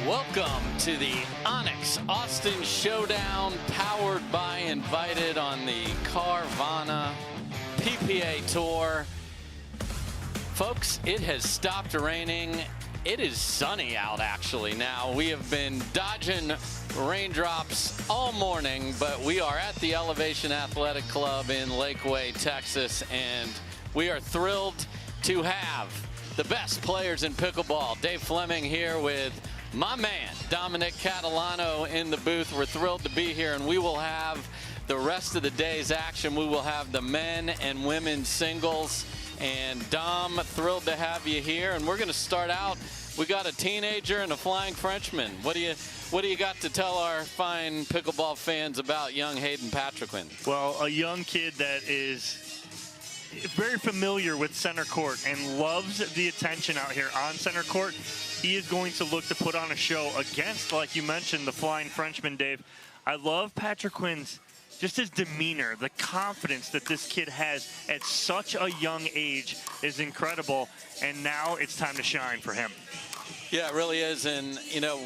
Welcome to the ONIX Austin Showdown, powered by Invited on the Carvana PPA Tour. Folks, it has stopped raining. It is sunny out actually now. We have been dodging raindrops all morning, but we are at the Elevation Athletic Club in Lakeway, Texas, and we are thrilled to have the best players in pickleball. Dave Fleming here with my man, Dominic Catalano, in the booth. We're thrilled to be here, and we will have the rest of the day's action. We will have the men and women's singles. And Dom, thrilled to have you here. And we're going to start out. We got a teenager and a flying Frenchman. What do you got to tell our fine pickleball fans about young Hayden Patriquin? Well, a young kid that is very familiar with center court and loves the attention out here on center court. He is going to look to put on a show against, like you mentioned, the flying Frenchman, Dave. I love Patriquin's, just his demeanor, the confidence that this kid has at such a young age is incredible. And now it's time to shine for him. Yeah, it really is. And, you know,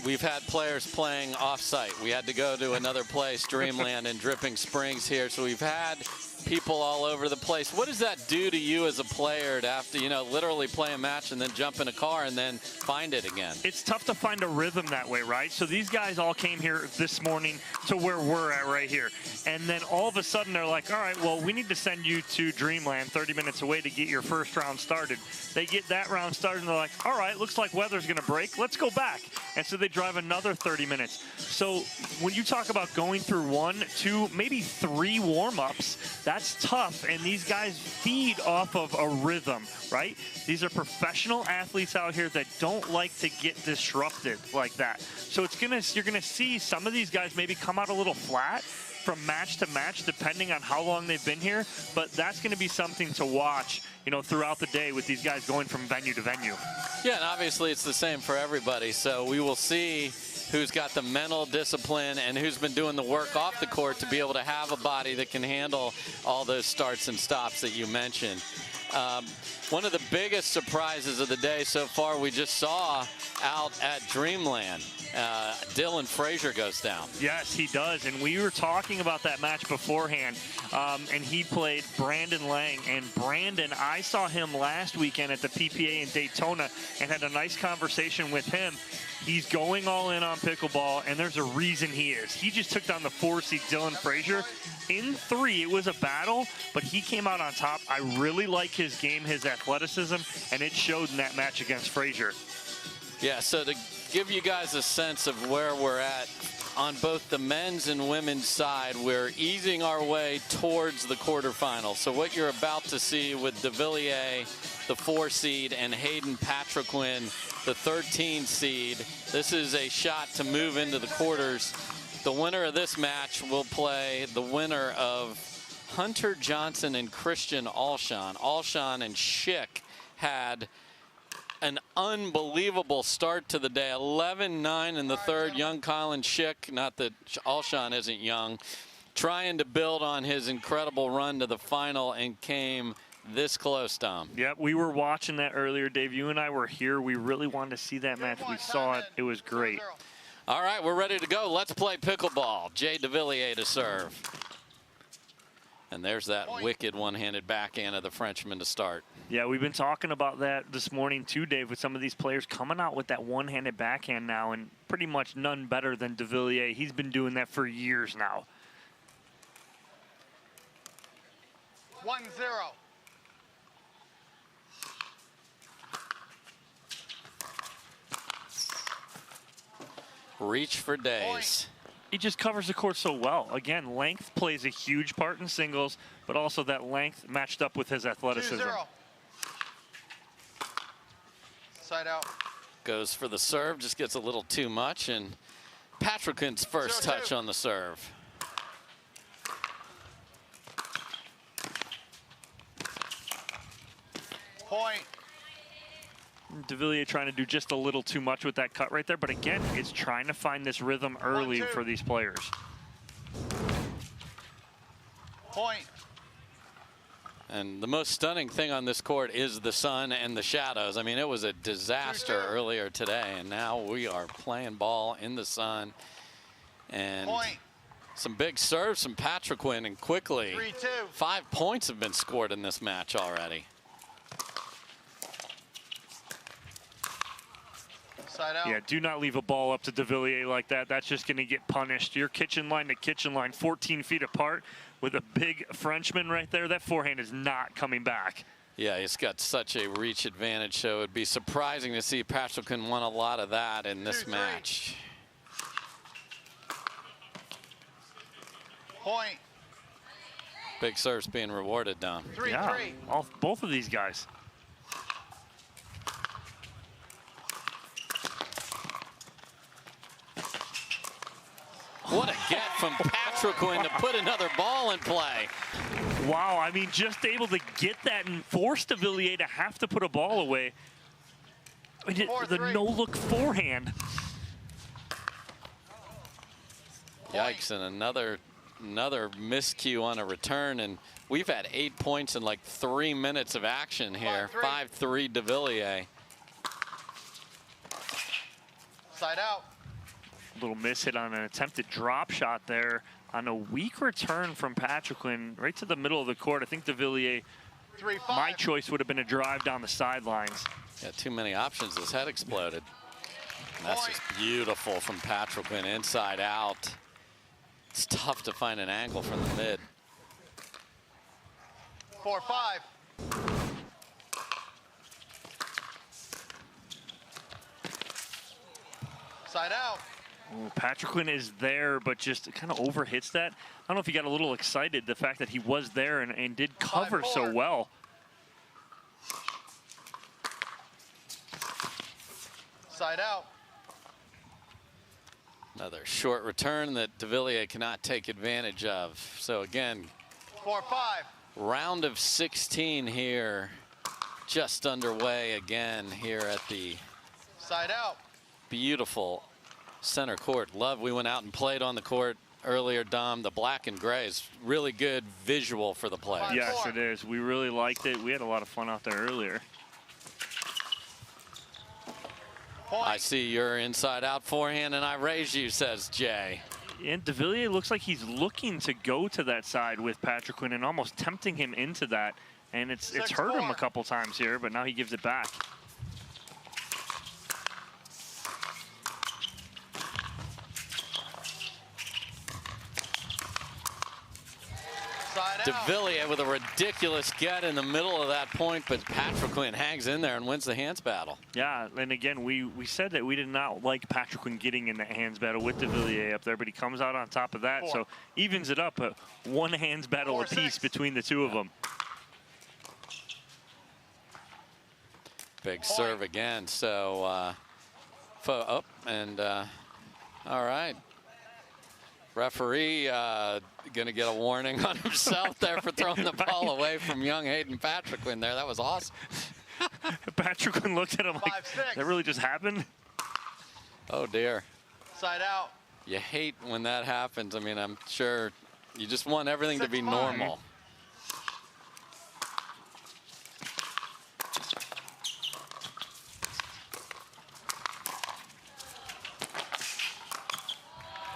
we've had players playing off-site. We had to go to another place, Dreamland and Dripping Springs here. So we've had people all over the place. What does that do to you as a player to have to, you know, literally play a match and then jump in a car and then find it again? It's tough to find a rhythm that way, right? So these guys all came here this morning to where we're at right here. And then all of a sudden they're like, all right, well, we need to send you to Dreamland 30 minutes away to get your first round started. They get that round started and they're like, all right, looks like weather's going to break. Let's go back. And so they drive another 30 minutes. So when you talk about going through 1, 2, maybe 3 warm-ups, that's tough, and these guys feed off of a rhythm, right? These are professional athletes out here that don't like to get disrupted like that. So you're gonna see some of these guys maybe come out a little flat from match to match, depending on how long they've been here, but that's gonna be something to watch, you know, throughout the day with these guys going from venue to venue. Yeah, and obviously it's the same for everybody, so we will see who's got the mental discipline and who's been doing the work off the court to be able to have a body that can handle all those starts and stops that you mentioned. One of the biggest surprises of the day so far we just saw out at Dreamland. Dylan Frazier goes down. Yes, he does, and we were talking about that match beforehand, and he played Brandon Lang. And Brandon, I saw him last weekend at the PPA in Daytona and had a nice conversation with him. He's going all in on pickleball, and there's a reason he is. He just took down the 4-seed Dylan Frazier in 3. It was a battle, but he came out on top. I really like his game, his athleticism, and it showed in that match against Frazier. Yeah, so to give you guys a sense of where we're at on both the men's and women's side, we're easing our way towards the quarterfinals. So what you're about to see with Devilliers, the 4-seed, and Hayden Patriquin, the 13-seed, this is a shot to move into the quarters. The winner of this match will play the winner of Hunter Johnson and Christian Alshon. Alshon and Schick had an unbelievable start to the day. 11-9 in the third. Young Colin Schick, not that Alshon isn't young, trying to build on his incredible run to the final and came this close, Tom. Yeah, we were watching that earlier, Dave. You and I were here. We really wanted to see that match. We saw it. It was great. All right, we're ready to go. Let's play pickleball. Jay Devilliers to serve. And there's that wicked one-handed backhand of the Frenchman to start. Yeah, we've been talking about that this morning too, Dave, with some of these players coming out with that one-handed backhand now, and pretty much none better than Devilliers. He's been doing that for years now. 1-0. Reach for days. He just covers the court so well. Again, length plays a huge part in singles, but also that length matched up with his athleticism. 2-0. Side out. Goes for the serve, just gets a little too much, and Patriquin's first touch on the serve. Point. Devilliers trying to do just a little too much with that cut right there, but again, it's trying to find this rhythm early for these players. Point. And the most stunning thing on this court is the sun and the shadows. I mean, it was a disaster earlier today, and now we are playing ball in the sun. And some big serves from Patriquin, and quickly 5 points have been scored in this match already. Yeah, do not leave a ball up to Devilliers like that. That's just going to get punished. You're kitchen line to kitchen line, 14 feet apart with a big Frenchman right there. That forehand is not coming back. Yeah, he's got such a reach advantage, so it'd be surprising to see Patriquin won a lot of that in this match. Point. Big serves being rewarded, Dom. Yeah, both of these guys. What a get from Patriquin to put another ball in play. Wow, I mean, just able to get that and force Devilliers to have to put a ball away. The no-look forehand. Yikes, and another miscue on a return, and we've had 8 points in like 3 minutes of action here. 5-3 Devilliers. Side out. Little miss hit on an attempted drop shot there on a weak return from Patriquin right to the middle of the court. I think Devilliers, my choice would have been a drive down the sidelines. Yeah, too many options. His head exploded. And that's just beautiful from Patriquin, inside out. It's tough to find an angle from the mid. 4-5. Side out. Ooh, Patriquin is there, but just kind of overhits that. I don't know if he got a little excited, the fact that he was there and did cover so well. Side out. Another short return that Devilliers cannot take advantage of. So again, 4-5. round of 16 here, just underway again here at the side out. Beautiful center court. We went out and played on the court earlier, Dom. The black and gray is really good visual for the players. Yes, it is. We really liked it. We had a lot of fun out there earlier. I see your inside out forehand and I raise you, says Jay. And Devilliers looks like he's looking to go to that side with Patriquin and almost tempting him into that. And it's hurt him a couple times here, but now he gives it back. Devilliers with a ridiculous get in the middle of that point, but Patriquin hangs in there and wins the hands battle. Yeah, and again, we said that we did not like Patriquin getting in the hands battle with Devilliers up there, but he comes out on top of that, so evens it up, one hands battle apiece between the two of them. Big serve again, so all right. Referee gonna get a warning on himself there for throwing the ball away from young Hayden Patriquin there. That was awesome. Patriquin looked at him like, that really just happened? Oh dear. Side out. You hate when that happens. I mean, I'm sure you just want everything to be normal.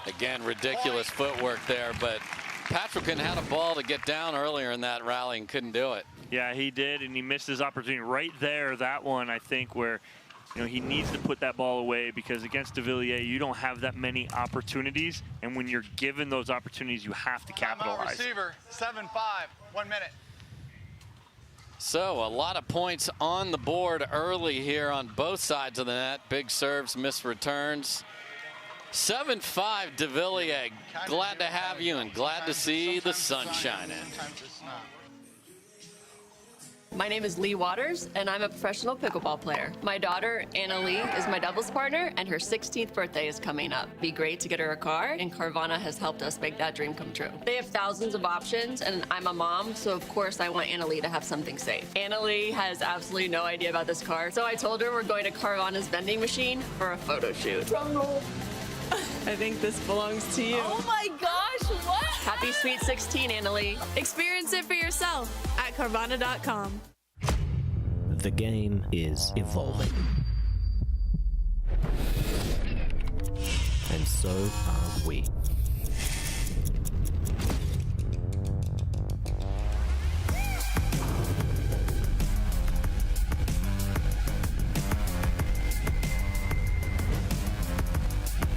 Again, ridiculous footwork there, but Patriquin had a ball to get down earlier in that rally and couldn't do it. Yeah, he did, and he missed his opportunity right there. That one, I think, where he needs to put that ball away, because against Devilliers, you don't have that many opportunities, and when you're given those opportunities, you have to capitalize. Receiver, 7-5, 1 minute. So a lot of points on the board early here on both sides of the net. Big serves, missed returns. 7-5 Devilliers. Glad to have you and glad to see the sun shining. My name is Leigh Waters, and I'm a professional pickleball player. My daughter, Anna-Lee, is my doubles partner, and her 16th birthday is coming up. It'd be great to get her a car, and Carvana has helped us make that dream come true. They have thousands of options, and I'm a mom, so of course I want Anna-Lee to have something safe. Anna-Lee has absolutely no idea about this car, so I told her we're going to Carvana's vending machine for a photo shoot. Drum roll. I think this belongs to you. Oh my gosh, what? Happy Sweet 16, Annalie. Experience it for yourself at Carvana.com. The game is evolving. And so are we.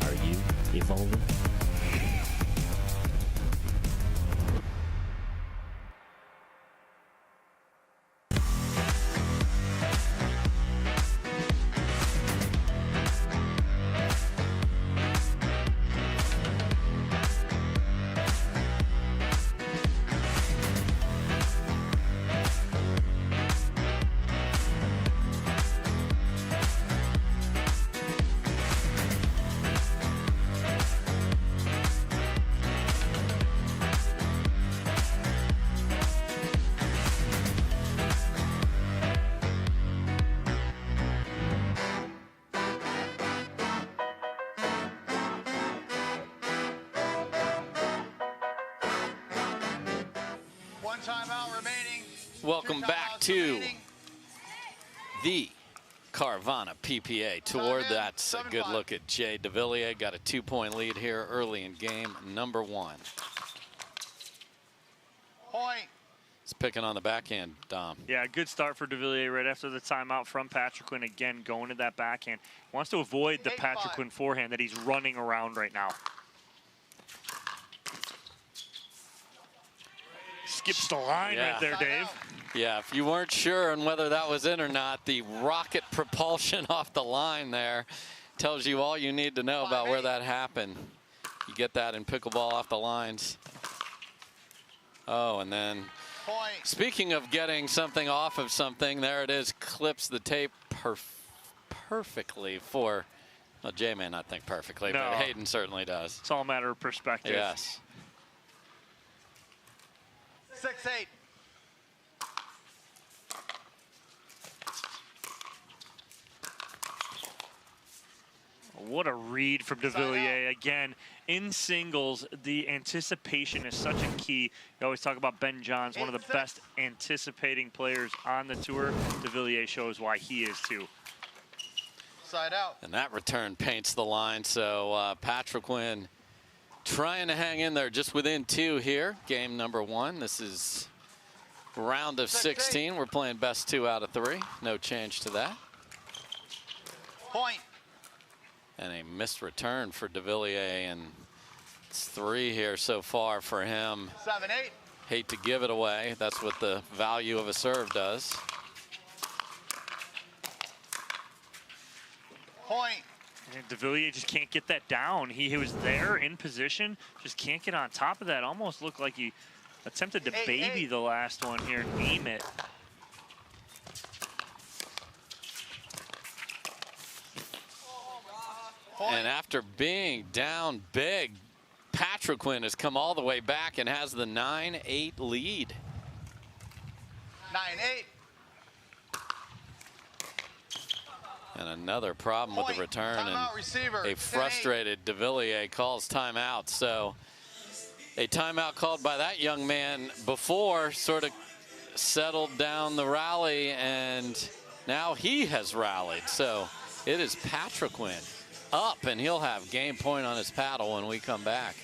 Are you evolving? One timeout remaining. Welcome Two back timeouts to remaining. the Carvana PPA Tour. Time in, That's a good 7-5. look at Jay Devilliers. Got a 2-point lead here early in game number 1. Point. He's picking on the backhand, Dom. Yeah, good start for Devilliers right after the timeout from Patriquin. Again, going to that backhand. Wants to avoid the 8-5. Patriquin forehand that he's running around right now. Skips the line Yeah. right there, Dave. Yeah, if you weren't sure on whether that was in or not, the rocket propulsion off the line there tells you all you need to know about where that happened. You get that in pickleball off the lines. Oh, and then Point. speaking of getting something off of something, there it is, clips the tape perfectly for, well, Jay may not think perfectly, No. but Hayden certainly does. It's all a matter of perspective. Yes. 6-8. What a read from Devilliers. Again, in singles, the anticipation is such a key. You always talk about Ben Johns, one of the 8-6. best anticipating players on the tour. Devilliers shows why he is too. Side out. And that return paints the line. So Patriquin trying to hang in there just within 2 here. Game number 1. This is round of 16. We're playing best 2 out of 3. No change to that. Point. And a missed return for Devilliers, and it's 3 here so far for him. 7-8. Hate to give it away. That's what the value of a serve does. Point. And Devilliers just can't get that down. He was there in position, just can't get on top of that. Almost looked like he attempted to 8-8. baby the last one here and aim it. Point. And after being down big, Patriquin has come all the way back and has the 9-8 lead. 9-8. And another problem with the Point. return, Timeout and receiver. a 10-8. frustrated Devilliers calls timeout. So a timeout called by that young man before sort of settled down the rally, and now he has rallied. So it is Patriquin up, and he'll have game point on his paddle when we come back.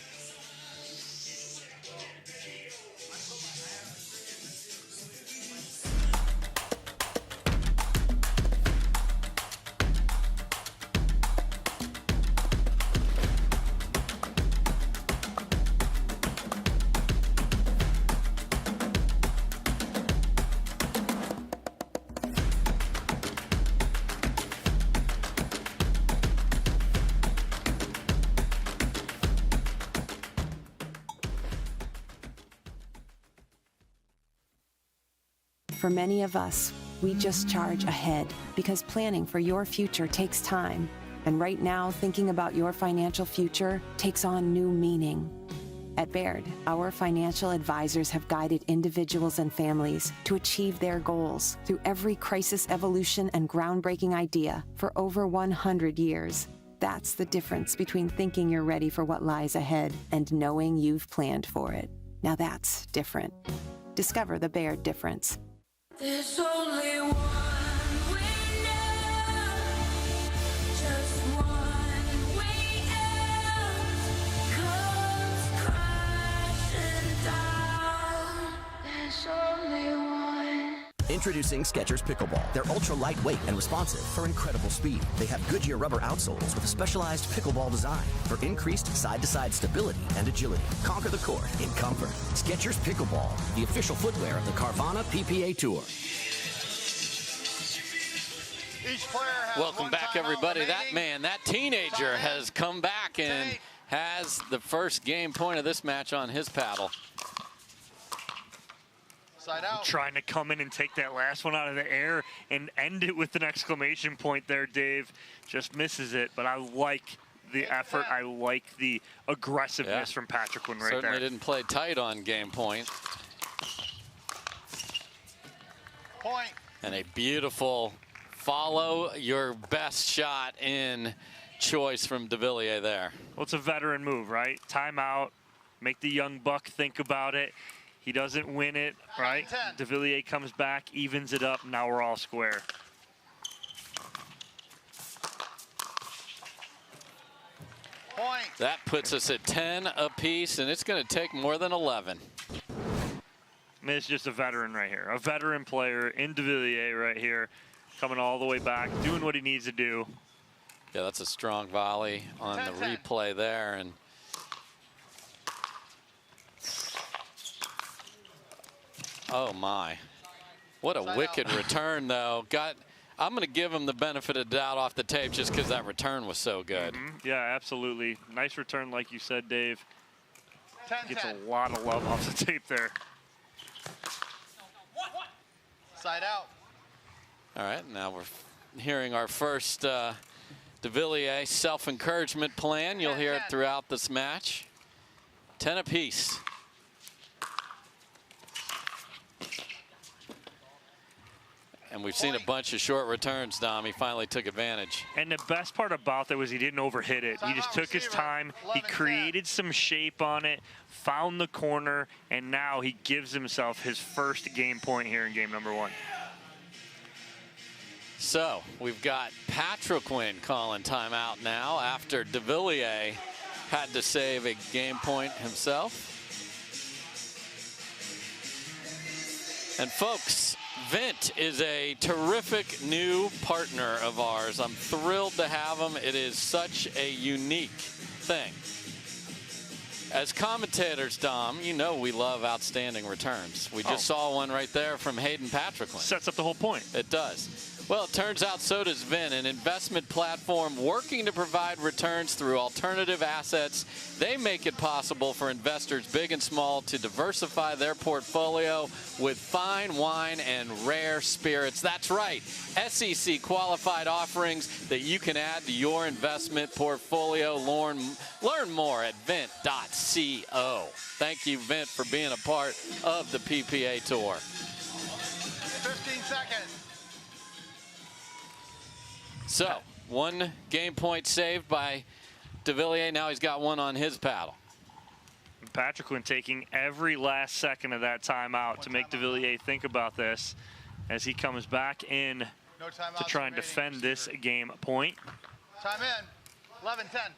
For many of us, we just charge ahead because planning for your future takes time. And right now, thinking about your financial future takes on new meaning. At Baird, our financial advisors have guided individuals and families to achieve their goals through every crisis evolution and groundbreaking idea for over 100 years. That's the difference between thinking you're ready for what lies ahead and knowing you've planned for it. Now that's different. Discover the Baird difference. There's only one way now, just one way out, comes crashing down. There's only one. Introducing Skechers Pickleball. They're ultra lightweight and responsive for incredible speed. They have Goodyear rubber outsoles with a specialized pickleball design for increased side-to-side stability and agility. Conquer the court in comfort. Skechers Pickleball, the official footwear of the Carvana PPA Tour. Each player has Welcome one back, timeout everybody. remaining. That teenager has come back and has the first game point of this match on his paddle. Side out. Trying to come in and take that last one out of the air and end it with an exclamation point there, Dave. Just misses it, but I like the effort. I like the aggressiveness from Patriquin right Certainly there. didn't play tight on game point. Point. And a beautiful follow your best shot in choice from Devilliers there. Well, it's a veteran move, right? Timeout, make the young buck think about it. He doesn't win it, right? Devilliers comes back, evens it up. Now we're all square. Point. That puts us at 10 apiece, and it's going to take more than 11. I mean, it's just a veteran right here. A veteran player in Devilliers right here, coming all the way back, doing what he needs to do. Yeah, that's a strong volley on the replay there. And oh my, what a wicked return though. I'm going to give him the benefit of the doubt off the tape just because that return was so good. Yeah, absolutely. Nice return, like you said, Dave. 10-10. Gets a lot of love off the tape there. Side out. All right, now we're hearing our first Devilliers self-encouragement plan. You'll hear it throughout this match. 10 apiece. And we've seen a bunch of short returns, Dom. He finally took advantage. And the best part about that was he didn't overhit it. He just took his time. He created some shape on it, found the corner, and now he gives himself his first game point here in game number 1. So we've got Patriquin calling timeout now after Devilliers had to save a game point himself. And folks, Vich is a terrific new partner of ours. I'm thrilled to have him. It is such a unique thing. As commentators, Dom, you know we love outstanding returns. We just saw one right there from Hayden Patriquin. Sets up the whole point. It does. Well, it turns out so does Vich, an investment platform working to provide returns through alternative assets. They make it possible for investors big and small to diversify their portfolio with fine wine and rare spirits. That's right, SEC qualified offerings that you can add to your investment portfolio. Learn more at vint.co. Thank you, Vich, for being a part of the PPA Tour. 15 seconds. So, one game point saved by Devilliers. Now he's got one on his paddle. Patriquin taking every last second of that timeout to make Devilliers think about this as he comes back in to try and defend this game point. Time in. 11-10.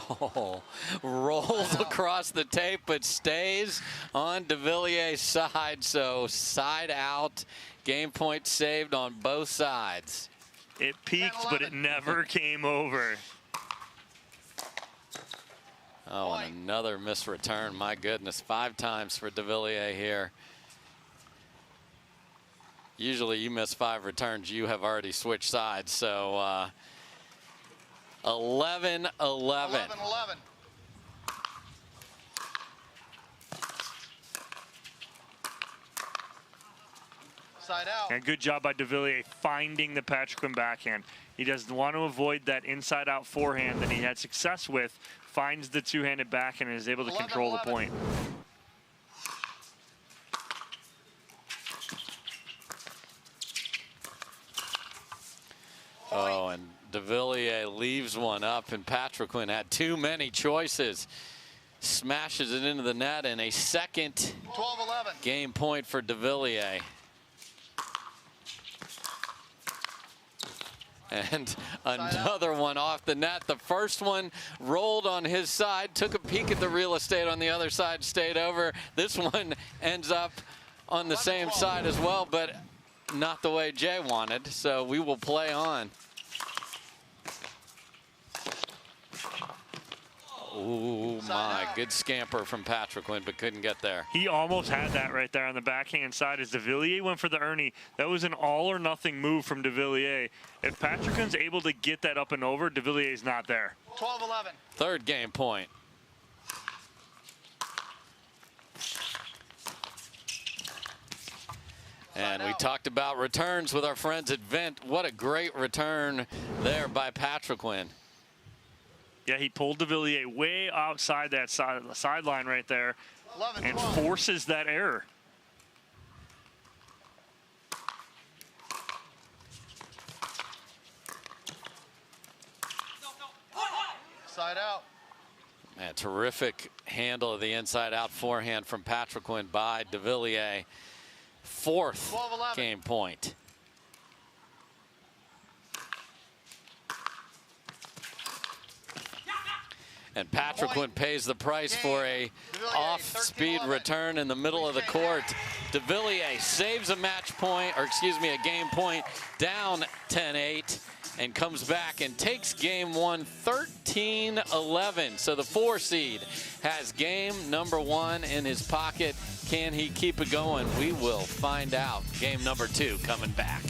Oh, rolls across the tape, but stays on Devilliers' side. So side out, game point saved on both sides. It peaked, but it never came over. Oh, and another missed return. My goodness, 5 times for Devilliers here. Usually you miss 5 returns, you have already switched sides. So 11-11. 11-11. Side out. And good job by Devilliers finding the Patriquin backhand. He doesn't want to avoid that inside-out forehand that he had success with. Finds the two-handed backhand and is able to control the point. Oh, and Devilliers leaves one up, and Patriquin had too many choices. Smashes it into the net, and a second 12-11. game point for Devilliers. And another one off the net. The first one rolled on his side, took a peek at the real estate on the other side, stayed over. This one ends up on the same side as well, but not the way Jay wanted. So we will play on. Oh my, good scamper from Patriquin, but couldn't get there. He almost had that right there on the backhand side as Devilliers went for the Ernie. That was an all or nothing move from Devilliers. If Patriquin's able to get that up and over, Devilliers not there. 12-11. Third game point. And we talked about returns with our friends at Vent. What a great return there by Patriquin. Yeah, he pulled Devilliers way outside that sideline right there and forces that error. Side out. Man, terrific handle of the inside-out forehand from Patriquin by Devilliers. Fourth 12-11. game point. And Patriquin pays the price for a off-speed return in the middle of the court. Devilliers saves a match point, or excuse me, a game point, down 10-8, and comes back and takes game one 13-11. So the 4 seed has game number 1 in his pocket. Can he keep it going? We will find out. Game number 2 coming back.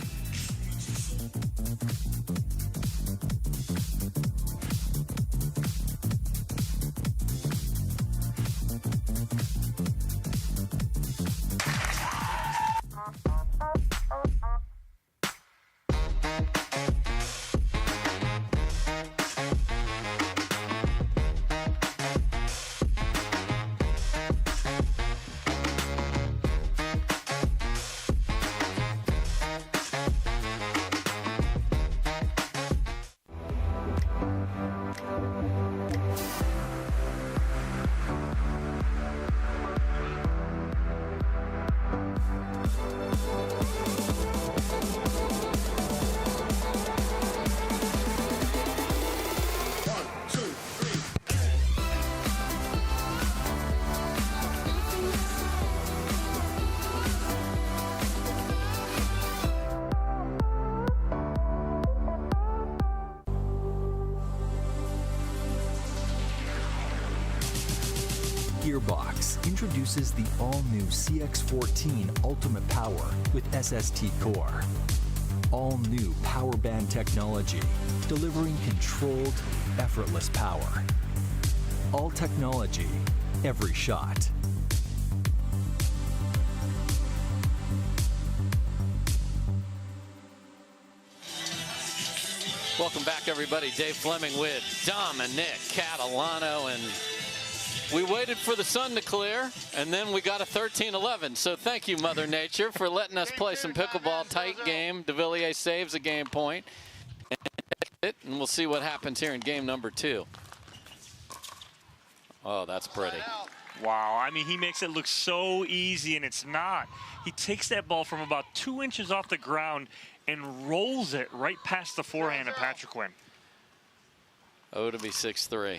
Gearbox introduces the all-new CX-14 Ultimate Power with SST Core. All-new power band technology, delivering controlled, effortless power. All technology, every shot. Welcome back, everybody. Dave Fleming with Dominic Catalano, and we waited for the sun to clear, and then we got a 13-11. So thank you, Mother Nature, for letting us play some pickleball. Tight game. Devilliers saves a game point. And we'll see what happens here in game number 2. Oh, that's pretty. Wow, I mean, he makes it look so easy, and it's not. He takes that ball from about 2 inches off the ground and rolls it right past the forehand of Patriquin. Oh, to be 6-3.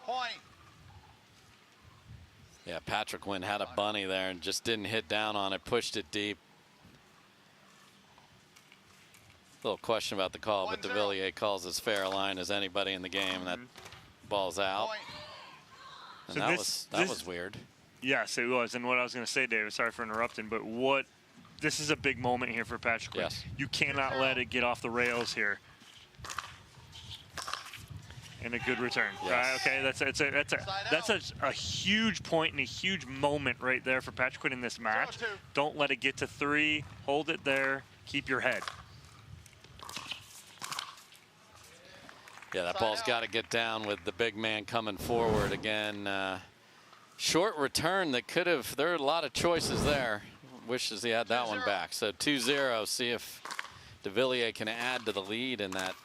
Point. Yeah, Patriquin had a bunny there and just didn't hit down on it, pushed it deep. Little question about the call, but Devilliers calls as fair a line as anybody in the game, and that ball's out. And So that was weird. Yes, it was. And what I was going to say, David, sorry for interrupting, but this is a big moment here for Patriquin. Yes. You cannot let it get off the rails here. And a good return. Yes. Right? Okay, that's a huge point and a huge moment right there for Patriquin in this match. Don't let it get to 3. Hold it there. Keep your head. Yeah, that ball's got to get down with the big man coming forward again. Short return that could have, there are a lot of choices there. wishes he had that one back. So 2-0. See if Devilliers can add to the lead in that.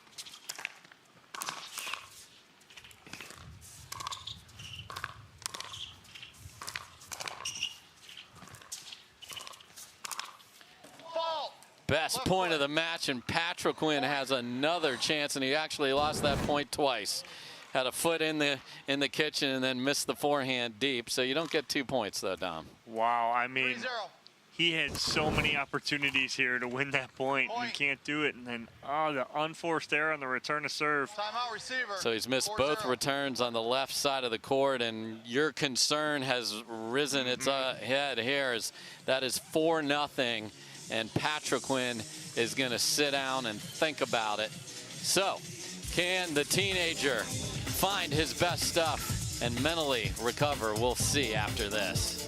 Best point of the match, and Patriquin has another chance, and he actually lost that point twice. Had a foot in the kitchen and then missed the forehand deep. So you don't get 2 points though, Dom. Wow, I mean, he had so many opportunities here to win that point and can't do it. And then, the unforced error on the return to serve. Timeout receiver. So he's missed both returns on the left side of the court, and your concern has risen its head here. That is 4-0, and Patriquin is going to sit down and think about it. So, can the teenager find his best stuff and mentally recover? We'll see after this.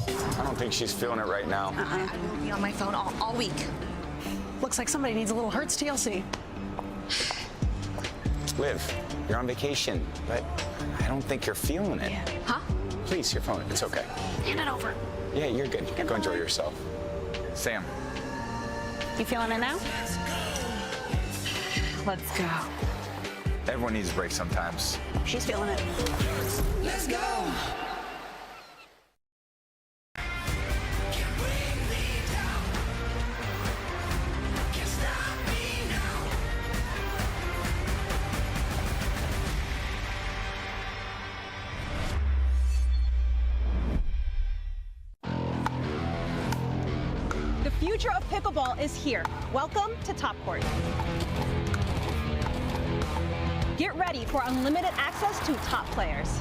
I don't think she's feeling it right now. I will be on my phone all week. Looks like somebody needs a little Hertz TLC. Liv, you're on vacation, but I don't think you're feeling it. Yeah. Huh? Please, your phone. It's okay. Hand it over. Yeah, you're good. Go enjoy yourself. Sam. You feeling it now? Let's go. Everyone needs a break sometimes. She's feeling it. Let's go. The future of pickleball is here. Welcome to Top Court. Get ready for unlimited access to top players.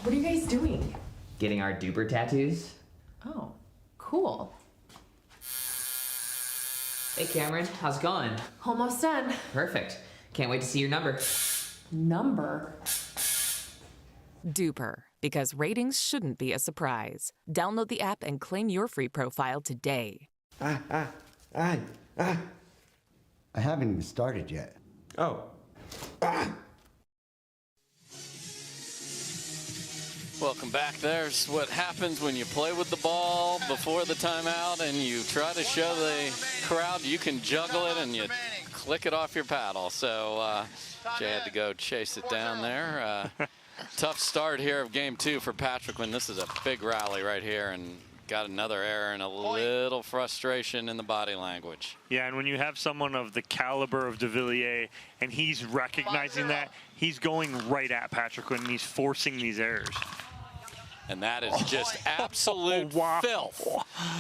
What are you guys doing? Getting our duper tattoos. Oh, cool. Hey Cameron, how's it going? Almost done. Perfect. Can't wait to see your number. Number? Duper, because ratings shouldn't be a surprise. Download the app and claim your free profile today. I haven't even started yet. Oh. Welcome back. There's what happens when you play with the ball before the timeout and you try to show the crowd you can juggle it and you click it off your paddle. So Jay had to go chase it down there. Tough start here of game 2 for Patriquin. This is a big rally right here, and got another error and a little frustration in the body language. Yeah, and when you have someone of the caliber of Devilliers and he's recognizing that, he's going right at Patriquin and he's forcing these errors. And that is just absolute filth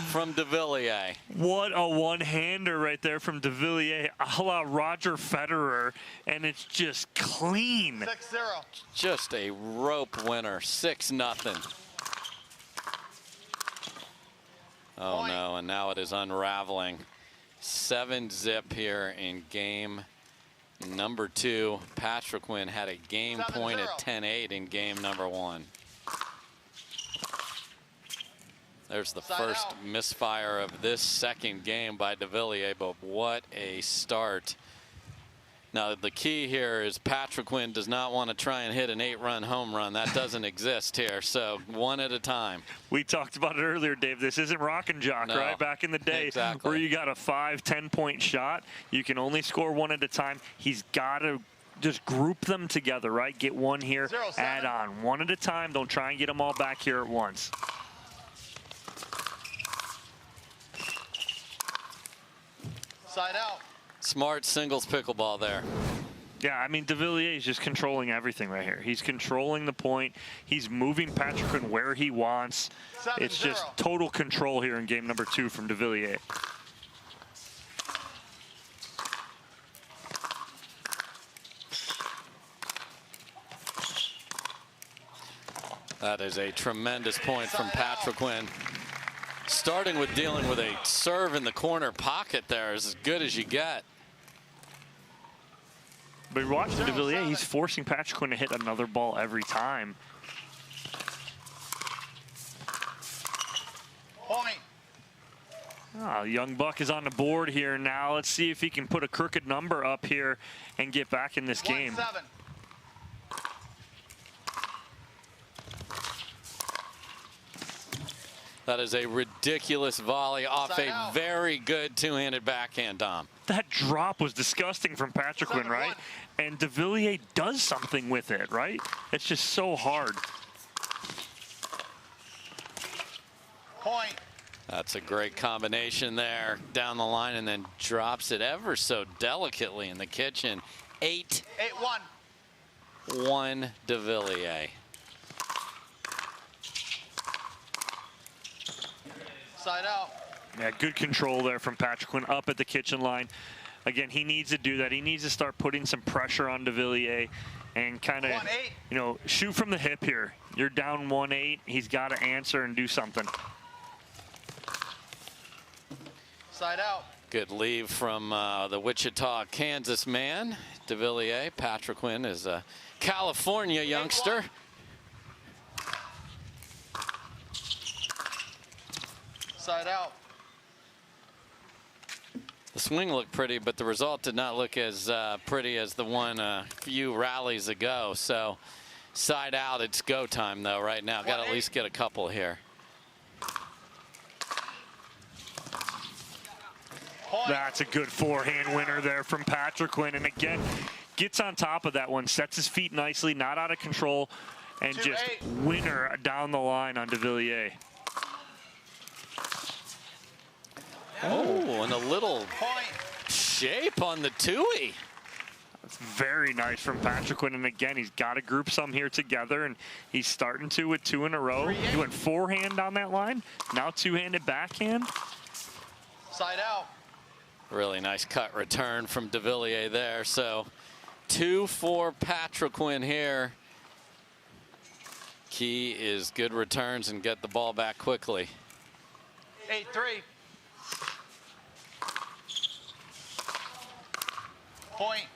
from Devilliers. What a one-hander right there from Devilliers, a la Roger Federer, and it's just clean. 6-0. Just a rope winner, 6-0. Oh no, and now it is unraveling. 7-zip here in game number 2. Patriquin had a game point at 10-8 in game number 1. There's the first misfire of this second game by Devilliers, but what a start. Now, the key here is Patriquin does not want to try and hit an 8-run home run. That doesn't exist here, so one at a time. We talked about it earlier, Dave. This isn't rock and jock, right? Back in the day where you got a 5-10-point shot, you can only score one at a time. He's got to just group them together, right? Get one here, add on. One at a time. Don't try and get them all back here at once. Side out. Smart singles pickleball there. Yeah, I mean, Devilliers is just controlling everything right here. He's controlling the point. He's moving Patriquin where he wants. It's just total control here in game number 2 from Devilliers. That is a tremendous point from Patriquin. Starting with dealing with a serve in the corner pocket there is as good as you get. But you're watching Devilliers, he's forcing Patriquin to hit another ball every time. Point. Young Buck is on the board here now. Let's see if he can put a crooked number up here and get back in this game. 7. That is a ridiculous volley off Side a out. very good two-handed backhand, Dom. That drop was disgusting from Patriquin, right? And Devilliers does something with it, right? It's just so hard. Point. That's a great combination there down the line, and then drops it ever so delicately in the kitchen. 8-1 Devilliers. Side out. Yeah, good control there from Patriquin up at the kitchen line. Again, he needs to do that. He needs to start putting some pressure on Devilliers and kind of, you know, shoot from the hip here. You're down 1-8. He's got to answer and do something. Side out. Good leave from the Wichita, Kansas man, Devilliers. Patriquin is a California youngster. Side out. The swing looked pretty, but the result did not look as pretty as the one a few rallies ago. So side out, it's go time though right now. Got to at least get a couple here. That's a good forehand winner there from Patriquin. And again, gets on top of that one, sets his feet nicely, not out of control, and just winner down the line on Devilliers. Oh, and a little shape on the Tui. That's very nice from Patriquin. And again, he's got to group some here together, and he's starting to with 2 in a row. He went forehand on that line, now two-handed backhand. Side out. Really nice cut return from Devilliers there. So 2 for Patriquin here. Key is good returns and get the ball back quickly. 8-3. Point.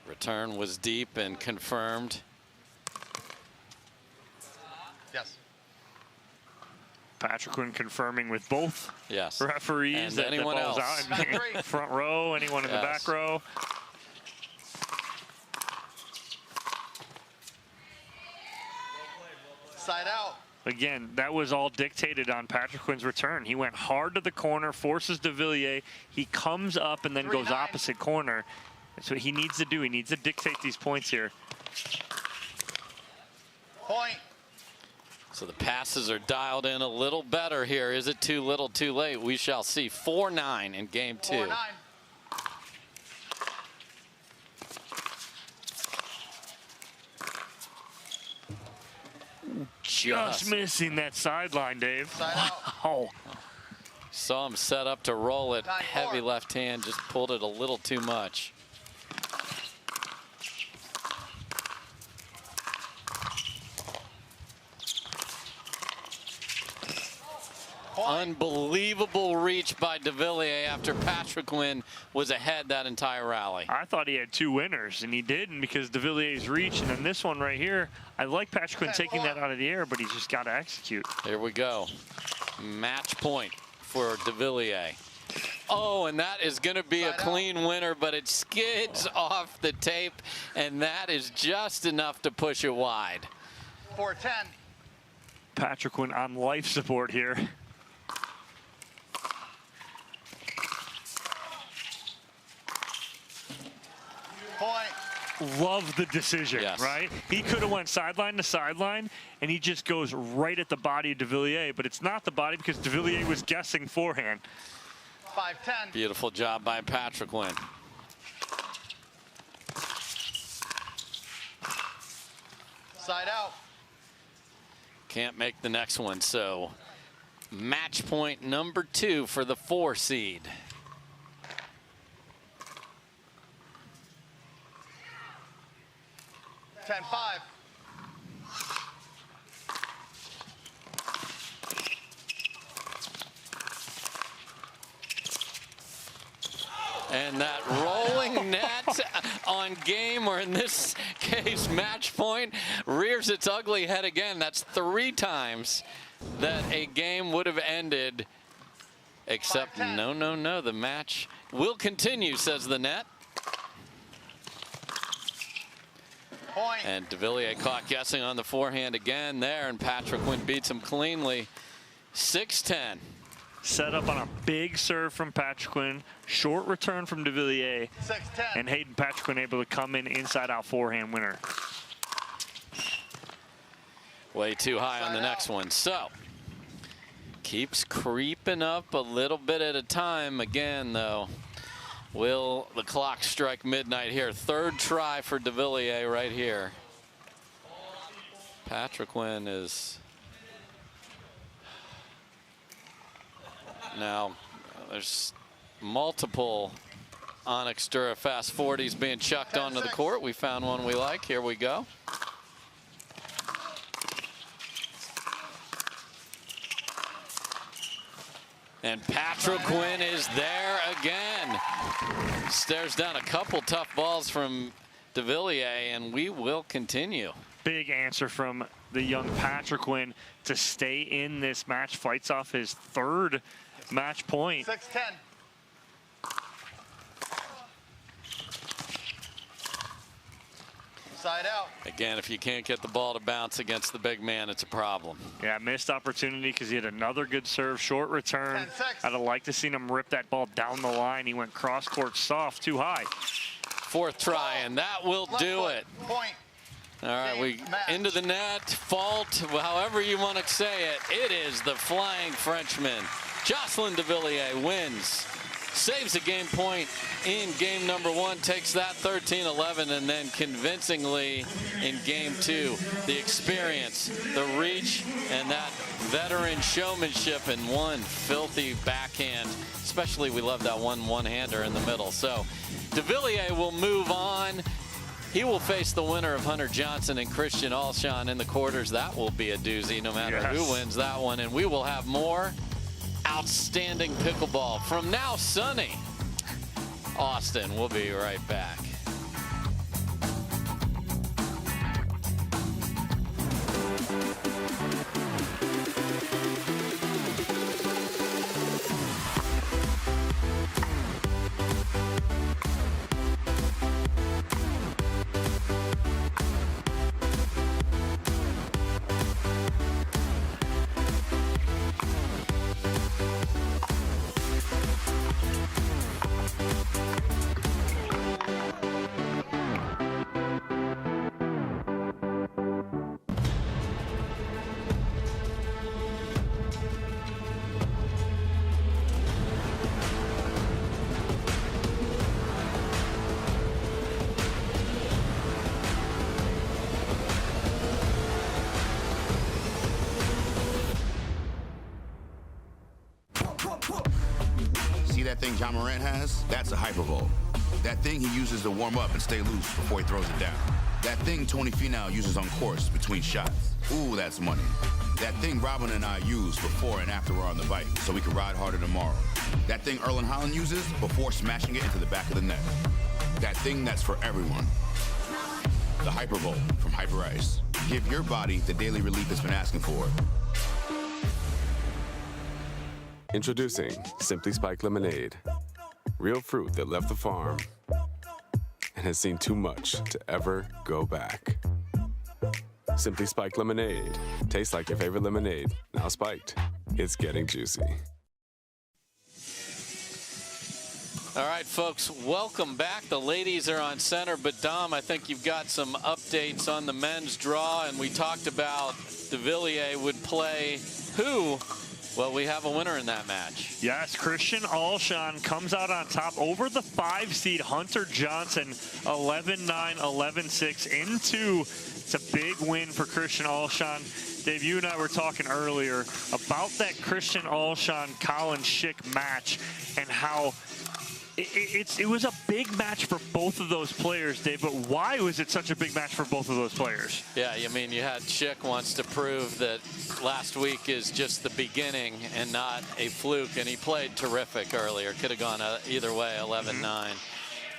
Return was deep and confirmed. Yes. Patriquin confirming with both referees And that anyone the ball's else. out. Front row, anyone in the back row. Side out. Again, that was all dictated on Patriquin's return. He went hard to the corner, forces Devilliers. He comes up and then goes opposite corner. That's what he needs to do. He needs to dictate these points here. Point. So the passes are dialed in a little better here. Is it too little, too late? We shall see. 4-9 in game 2. 4-9. Just missing that sideline, Dave. Wow. Saw him set up to roll it. Heavy left hand, just pulled it a little too much. Unbelievable reach by Devilliers after Patriquin was ahead that entire rally. I thought he had 2 winners, and he didn't because Devilliers' reach. And then this one right here, I like Patriquin taking that out of the air, but he's just got to execute. Here we go. Match point for Devilliers. Oh, and that is going to be a clean winner, but it skids off the tape, and that is just enough to push it wide. 4-10. Patriquin on life support here. Point. Love the decision, right? He could have went sideline to sideline, and he just goes right at the body of Devilliers, but it's not the body because Devilliers was guessing forehand. 5-10. Beautiful job by Patriquin. Side out. Can't make the next one, so match point number 2 for the 4 seed. Ten five. And that rolling net on game, or in this case, match point, rears its ugly head again. That's 3 times that a game would have ended, except no, the match will continue, says the net. Point. And Devilliers caught guessing on the forehand again there, and Patriquin beats him cleanly. 6-10. Set up on a big serve from Patriquin, short return from Devilliers, 6-10. and Hayden Patriquin able to come in inside out forehand winner. Way too high on the next one. So keeps creeping up a little bit at a time. Again, though, will the clock strike midnight here? Third try for Devilliers right here. Patriquin is now, there's multiple ONIX Dura Fast 40s being chucked onto the court. We found one we like. Here we go. And Patriquin is there again. Stares down a couple tough balls from Devilliers, and we will continue. Big answer from the young Patriquin to stay in this match. Fights off his third match point. 6-10. Side out. Again, if you can't get the ball to bounce against the big man, it's a problem. Yeah, missed opportunity because he had another good serve, short return. I'd have liked to seen him rip that ball down the line. He went cross court soft, too high. Fourth try, and that will do it. Point. All right, we into the net, fault, however you want to say it. It is the Flying Frenchman. Jocelyn Devilliers wins, saves a game point in game number 1, takes that 13-11, and then convincingly in game 2, the experience, the reach, and that veteran showmanship in one filthy backhand. Especially, we love that one-hander in the middle. So Devilliers will move on. He will face the winner of Hunter Johnson and Christian Alshon in the quarters. That will be a doozy no matter who wins that one. And we will have more outstanding pickleball from now sunny Austin. We'll be right back. See that thing John Morant has? That's a hypervolt. That thing he uses to warm up and stay loose before he throws it down. That thing Tony Finau uses on course between shots. Ooh, that's money. That thing Robin and I use before and after we're on the bike so we can ride harder tomorrow. That thing Erlen Haaland uses before smashing it into the back of the net. That thing that's for everyone. The Hypervolt from Hyper Ice. Give your body the daily relief it's been asking for. Introducing Simply Spiked Lemonade. Real fruit that left the farm and has seen too much to ever go back. Simply Spiked Lemonade. Tastes like your favorite lemonade. Now spiked. It's getting juicy. All right, folks, welcome back. The ladies are on center, but Dom, I think you've got some updates on the men's draw, and we talked about Devilliers would play who? Well, we have a winner in that match. Yes, Christian Alshon comes out on top over the 5 seed Hunter Johnson, 11-9, 11-6 into. It's a big win for Christian Alshon. Dave, you and I were talking earlier about that Christian Alshon-Colin Schick match and how it was a big match for both of those players, Dave, but why was it such a big match for both of those players? Yeah, I mean, you had Schick wants to prove that last week is just the beginning and not a fluke, and he played terrific earlier. Could have gone either way, 11-9.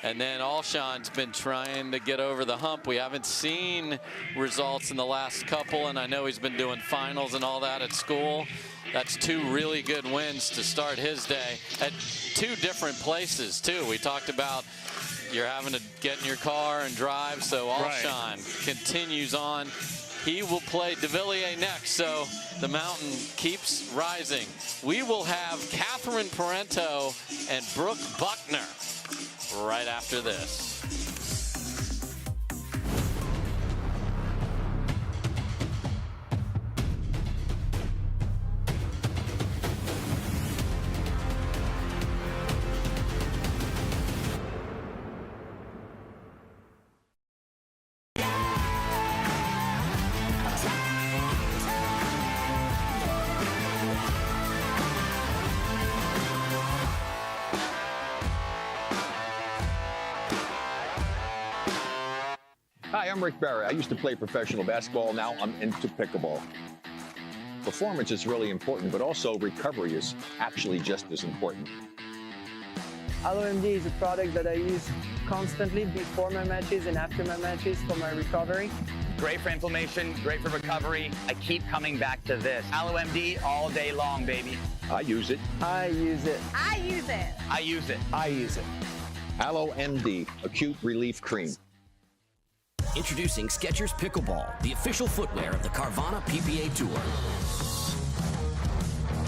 And then Alshon's been trying to get over the hump. We haven't seen results in the last couple, and I know he's been doing finals and all that at school. That's 2 really good wins to start his day at 2 different places, too. We talked about you're having to get in your car and drive. So Alshon continues on. He will play Devilliers next, so the mountain keeps rising. We will have Catherine Parenteau and Brooke Buckner right after this. Hi, I'm Rick Barry. I used to play professional basketball. Now I'm into pickleball. Performance is really important, but also recovery is actually just as important. AlloMD is a product that I use constantly before my matches and after my matches for my recovery. Great for inflammation, great for recovery. I keep coming back to this. AlloMD all day long, baby. I use it. I use it. I use it. I use it. I use it. AlloMD Acute Relief Cream. Introducing Skechers Pickleball, the official footwear of the Carvana PPA Tour.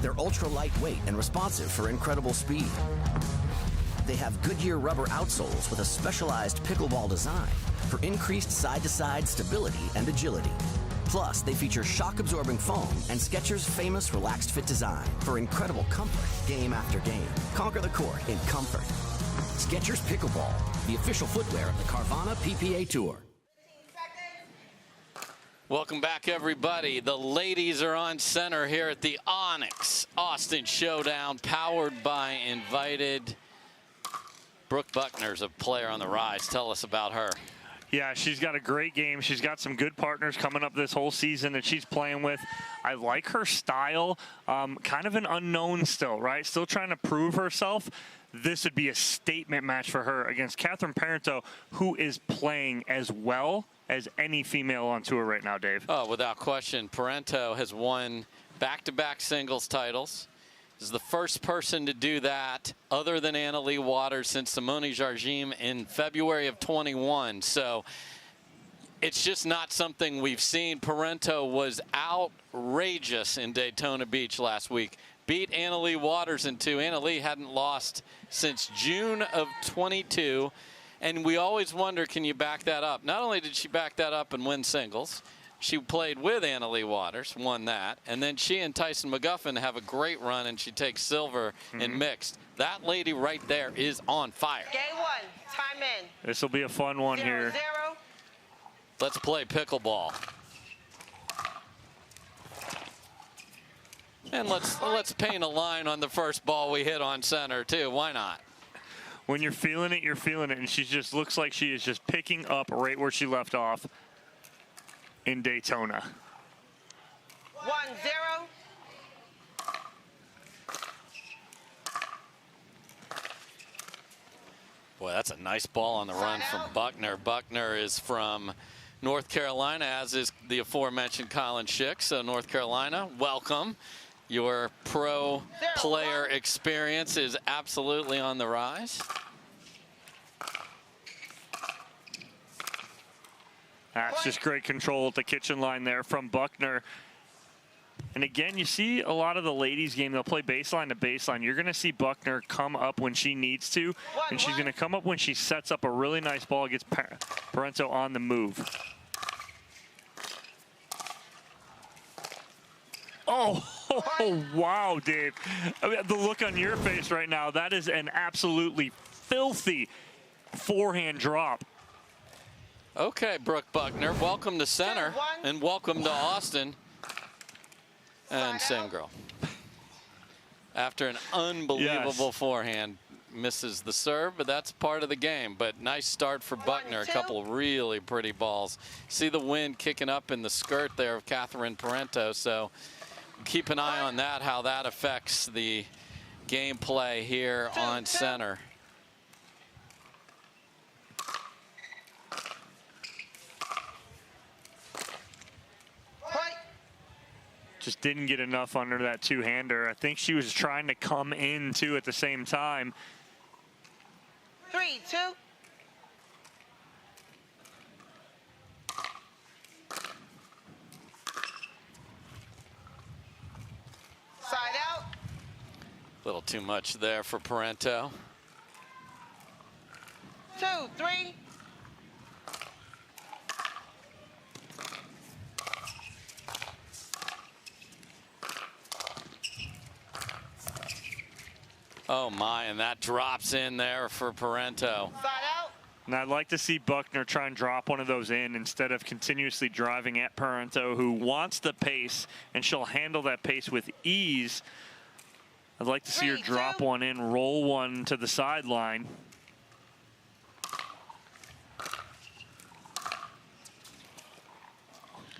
They're ultra lightweight and responsive for incredible speed. They have Goodyear rubber outsoles with a specialized pickleball design for increased side-to-side stability and agility. Plus, they feature shock-absorbing foam and Skechers' famous relaxed fit design for incredible comfort game after game. Conquer the court in comfort. Skechers Pickleball, the official footwear of the Carvana PPA Tour. Welcome back, everybody. The ladies are on center here at the ONIX Austin Showdown, powered by Invited. Brooke Buckner's a player on the rise. Tell us about her. Yeah, she's got a great game. She's got some good partners coming up this whole season that she's playing with. I like her style. Kind of an unknown still, right? Still trying to prove herself. This would be a statement match for her against Catherine Parenteau, who is playing as well as any female on tour right now, Dave. Oh, without question. Parenteau has won back-to-back singles titles. Is the first person to do that other than Leigh Waters since Simone Jardim in February of 21. So it's just not something we've seen. Parenteau was outrageous in Daytona Beach last week. Beat Leigh Waters in 2. Leigh hadn't lost since June of 22. And we always wonder, can you back that up? Not only did she back that up and win singles, she played with Leigh Waters, won that. And then she and Tyson McGuffin have a great run, and she takes silver in mixed. That lady right there is on fire. Game one, time in. This will be a fun one here. 0-0. Let's play pickleball. And let's paint a line on the first ball we hit on center, too. Why not? When you're feeling it, you're feeling it. And she just looks like she is just picking up right where she left off in Daytona. 1-0. Boy, that's a nice ball on the run from Buckner. Buckner is from North Carolina, as is the aforementioned Colin Schick. So North Carolina, welcome. Your pro player experience is absolutely on the rise. That's just great control at the kitchen line there from Buckner. And again, you see a lot of the ladies' game, they'll play baseline to baseline. You're going to see Buckner come up when she needs to, and she's going to come up when she sets up a really nice ball against Parenteau on the move. Oh, wow, Dave. I mean, the look on your face right now, that is an absolutely filthy forehand drop. Okay, Brooke Buckner, welcome to center, and welcome to Austin. And same girl. After an unbelievable forehand, misses the serve, but that's part of the game. But nice start for Buckner, a couple of really pretty balls. See the wind kicking up in the skirt there of Catherine Parenteau, so keep an eye on that, how that affects the gameplay here on center. Just didn't get enough under that two-hander. I think she was trying to come in, too, at the same time. 3-2. A little too much there for Parenteau. 2, 3. Oh my, and that drops in there for Parenteau. Side out. And I'd like to see Buckner try and drop one of those in instead of continuously driving at Parenteau, who wants the pace, and she'll handle that pace with ease. I'd like to see her drop one in, roll one to the sideline.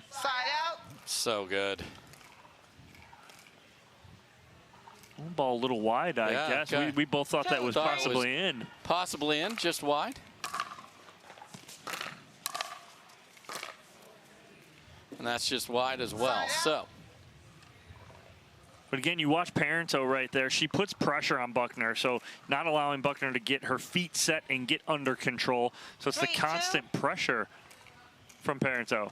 Side out. So good. Ball a little wide, I guess. Okay. We both thought that was Thought it possibly in. Possibly in, just wide. And that's just wide as well. So. But again, you watch Parenteau right there. She puts pressure on Buckner, so not allowing Buckner to get her feet set and get under control. So it's the constant pressure from Parenteau.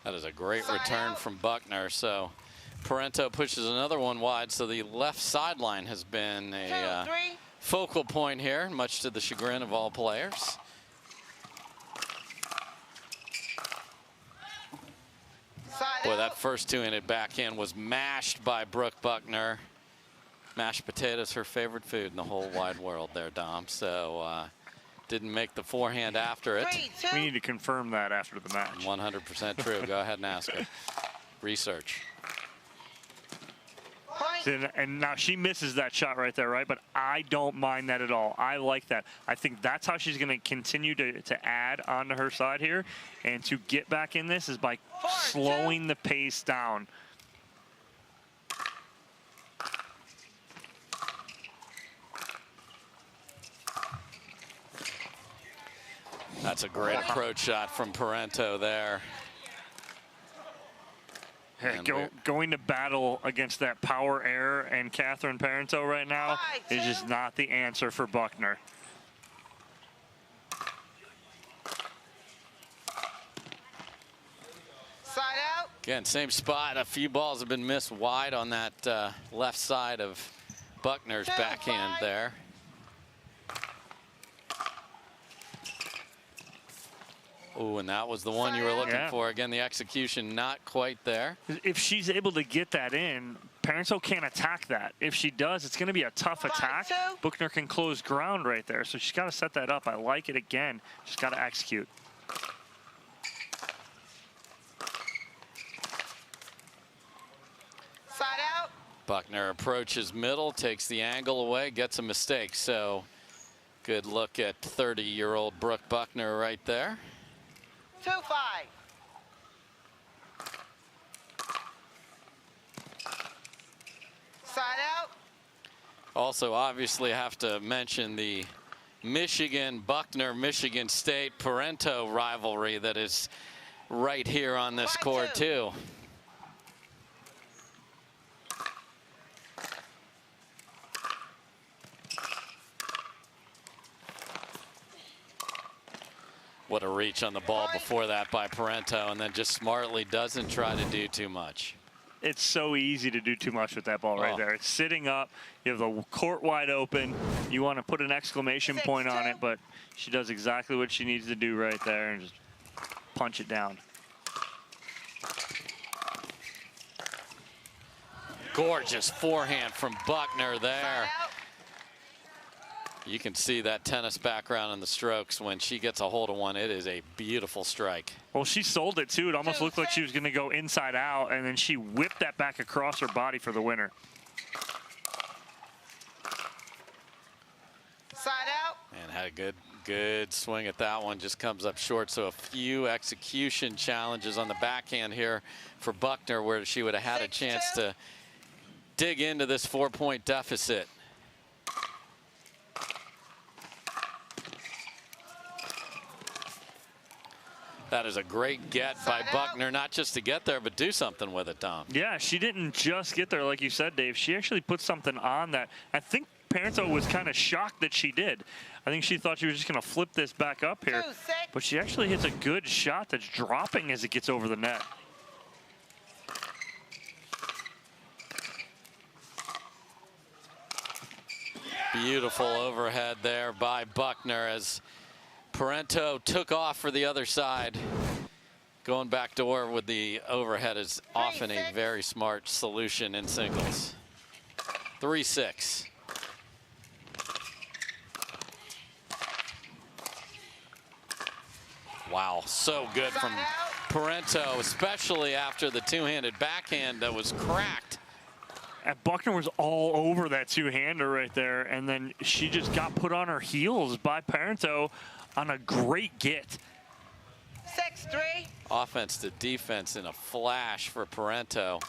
That is a great return from Buckner. So Parenteau pushes another one wide. So the left sideline has been a focal point here, much to the chagrin of all players. Boy, that first two-handed backhand was mashed by Brooke Buckner. Mashed potatoes, her favorite food in the whole wide world there, Dom. So didn't make the forehand after it. We need to confirm that after the match. 100% true. Go ahead and ask her. Research. And now she misses that shot right there, right? But I don't mind that at all. I like that. I think that's how she's going to continue to add onto her side here. And to get back in this is by slowing the pace down. That's a great approach shot from Parenteau there. Going to battle against that power air and Catherine Parenteau right now is just not the answer for Buckner. Side out. Again, same spot. A few balls have been missed wide on that left side of Buckner's backhand there. Oh, and that was the one you were looking for. Again, the execution not quite there. If she's able to get that in, Parenteau can't attack that. If she does, it's going to be a tough attack. Buckner can close ground right there, so she's got to set that up. I like it again. Just got to execute. Side out. Buckner approaches middle, takes the angle away, gets a mistake. So good look at 30-year-old Brooke Buckner right there. 2-5. Side out. Also, obviously, have to mention the Michigan-Buckner, Michigan State Parenteau rivalry that is right here on this court, too. What a reach on the ball before that by Parenteau, and then just smartly doesn't try to do too much. It's so easy to do too much with that ball right there. It's sitting up. You have the court wide open. You want to put an exclamation point on it, but she does exactly what she needs to do right there and just punch it down. Gorgeous forehand from Buckner there. You can see that tennis background in the strokes. When she gets a hold of one, it is a beautiful strike. Well, she sold it, too. It almost looked like she was going to go inside out, and then she whipped that back across her body for the winner. Side out. And had a good swing at that one. Just comes up short. So a few execution challenges on the backhand here for Buckner, where she would have had a chance to dig into this 4-point deficit. That is a great get by Buckner, not just to get there, but do something with it, Tom. Yeah, she didn't just get there, like you said, Dave. She actually put something on that. I think Parenteau was kind of shocked that she did. I think she thought she was just going to flip this back up here. But she actually hits a good shot that's dropping as it gets over the net. Beautiful overhead there by Buckner as Parenteau took off for the other side. Going back door with the overhead is often a very smart solution in singles. 3-6. Wow, so good from Parenteau, especially after the two-handed backhand that was cracked. And Buckner was all over that two-hander right there, and then she just got put on her heels by Parenteau on a great get. 6-3. Offense to defense in a flash for Parenteau.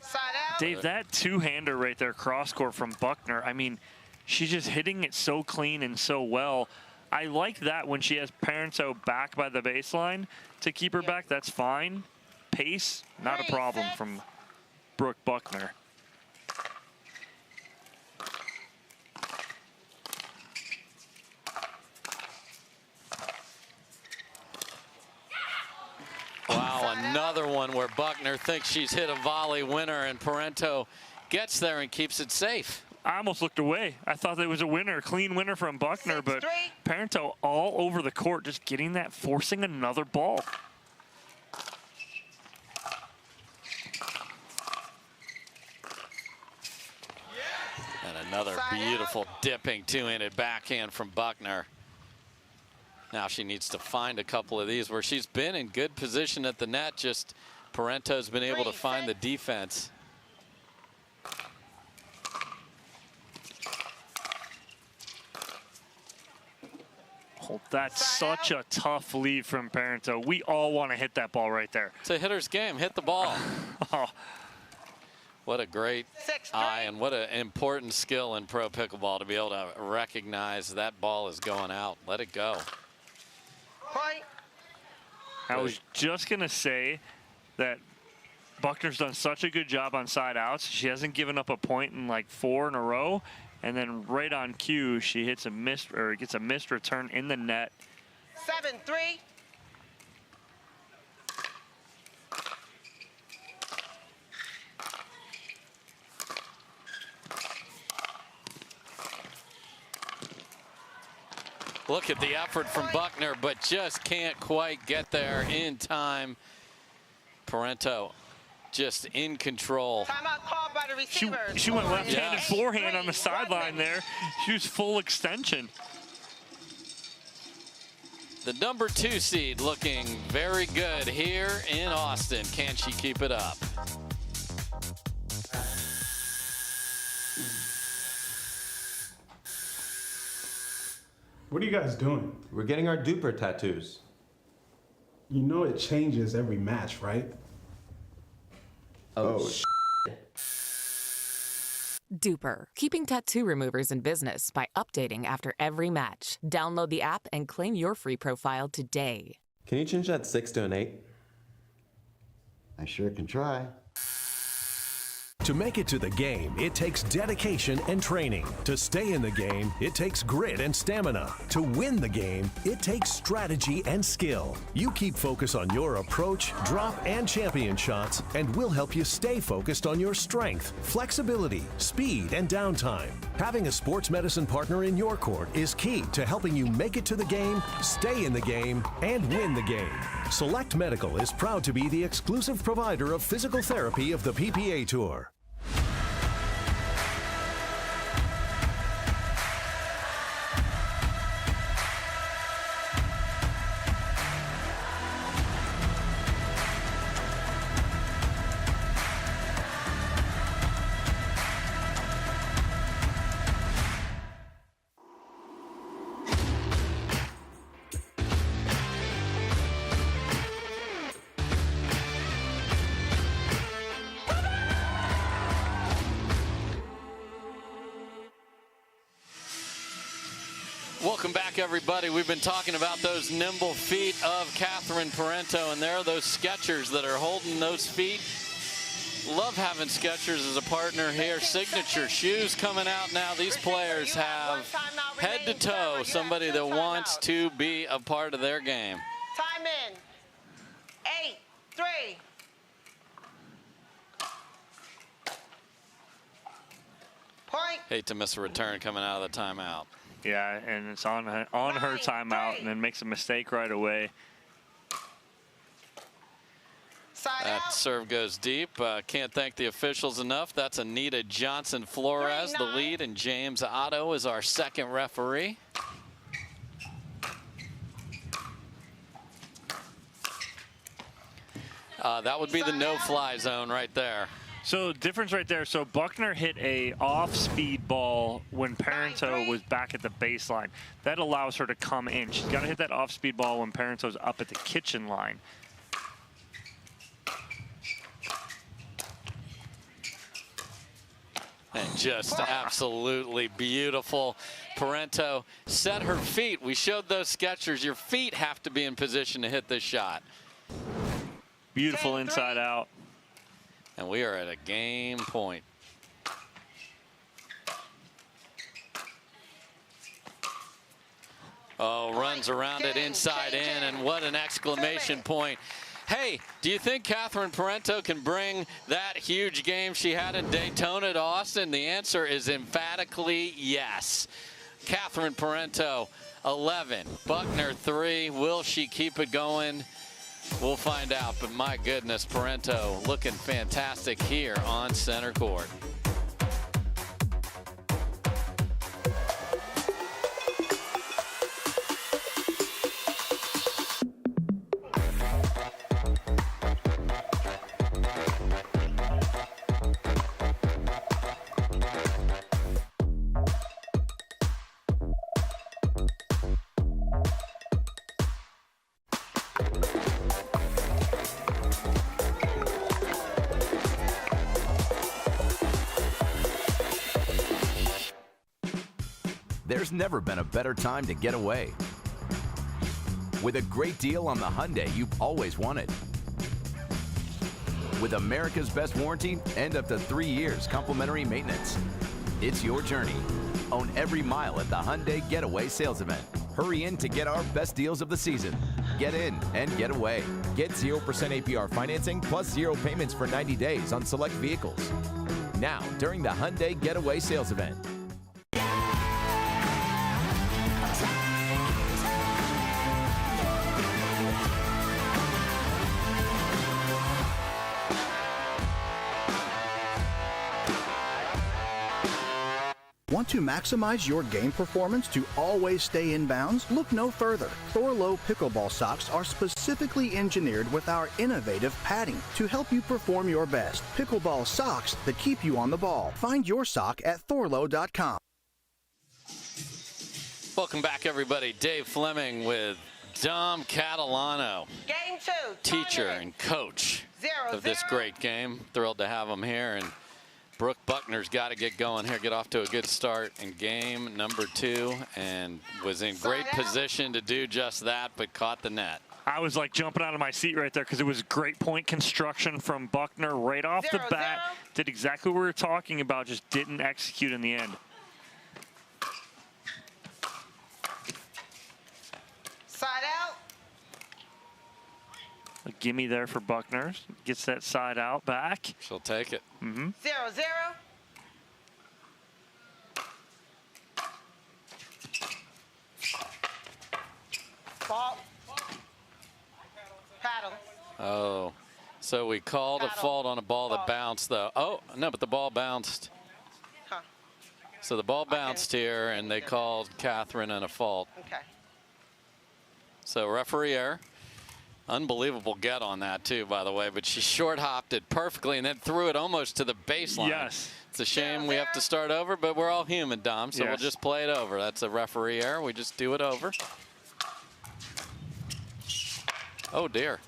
Side out. Dave, that two-hander right there, cross-court from Buckner, I mean, she's just hitting it so clean and so well. I like that when she has Parenteau back by the baseline to keep her back. That's fine. Pace, not a problem from Brooke Buckner. Wow, another one where Buckner thinks she's hit a volley winner and Parenteau gets there and keeps it safe. I almost looked away. I thought there was a winner, clean winner from Buckner, but Parenteau all over the court, just getting that, forcing another ball. And another beautiful dipping two-handed backhand from Buckner. Now she needs to find a couple of these where she's been in good position at the net, just Parenteau's been able to find the defense. Oh, that's such a tough lead from Parenteau. We all want to hit that ball right there. It's a hitter's game. Hit the ball. Oh. What a great eye and what an important skill in pro pickleball to be able to recognize that ball is going out. Let it go. I was just going to say that Buckner's done such a good job on side outs. She hasn't given up a point in like 4 in a row. And then right on cue, she hits a missed, or gets a missed return in the net. 7-3. Look at the effort from Buckner, but just can't quite get there in time. Parenteau just in control. Timeout called by the receivers. She went left-handed forehand on the sideline there. She was full extension. The number 2 seed looking very good here in Austin. Can she keep it up? What are you guys doing? We're getting our duper tattoos. You know it changes every match, right? Oh, Duper, keeping tattoo removers in business by updating after every match. Download the app and claim your free profile today. Can you change that 6 to an 8? I sure can try. To make it to the game, it takes dedication and training. To stay in the game, it takes grit and stamina. To win the game, it takes strategy and skill. You keep focus on your approach, drop, and champion shots, and we'll help you stay focused on your strength, flexibility, speed, and downtime. Having a sports medicine partner in your court is key to helping you make it to the game, stay in the game, and win the game. Select Medical is proud to be the exclusive provider of physical therapy of the PPA Tour. Welcome back, everybody. We've been talking about those nimble feet of Catherine Parenteau, and there are those Skechers that are holding those feet. Love having Skechers as a partner here. Signature shoes coming out now. These players have head to toe somebody that wants to be a part of their game. Time in. 8-3. Hate to miss a return coming out of the timeout. Yeah, and it's on her timeout, and then makes a mistake right away. That serve goes deep. Can't thank the officials enough. That's Anita Johnson-Flores, the lead, and James Otto is our second referee. That would be the no-fly zone right there. So difference right there. So Buckner hit a off-speed ball when Parenteau was back at the baseline. That allows her to come in. She's got to hit that off-speed ball when Parenteau's up at the kitchen line. And just absolutely beautiful. Parenteau set her feet. We showed those sketchers. Your feet have to be in position to hit this shot. Beautiful inside out. And we are at a game point. Oh, runs around it inside in, and what an exclamation point. Hey, do you think Catherine Parenteau can bring that huge game she had in Daytona to Austin? The answer is emphatically yes. Catherine Parenteau, 11. Buckner, 3. Will she keep it going? We'll find out, but my goodness, Parenteau looking fantastic here on center court. There's never been a better time to get away. With a great deal on the Hyundai you've always wanted. With America's best warranty and up to 3 years complimentary maintenance. It's your journey. Own every mile at the Hyundai Getaway Sales Event. Hurry in to get our best deals of the season. Get in and get away. Get 0% APR financing plus 0 payments for 90 days on select vehicles. Now, during the Hyundai Getaway Sales Event. Want to maximize your game performance to always stay in bounds? Look no further. Thorlo pickleball socks are specifically engineered with our innovative padding to help you perform your best. Pickleball socks that keep you on the ball. Find your sock at thorlo.com. Welcome back, everybody. Dave Fleming with Dom Catalano, Game 2, teacher and coach of this great game. Thrilled to have him here. And Brooke Buckner's got to get going here, get off to a good start in game number 2, and was in great position to do just that, but caught the net. I was like jumping out of my seat right there because it was great point construction from Buckner right off the bat. Did exactly what we were talking about, just didn't execute in the end. Side out. A gimme there for Buckner. Gets that side out back. She'll take it. 0-0. Fault. Paddle. Oh, so we called a fault on a ball that bounced, though. Oh, no, but the ball bounced. Huh. So the ball bounced here, and they called Catherine in a fault. Okay. So referee error. Unbelievable get on that, too, by the way. But she short hopped it perfectly and then threw it almost to the baseline. Yes. It's a shame we have to start over, but we're all human, Dom, so we'll just play it over. That's a referee error. We just do it over. Oh, dear.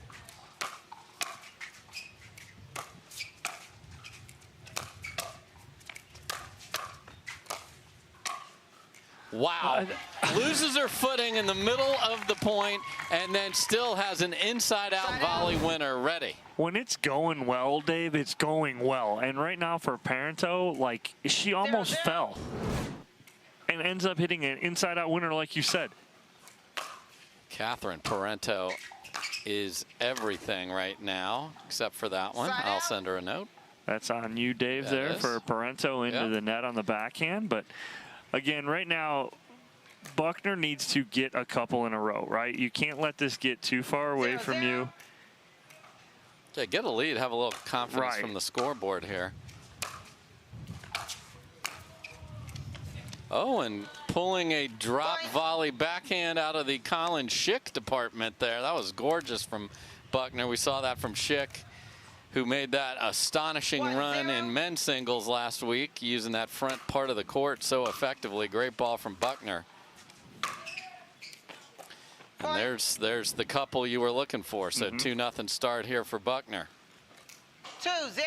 Wow. Loses her footing in the middle of the point and then still has an inside-out volley winner ready. When it's going well, Dave, it's going well. And right now for Parenteau, like, she almost fell. And ends up hitting an inside-out winner like you said. Catherine Parenteau is everything right now, except for that one. I'll send her a note. That's on you, Dave, there for Parenteau into the net on the backhand. But again, right now, Buckner needs to get a couple in a row, right? You can't let this get too far away from you. Okay, get a lead, have a little confidence from the scoreboard here. Oh, and pulling a drop volley backhand out of the Colin Schick department there. That was gorgeous from Buckner. We saw that from Schick, who made that astonishing run in men's singles last week, using that front part of the court so effectively. Great ball from Buckner. And there's the couple you were looking for. So 2-0 start here for Buckner. 2-0.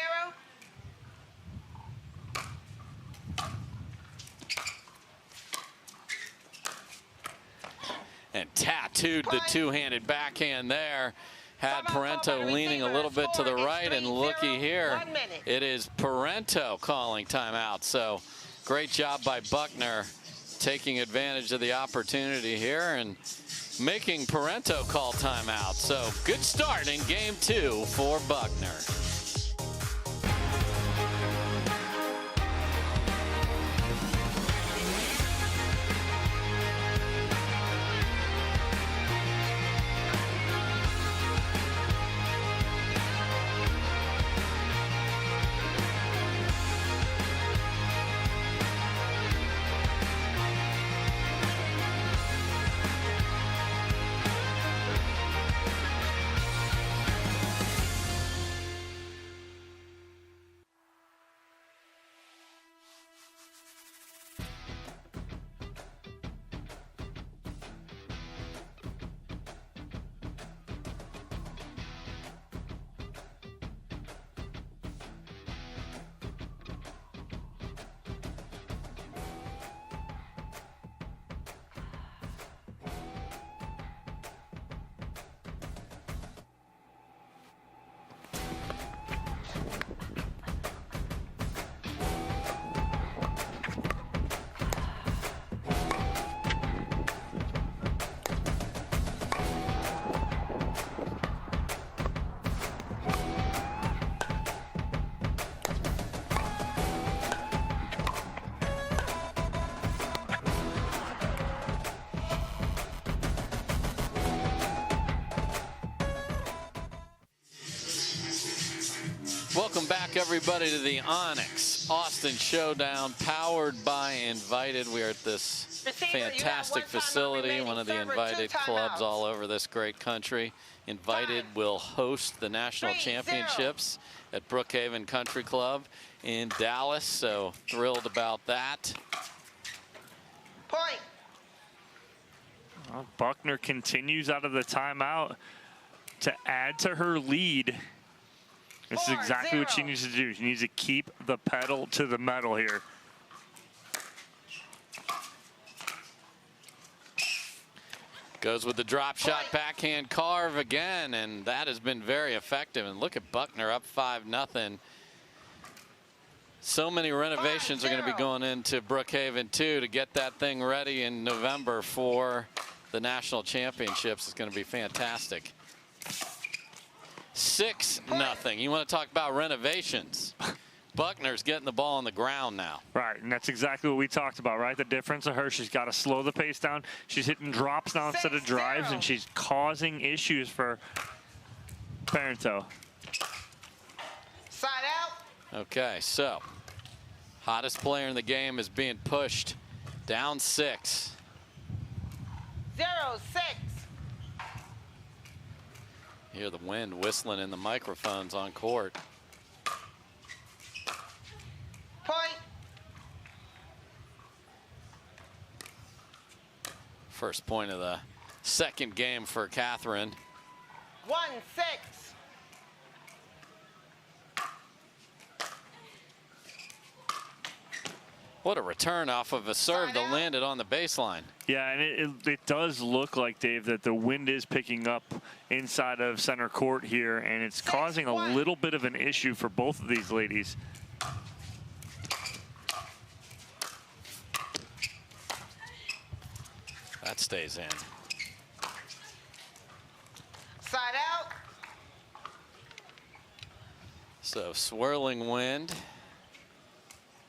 And tattooed the two-handed backhand there. Had Parenteau leaning a little bit to the right, and looky here, it is Parenteau calling timeout. So great job by Buckner taking advantage of the opportunity here and making Parenteau call timeout. So good start in game 2 for Buckner. Welcome back, everybody, to the ONIX Austin Showdown, powered by Invited. We are at this fantastic facility, one of the Invited clubs all over this great country. Invited will host the national championships at Brookhaven Country Club in Dallas, so thrilled about that. Point. Well, Buckner continues out of the timeout to add to her lead. This is exactly what she needs to do. She needs to keep the pedal to the metal here. Goes with the drop shot backhand carve again, and that has been very effective. And look at Buckner up 5-0. So many renovations are going to be going into Brookhaven too to get that thing ready in November for the national championships. It's going to be fantastic. 6-0. You want to talk about renovations? Buckner's getting the ball on the ground now. Right, and that's exactly what we talked about, right? The difference of her, she's got to slow the pace down. She's hitting drops now instead of drives, and she's causing issues for Parenteau. Side out. Okay, so hottest player in the game is being pushed down 6. 0-6. Hear the wind whistling in the microphones on court. Point. First point of the second game for Catherine. 1-6. What a return off of a serve that landed on the baseline. Yeah, and it does look like, Dave, that the wind is picking up inside of center court here, and it's causing a little bit of an issue for both of these ladies. That stays in. Side out. So swirling wind.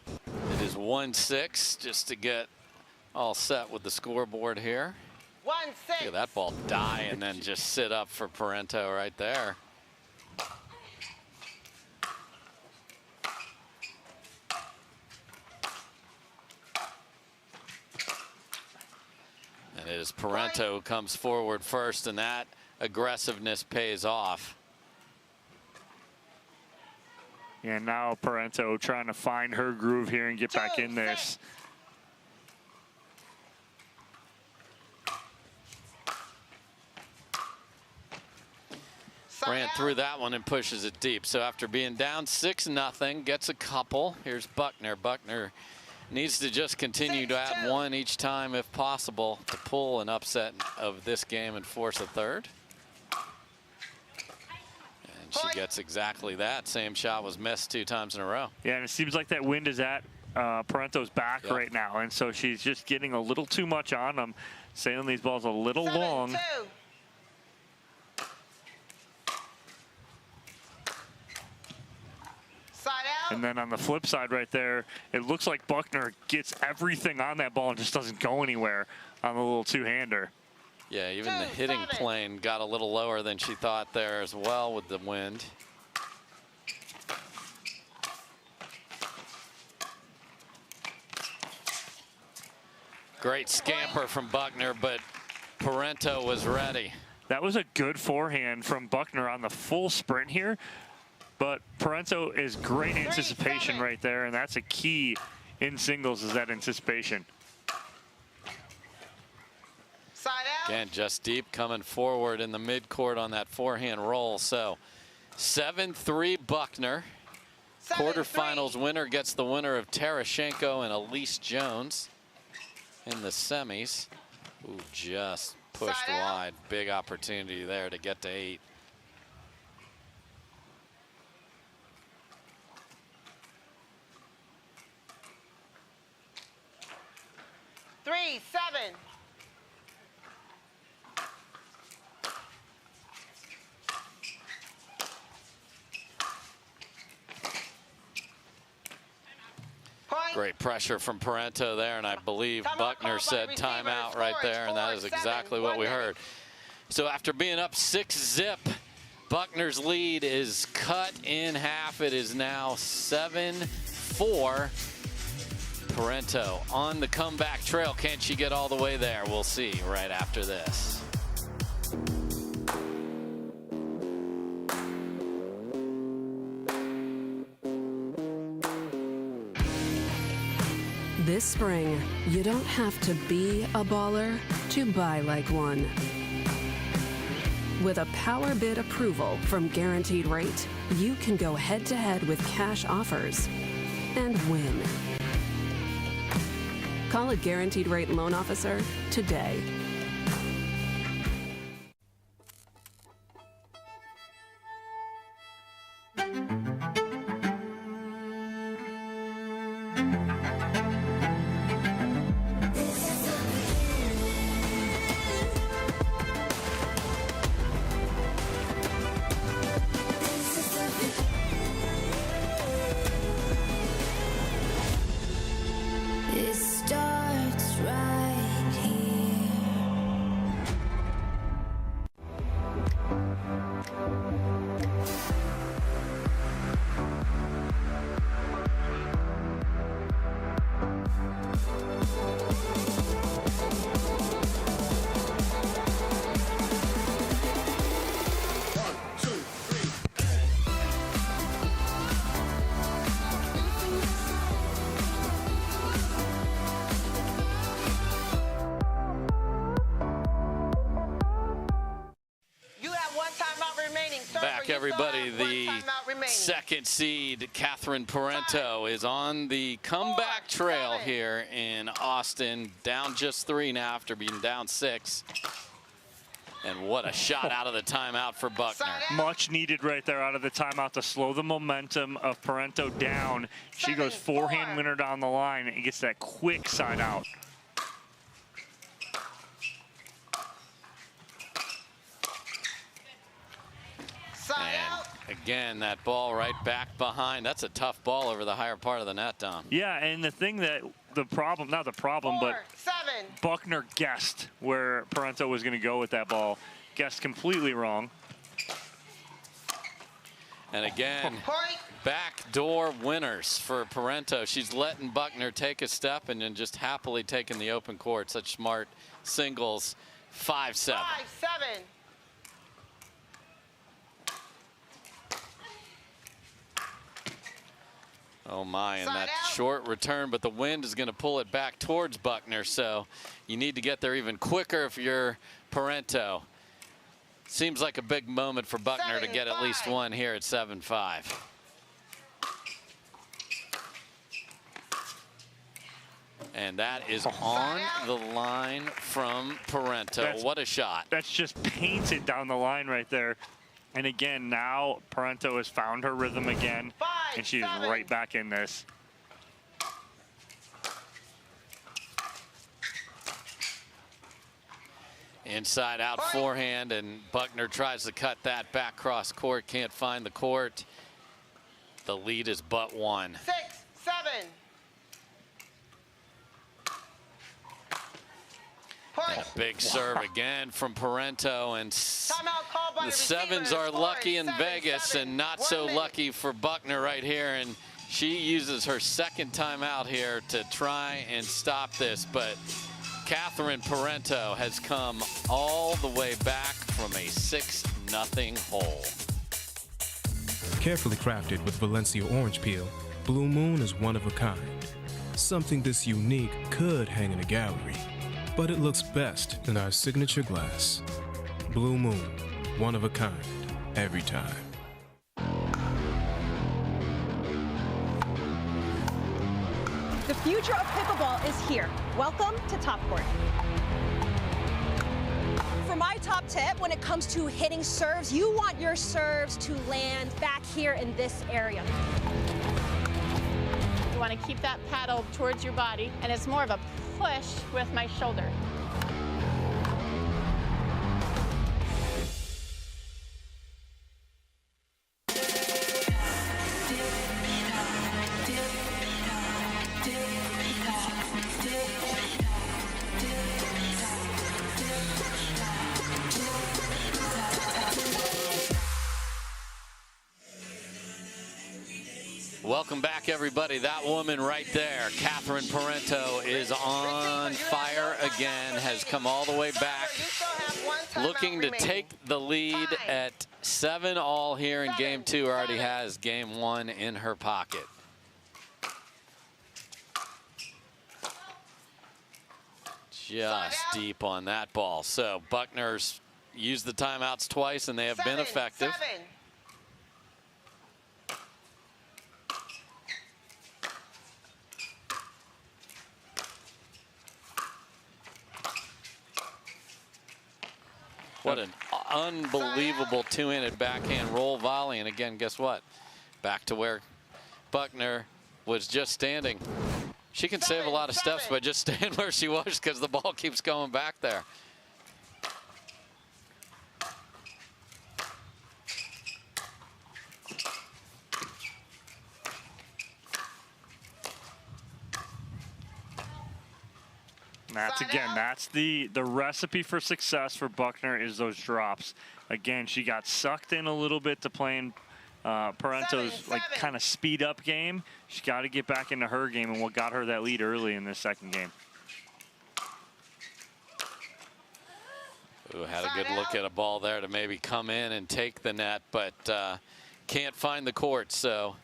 It is 1-6 just to get all set with the scoreboard here. 1-6. Look at that ball die and then just sit up for Parenteau right there. And it is Parenteau who comes forward first, and that aggressiveness pays off. And now Parenteau trying to find her groove here and get back in this. Ran through that one and pushes it deep. So after being down 6-0, gets a couple. Here's Buckner. Buckner needs to just continue to add one each time if possible to pull an upset of this game and force a third. And she gets exactly that. Same shot was missed 2 times in a row. Yeah, and it seems like that wind is at Parenteau's back right now, and so she's just getting a little too much on them, sailing these balls a little long. And then on the flip side right there, it looks like Buckner gets everything on that ball and just doesn't go anywhere on the little two-hander. Yeah, even the hitting plane got a little lower than she thought there as well with the wind. Great scamper from Buckner, but Parenteau was ready. That was a good forehand from Buckner on the full sprint here. But Parenteau is great anticipation right there, and that's a key in singles, is that anticipation. Again, just deep coming forward in the midcourt on that forehand roll. So 7-3 Buckner. Quarterfinals winner gets the winner of Terashenko and Allyce Jones in the semis. Ooh, just pushed wide. Big opportunity there to get to 8. Three, 7. Great pressure from Parenteau there, and I believe Buckner said timeout right there, and that is exactly what we heard. So after being up 6-0, Buckner's lead is cut in half. It is now 7-4. Parenteau on the comeback trail. Can she get all the way there? We'll see right after this. This spring, you don't have to be a baller to buy like one. With a power bid approval from Guaranteed Rate, you can go head-to-head with cash offers and win. Call a Guaranteed Rate loan officer today. Everybody, the second seed, Catherine Parenteau, is on the comeback trail here in Austin. Down just 3 now after being down 6. And what a shot out of the timeout for Buckner. Much needed right there out of the timeout to slow the momentum of Parenteau down. She goes forehand winner down the line and gets that quick side out. And again, that ball right back behind. That's a tough ball over the higher part of the net, Dom. Yeah, and the thing that the problem, not the problem, but Buckner guessed where Parenteau was going to go with that ball. Guessed completely wrong. And again, backdoor winners for Parenteau. She's letting Buckner take a step and then just happily taking the open court. Such smart singles. 5-7. 5-7. Oh my, and that short return, but the wind is going to pull it back towards Buckner, so you need to get there even quicker if you're Parenteau. Seems like a big moment for Buckner to get at least one here at 7-5. And that is on the line from Parenteau. What a shot. That's just painted down the line right there. And again, now Parenteau has found her rhythm again, and she's right back in this. Inside out forehand, and Buckner tries to cut that back cross court, can't find the court. The lead is but one. 6-7. And a big serve again from Parenteau, and the sevens are lucky in Vegas and not so lucky for Buckner right here, and she uses her second timeout here to try and stop this, but Catherine Parenteau has come all the way back from a 6-0 hole. Carefully crafted with Valencia orange peel, Blue Moon is one of a kind. Something this unique could hang in a gallery, but it looks best in our signature glass. Blue Moon, one of a kind, every time. The future of pickleball is here. Welcome to Top Court. For my top tip, when it comes to hitting serves, you want your serves to land back here in this area. You want to keep that paddle towards your body, and it's more of a push with my shoulder. Welcome back, everybody. That woman right there, Catherine Parenteau, is on fire again, has come all the way back, looking to take the lead at 7-all here in game two. Already has game one in her pocket. Just deep on that ball. So Buckner's used the timeouts twice, and they have been effective. What an unbelievable two-handed backhand roll volley. And again, guess what? Back to where Buckner was just standing. She can save a lot of steps by just staying where she was because the ball keeps going back there. That's the recipe for success for Buckner is those drops. Again, she got sucked in a little bit to playing Parenteau's like kind of speed up game. She's got to get back into her game, and what got her that lead early in this second game. Ooh, had a good look at a ball there to maybe come in and take the net, but can't find the court. So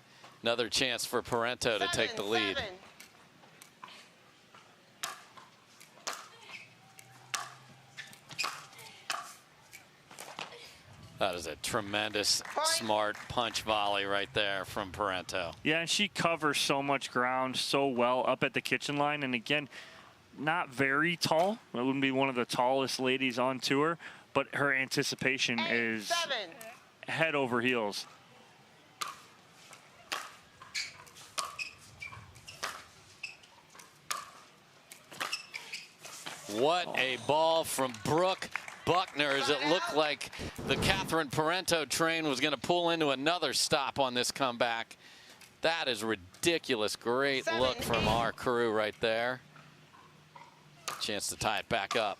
another chance for Parenteau to take the lead. That is a tremendous, smart punch volley right there from Parenteau. Yeah, and she covers so much ground so well up at the kitchen line. And again, not very tall. It wouldn't be one of the tallest ladies on tour, but her anticipation is head over heels. What a ball from Brooke. Buckner as it looked like the Catherine Parenteau train was going to pull into another stop on this comeback. That is ridiculous. Great look from our crew right there. Chance to tie it back up.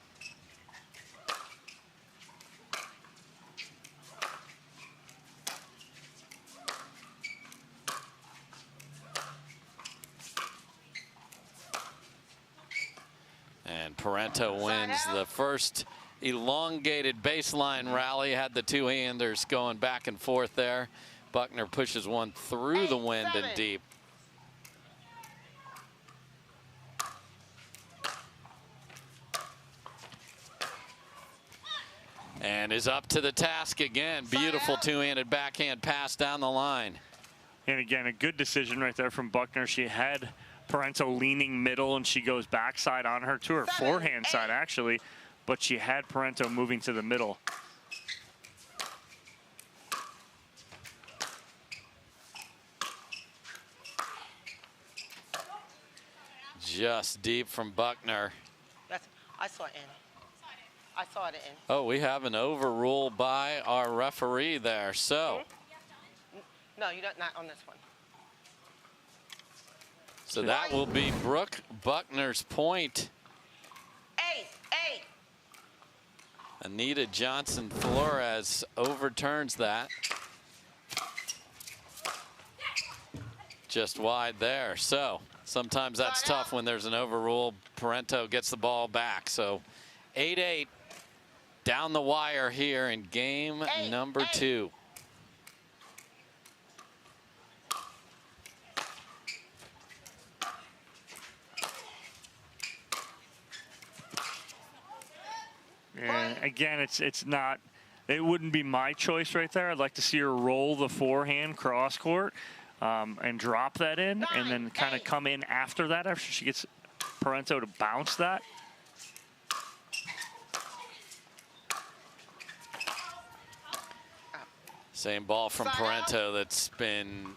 And Parenteau wins the first elongated baseline rally. Had the two-handers going back and forth there. Buckner pushes one through the wind and deep. And is up to the task again. Beautiful two-handed backhand pass down the line. And again, a good decision right there from Buckner. She had Parenteau leaning middle, and she goes backside on her to her forehand side, actually. But she had Parenteau moving to the middle. Just deep from Buckner. I saw it in. I saw it in. Oh, we have an overrule by our referee there. So. No, you don't. Not on this one. So that will be Brooke Buckner's point. Eight. Lea Jansen Flores overturns that. Just wide there. So sometimes that's tough when there's an overrule. Parenteau gets the ball back. So 8-8 down the wire here in game number 2. And again, it wouldn't be my choice right there. I'd like to see her roll the forehand cross court and drop that in, and then kind of come in after that, after she gets Parenteau to bounce that. Same ball from Parenteau that's been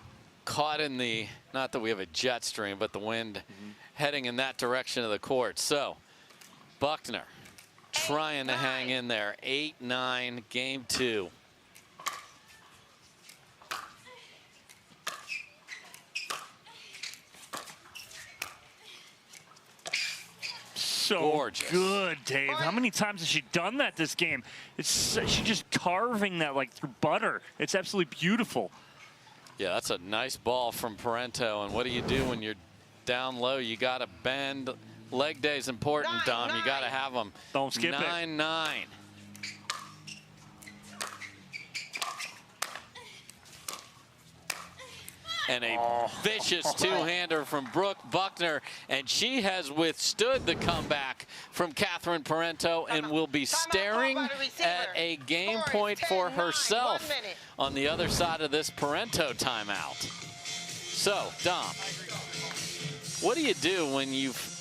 caught in the, not that we have a jet stream, but the wind heading in that direction of the court. So Buckner trying to hang in there. 8-9, game 2. So gorgeous. Good, Dave. How many times has she done that this game? She's just carving that like through butter. It's absolutely beautiful. Yeah, that's a nice ball from Parenteau. And what do you do when you're down low? You got to bend. Leg day is important, Dom. You got to have them. Don't skip 9-9. And a vicious two-hander from Brooke Buckner, and she has withstood the comeback from Catherine Parenteau and will be staring at a game point for herself on the other side of this Parenteau timeout. So, Dom, what do you do when you've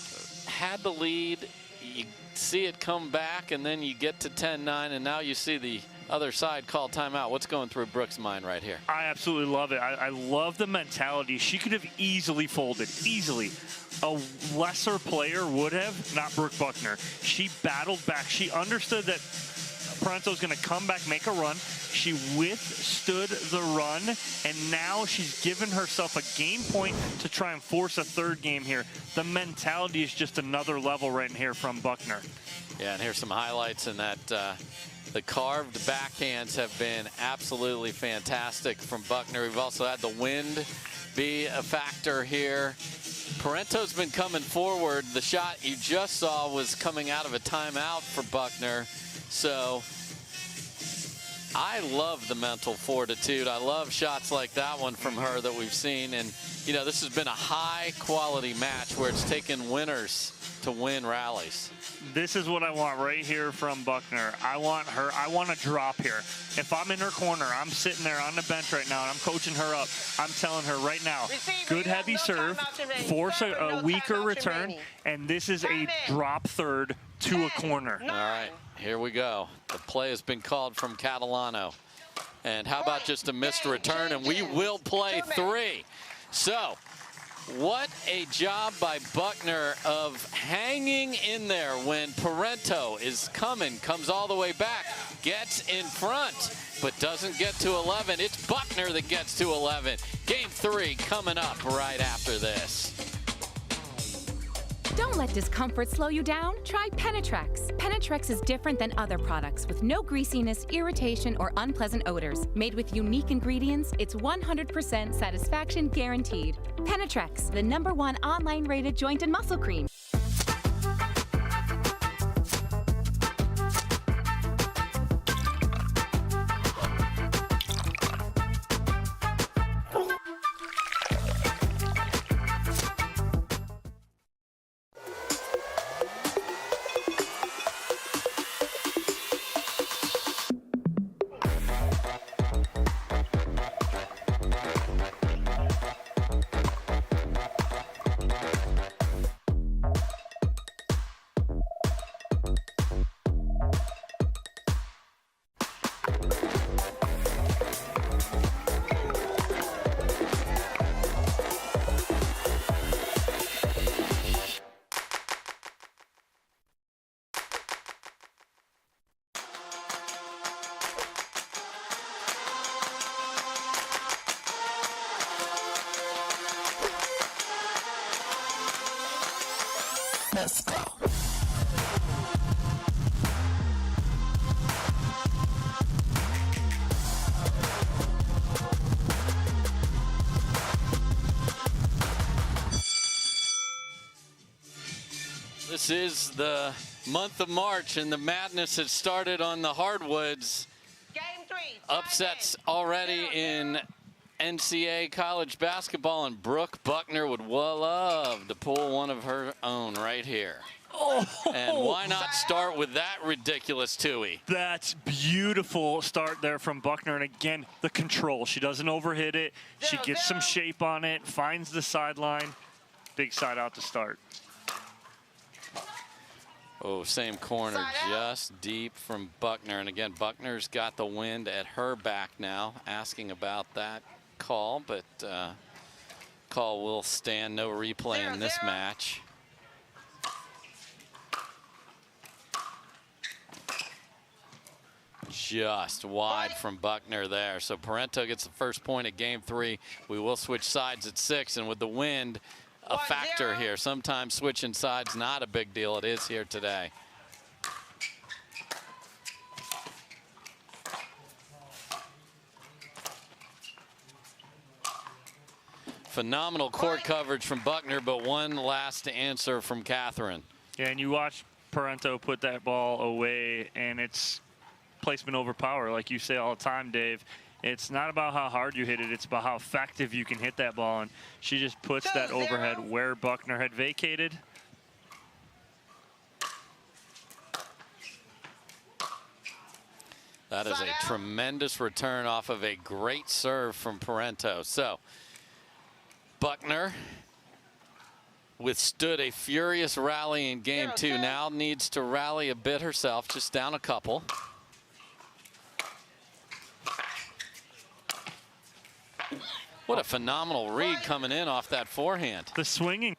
had the lead, you see it come back, and then you get to 10-9, and now you see the other side call timeout? What's going through Brooke's mind right here? I absolutely love it. I love the mentality. She could have easily folded, easily. A lesser player would have, not Brooke Buckner. She battled back. She understood that Parenteau's going to come back, make a run. She withstood the run, and now she's given herself a game point to try and force a third game here. The mentality is just another level right in here from Buckner. Yeah, and here's some highlights in that. The carved backhands have been absolutely fantastic from Buckner. We've also had the wind be a factor here. Parenteau's been coming forward. The shot you just saw was coming out of a timeout for Buckner. So I love the mental fortitude. I love shots like that one from her that we've seen. And, you know, this has been a high-quality match where it's taken winners to win rallies. This is what I want right here from Buckner. I want a drop here. If I'm in her corner, I'm sitting there on the bench right now, and I'm coaching her up. I'm telling her right now, good heavy serve, force a weaker return, and this is a drop third to a corner. All right, here we go. The play has been called from Catalano. And how about just a missed return, and we will play 3. So What a job by Buckner of hanging in there when Parenteau is comes all the way back, gets in front, but doesn't get to 11. It's Buckner that gets to 11. Game 3 coming up right after this. Don't let discomfort slow you down. Try Penetrex. Penetrex is different than other products with no greasiness, irritation, or unpleasant odors. Made with unique ingredients, it's 100% satisfaction guaranteed. Penetrex, the #1 online rated joint and muscle cream. Let's go. This is the month of March, and the madness has started on the hardwoods. Game 3. Upsets already in NCAA college basketball, and Brooke Buckner would love to pull one of her own right here. Oh, and why not start with that ridiculous Tui? That's beautiful start there from Buckner. And again, the control. She doesn't overhit it. She gets some shape on it, finds the sideline. Big side out to start. Oh, same corner, just deep from Buckner. And again, Buckner's got the wind at her back now, asking about that call, but call will stand. No replay in this match. Just wide from Buckner there. So Parenteau gets the first point at game 3. We will switch sides at 6, and with the wind a factor here. Sometimes switching sides not a big deal. It is here today. Phenomenal court coverage from Buckner, but one last answer from Catherine. Yeah, and you watch Parenteau put that ball away, and it's placement over power, like you say all the time, Dave. It's not about how hard you hit it, it's about how effective you can hit that ball, and she just puts that overhead where Buckner had vacated. That is a tremendous return off of a great serve from Parenteau. So Buckner withstood a furious rally in game 2. Now needs to rally a bit herself, just down a couple. What a phenomenal read coming in off that forehand. The swinging,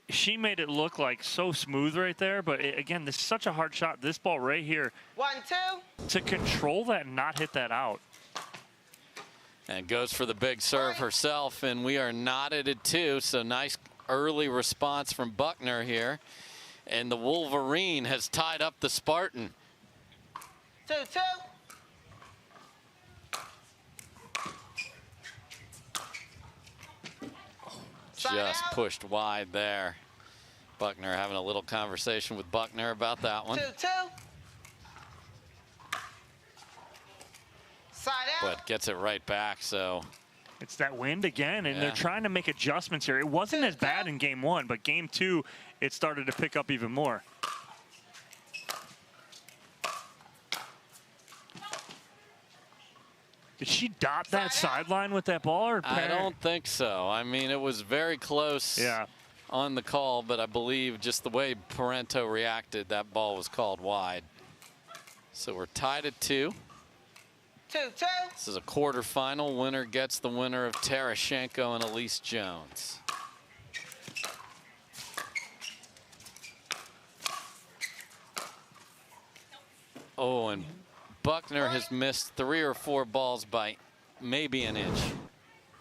she made it look like so smooth right there, but again, this is such a hard shot. This ball right here. 1-2. To control that and not hit that out. And goes for the big serve herself, and we are knotted at 2, so nice early response from Buckner here. And the Wolverine has tied up the Spartan. 2-2. Just pushed wide there. Buckner having a little conversation with Buckner about that one. 2-2. Side out. But gets it right back, so. It's that wind again, and they're trying to make adjustments here. It wasn't as bad in game 1, but game 2, it started to pick up even more. Did she dot that sideline with that ball? Or I don't think so. I mean, it was very close on the call, but I believe just the way Parenteau reacted, that ball was called wide. So we're tied at 2. 2-2. This is a quarterfinal. Winner gets the winner of Terashenko and Allyce Jones. Oh, and Buckner has missed 3 or 4 balls by maybe an inch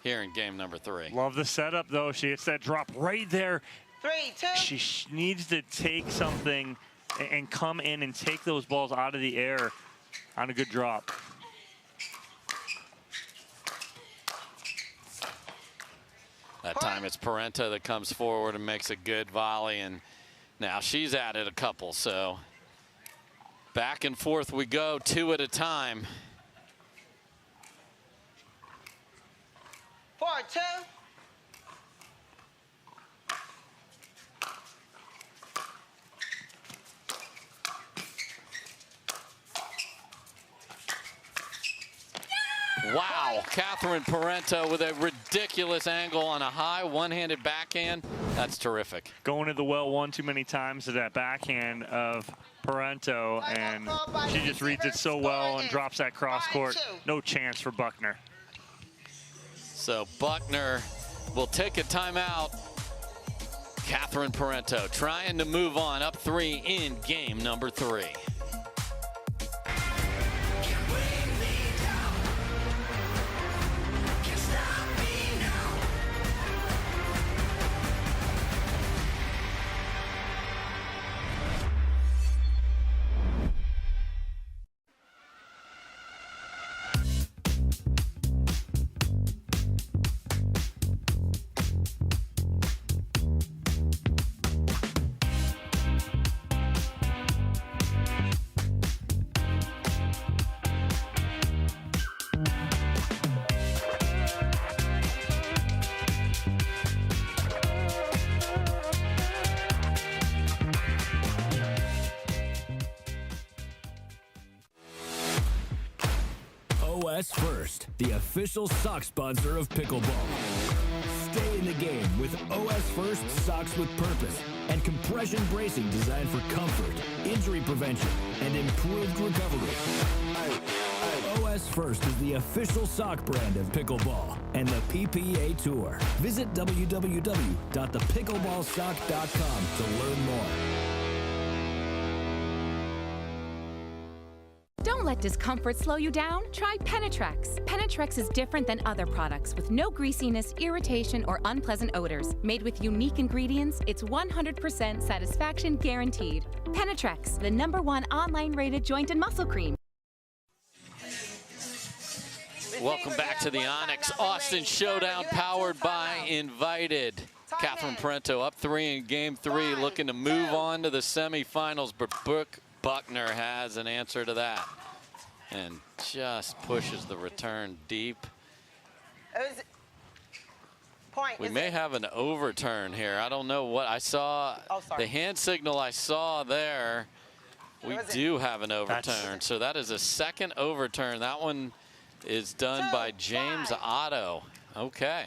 here in game number 3. Love the setup, though. She hits that drop right there. 3, 2. She needs to take something and come in and take those balls out of the air on a good drop. That time it's Parenteau that comes forward and makes a good volley, and now she's added a couple, so back and forth we go, 2 at a time. 4, 2. Wow, Catherine Parenteau with a ridiculous angle on a high one-handed backhand. That's terrific. Going to the well one too many times to that backhand of Parenteau, and she just reads it so well and drops that cross court. No chance for Buckner. So Buckner will take a timeout. Catherine Parenteau trying to move on, up 3 in game number 3. OS First, the official sock sponsor of pickleball. Stay in the game with OS First socks with purpose and compression bracing designed for comfort, injury prevention, and improved recovery. OS First is the official sock brand of pickleball and the PPA Tour. Visit www.thepickleballsock.com to learn more. Don't let discomfort slow you down. Try Penetrex. Penetrex is different than other products with no greasiness, irritation, or unpleasant odors. Made with unique ingredients, it's 100% satisfaction guaranteed. Penetrex, the #1 online rated joint and muscle cream. Welcome back to the ONIX Austin Showdown powered by Invited. Catherine Parenteau up 3 in game 3, looking to move on to the semifinals, but Brooke Buckner has an answer to that and just pushes the return deep. We may have an overturn here. I don't know what I saw. The hand signal I saw there. We do have an overturn. So that is a second overturn. That one is done by James Otto. Okay.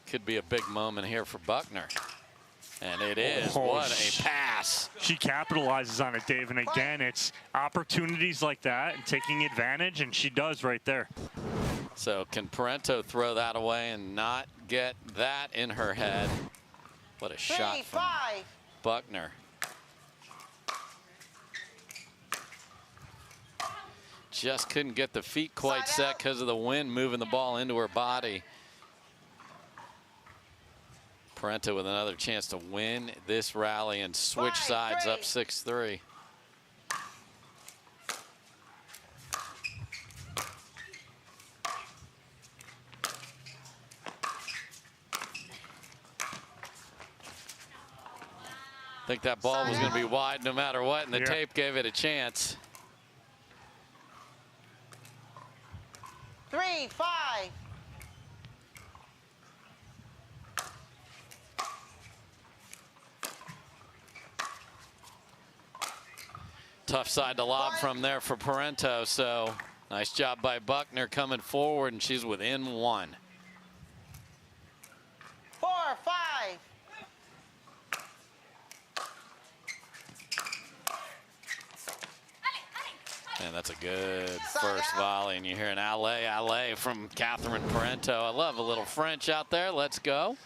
Could be a big moment here for Buckner. And it is. What a pass. She capitalizes on it, Dave. And again, it's opportunities like that and taking advantage, and she does right there. So can Parenteau throw that away and not get that in her head? What a shot from Buckner. Just couldn't get the feet quite set because of the wind moving the ball into her body. Parenteau with another chance to win this rally and switch sides up 6-3. I think that ball was going to be wide no matter what, and the tape gave it a chance. 3, 5. Tough side to lob from there for Parenteau, so nice job by Buckner coming forward, and she's within 1. 4, 5. And that's a good first volley, and you hear an alley, alley from Catherine Parenteau. I love a little French out there. Let's go.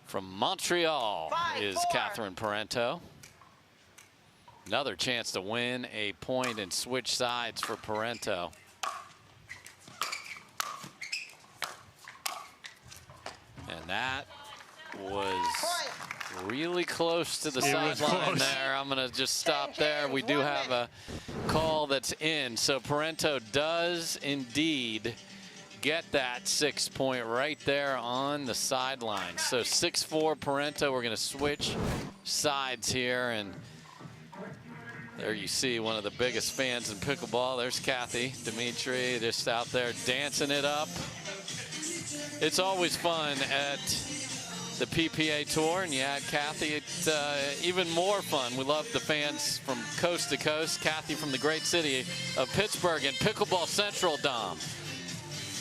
From Montreal is Catherine Parenteau. Another chance to win a point and switch sides for Parenteau. And that was really close to the sideline there. I'm going to just stop there. We do have a call that's in. So Parenteau does indeed get that 6 point right there on the sideline. So 6-4 Parenteau. We're going to switch sides here. And there you see one of the biggest fans in pickleball. There's Kathy Dimitri just out there dancing it up. It's always fun at the PPA Tour, and you had Kathy. It's even more fun. We love the fans from coast to coast. Kathy from the great city of Pittsburgh and Pickleball Central, Dom.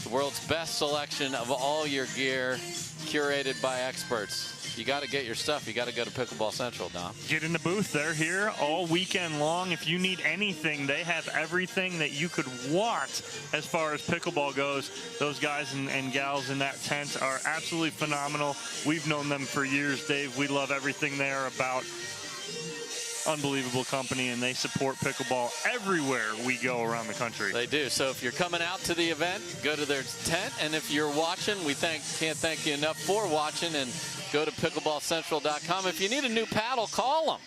The world's best selection of all your gear, curated by experts. You got to get your stuff. You got to go to Pickleball Central, Dom. Get in the booth. They're here all weekend long. If you need anything, they have everything that you could want as far as pickleball goes. Those guys and gals in that tent are absolutely phenomenal. We've known them for years, Dave. We love everything they are about. Unbelievable company, and they support pickleball everywhere we go around the country. They do. So if you're coming out to the event, go to their tent. And if you're watching, we can't thank you enough for watching. And go to pickleballcentral.com. If you need a new paddle, call them.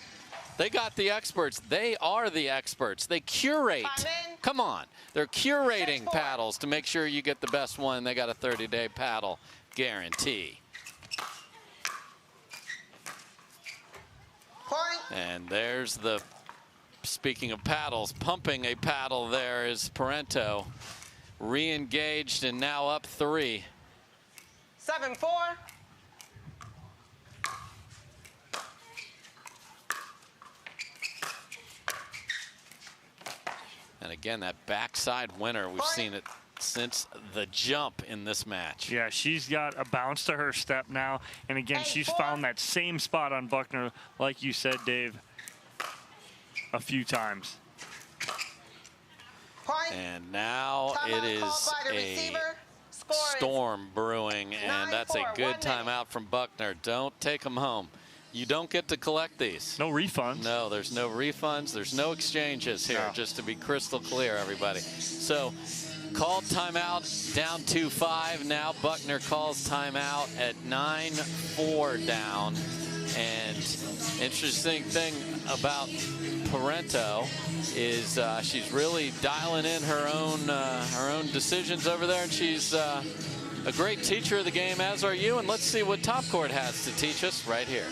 They got the experts. They are the experts. They curate. Come on. They're curating paddles to make sure you get the best one. They got a 30-day paddle guarantee. And there's the, speaking of paddles, pumping a paddle there is Parenteau. Re-engaged and now up 3. 7-4. And again, that backside winner, we've seen it since the jump in this match. Yeah, she's got a bounce to her step now. And again, she's found that same spot on Buckner, like you said, Dave, a few times. And now it is a storm brewing, and that's a good timeout from Buckner. Don't take them home. You don't get to collect these. No refunds. No, there's no refunds. There's no exchanges here, just to be crystal clear, everybody. So called timeout, down 2-5. Now Buckner calls timeout at 9-4 down. And interesting thing about Parenteau is she's really dialing in her own decisions over there, and she's a great teacher of the game, as are you. And let's see what Top Court has to teach us right here.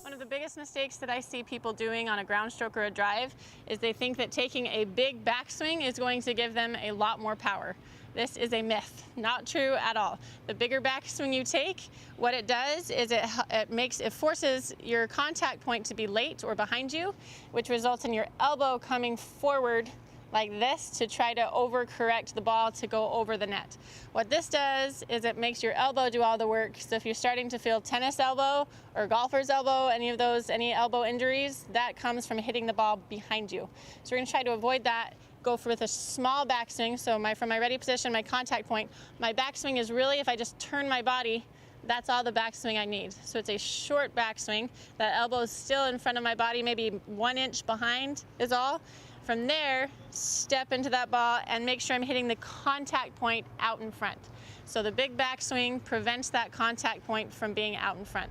One of the biggest mistakes that I see people doing on a ground stroke or a drive is they think that taking a big backswing is going to give them a lot more power. This is a myth, not true at all. The bigger backswing you take, what it does is it forces your contact point to be late or behind you, which results in your elbow coming forward like this to try to overcorrect the ball to go over the net. What this does is it makes your elbow do all the work. So if you're starting to feel tennis elbow or golfer's elbow, any elbow injuries, that comes from hitting the ball behind you. So we're gonna try to avoid that. Go with a small backswing. So from my ready position, my contact point, my backswing is really, if I just turn my body, that's all the backswing I need. So it's a short backswing. That elbow is still in front of my body, maybe 1 inch behind is all. From there, step into that ball and make sure I'm hitting the contact point out in front. So the big backswing prevents that contact point from being out in front.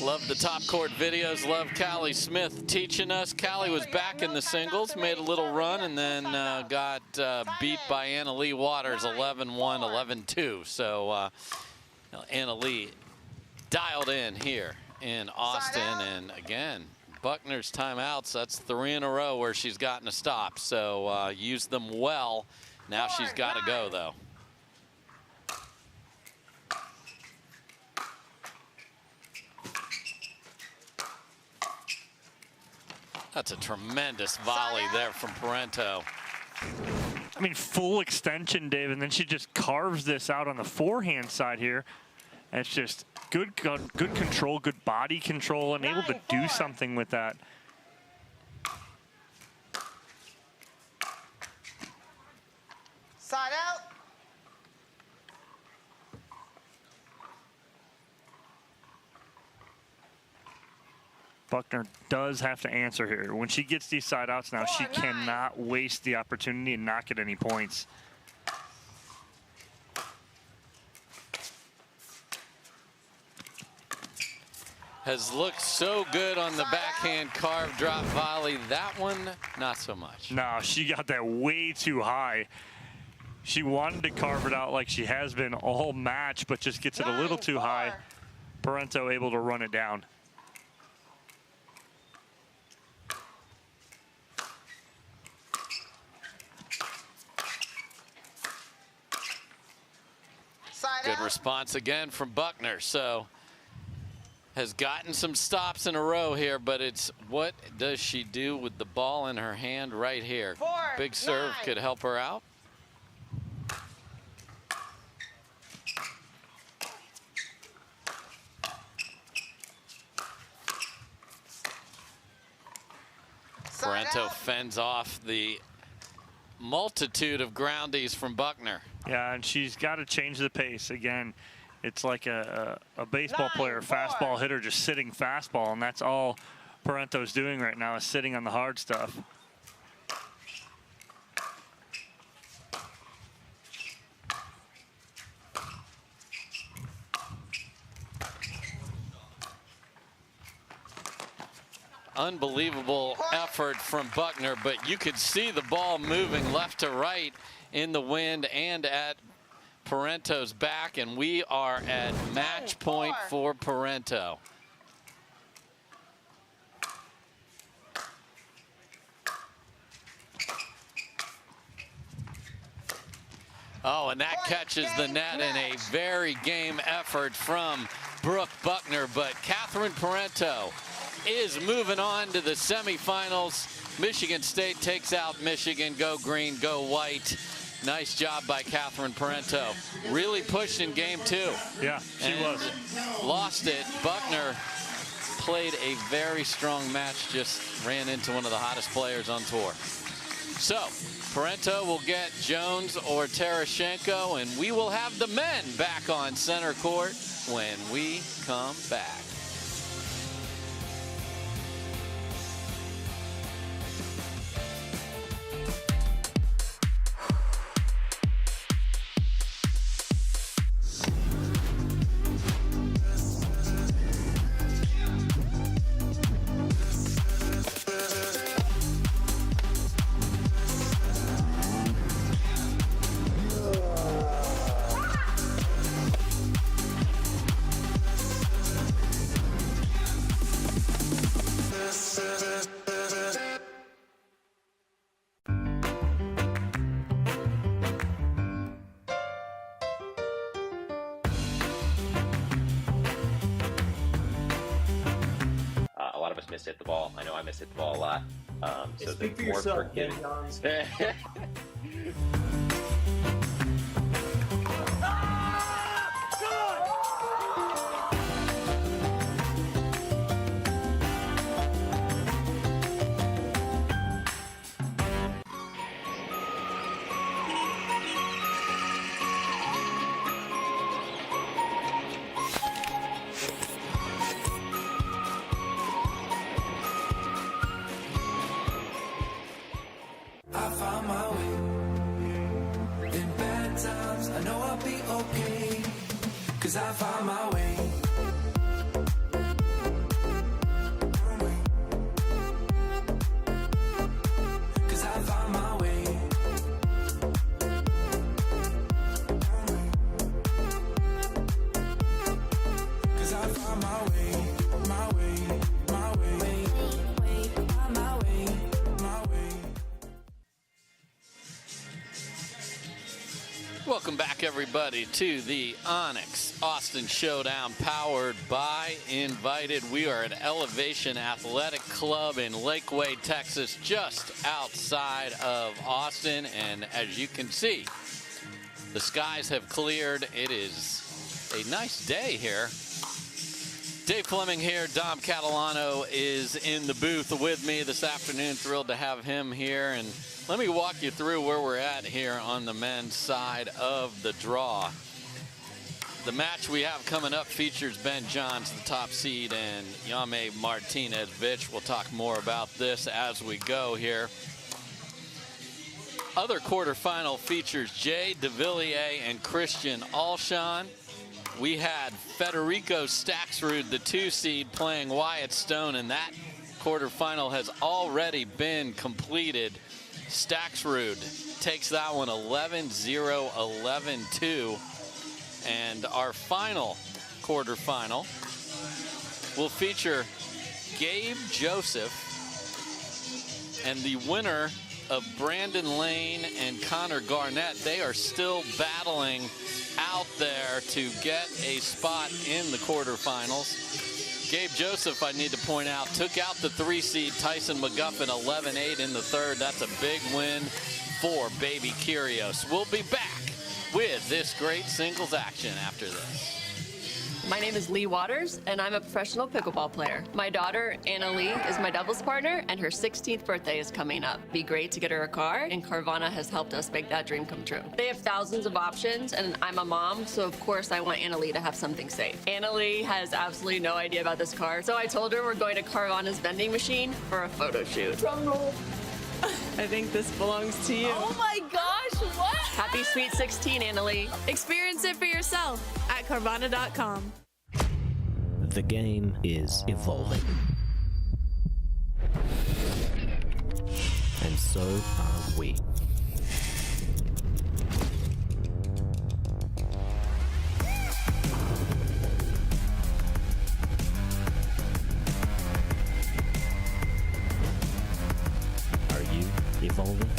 Love the Top Court videos. Love Callie Smith teaching us. Callie was back in the singles, made a little run, and then got beat by Leigh Waters 11-1, 11-2. So Leigh dialed in here in Austin. And again, Buckner's timeouts, that's 3 in a row where she's gotten a stop. So used them well. Now she's got to go, though. That's a tremendous volley there from Parenteau. I mean, full extension, Dave, and then she just carves this out on the forehand side here. And it's just good control, good body control, and able to do something with that. Side out. Buckner does have to answer here. When she gets these side outs now, she cannot waste the opportunity and not get any points. Has looked so good on the backhand carve drop volley. That one, not so much. No, she got that way too high. She wanted to carve it out like she has been all match, but just gets it a little too high. Parenteau able to run it down. Good response again from Buckner. So has gotten some stops in a row here, but it's what does she do with the ball in her hand right here? Big serve could help her out. Parenteau fends off the multitude of groundies from Buckner. Yeah, and she's got to change the pace. Again, it's like a baseball player, fastball hitter just sitting fastball, and that's all Parenteau's doing right now is sitting on the hard stuff. Unbelievable effort from Buckner, but you could see the ball moving left to right in the wind and at Parenteau's back, and we are at match point for Parenteau. Oh, and that catches the net in a very game effort from Brooke Buckner, but Catherine Parenteau is moving on to the semifinals. Michigan State takes out Michigan. Go green, go white. Nice job by Catherine Parenteau. Really pushed in game 2. Yeah, she was. Lost it. Buckner played a very strong match, just ran into one of the hottest players on tour. So Parenteau will get Jones or Tereshchenko, and we will have the men back on center court when we come back. Hit the ball. I know I miss hit the ball a lot. So speak for more yourself, forgiving. Welcome back, everybody, to the ONIX Austin Showdown powered by Invited. We are at Elevation Athletic Club in Lakeway, Texas, just outside of Austin. And as you can see, the skies have cleared. It is a nice day here. Dave Fleming here. Dom Catalano is in the booth with me this afternoon. Thrilled to have him here. And let me walk you through where we're at here on the men's side of the draw. The match we have coming up features Ben Johns, the top seed, and Yame Martinez Vich. We'll talk more about this as we go here. Other quarterfinal features Jay Devilliers and Christian Alshon. We had Federico Staksrud, the 2 seed, playing Wyatt Stone, and that quarterfinal has already been completed. Staksrud takes that one 11-0, 11-2. And our final quarterfinal will feature Gabe Joseph and the winner of Brandon Lane and Connor Garnett. They are still battling out there to get a spot in the quarterfinals. Gabe Joseph, I need to point out, took out the 3 seed Tyson McGuffin 11-8 in the third. That's a big win for Baby Kyrgios. We'll be back with this great singles action after this. My name is Leigh Waters, and I'm a professional pickleball player. My daughter, Annalie, is my doubles partner, and her 16th birthday is coming up. It'd be great to get her a car, and Carvana has helped us make that dream come true. They have thousands of options, and I'm a mom, so of course I want Annalie to have something safe. Annalie has absolutely no idea about this car, so I told her we're going to Carvana's vending machine for a photo shoot. Drum roll. I think this belongs to you. Oh my gosh, what? Happy Sweet 16, Annalie. Experience it for yourself at Carvana.com. The game is evolving. And so are we. Are you evolving?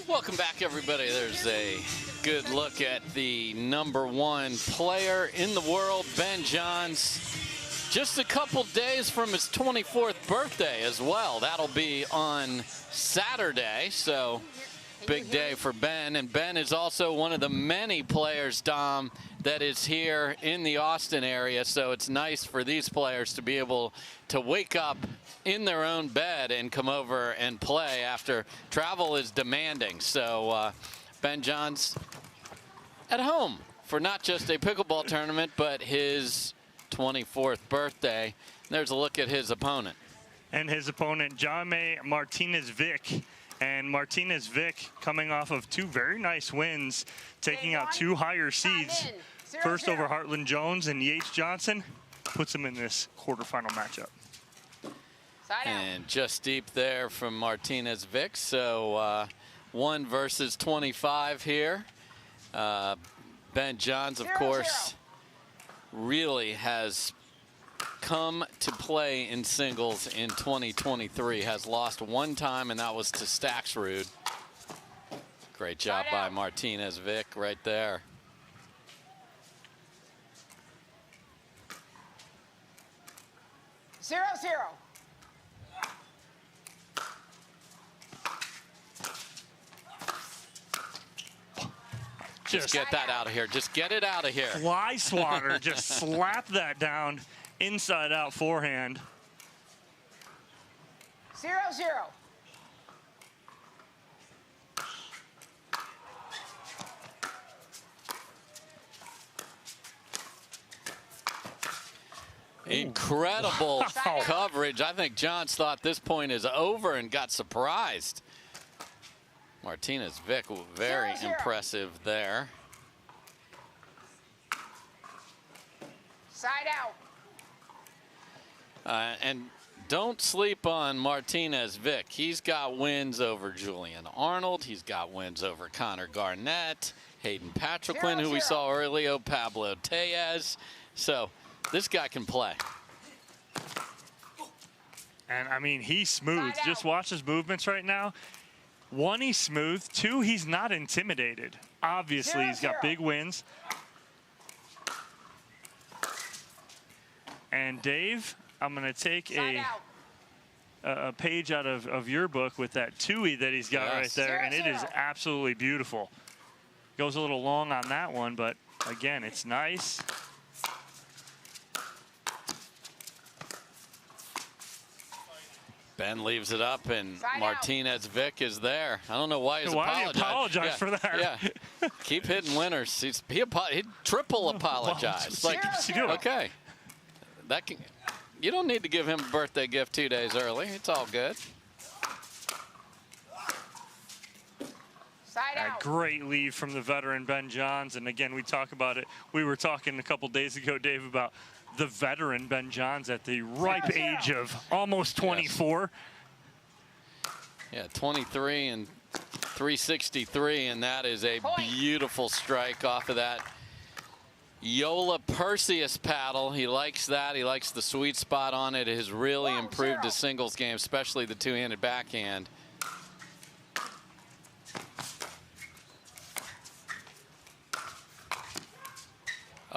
Welcome back, everybody. There's a good look at the #1 player in the world, Ben Johns. Just a couple days from his 24th birthday as well. That'll be on Saturday, so big day for Ben. And Ben is also one of the many players, Dom, that is here in the Austin area. So it's nice for these players to be able to wake up in their own bed and come over and play after travel is demanding. So Ben Johns at home for not just a pickleball tournament, but his 24th birthday. There's a look at his opponent. And his opponent, Yame Martinez Vich. And Martinez Vich coming off of 2 very nice wins, taking out 2 higher seeds. First over Heartland Jones and Lea Jansen, puts him in this quarterfinal matchup. And just deep there from Martinez Vich. So 1 versus 25 here. Ben Johns, of course, really has come to play in singles in 2023. Has lost 1 time, and that was to Staksrud. Great job by Martinez Vich right there. Zero. Just get that out of here. Just get it out of here. Fly swatter, just slap that down inside out forehand. 0-0. Incredible coverage. I think Johns thought this point is over and got surprised. Martinez Vich, very impressive there. Side out. And don't sleep on Martinez Vich. He's got wins over Julian Arnold. He's got wins over Connor Garnett, Hayden Patriquin, who we saw earlier, Pablo Tellez. So this guy can play. And, I mean, he's smooth. Just watch his movements right now. 1, he's smooth. 2, he's not intimidated. Obviously, he's got big wins. And, Dave, I'm going to take a page out of your book with that 2-y that he's got right there, and it is absolutely beautiful. Goes a little long on that one, but, again, it's nice. Ben leaves it up, and Martinez Vich is there. I don't know why he's apologize for that. Yeah, keep hitting winners. He'd triple apologize. Well, like, okay, that can. You don't need to give him a birthday gift 2 days early. It's all good. A great lead from the veteran Ben Johns, and again, we talk about it. We were talking a couple days ago, Dave, about the veteran Ben Johns at the ripe age of almost 24. Yeah, 23 and 363, and that is a beautiful strike off of that Yola Perseus paddle. He likes that. He likes the sweet spot on it. It has really improved his singles game, especially the two-handed backhand.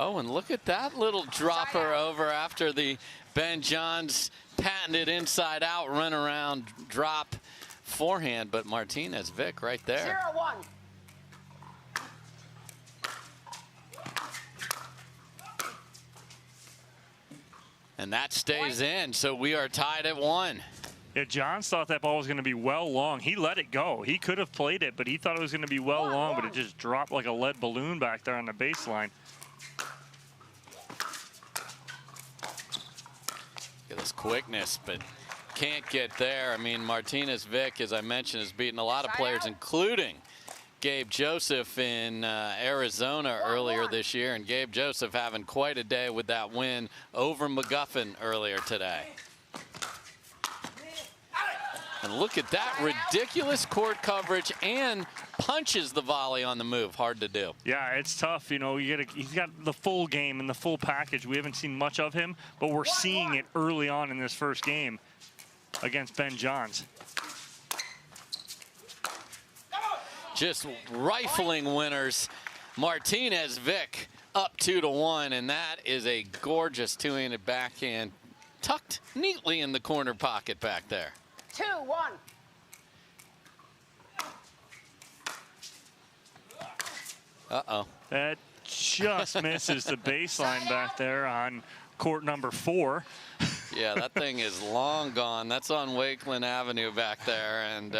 Oh, and look at that little dropper over after the Ben Johns patented inside out run around drop forehand, but Martinez Vich right there. 0-1. And that stays in, so we are tied at 1. Yeah, Johns thought that ball was going to be well long. He let it go. He could have played it, but he thought it was going to be well long, but it just dropped like a lead balloon back there on the baseline. Get his quickness, but can't get there. I mean, Martinez Vich, as I mentioned, has beaten a lot of players, including Gabe Joseph in Arizona earlier this year, and Gabe Joseph having quite a day with that win over McGuffin earlier today. And look at that ridiculous court coverage, and punches the volley on the move. Hard to do. Yeah, it's tough. You know, he's got the full game and the full package. We haven't seen much of him, but we're seeing it early on in this first game against Ben Johns. Just rifling winners. Martinez Vich up 2-1, and that is a gorgeous two-handed backhand tucked neatly in the corner pocket back there. 2-1. Uh-oh. That just misses the baseline back there on court number 4. Yeah, that thing is long gone. That's on Wakeland Avenue back there, and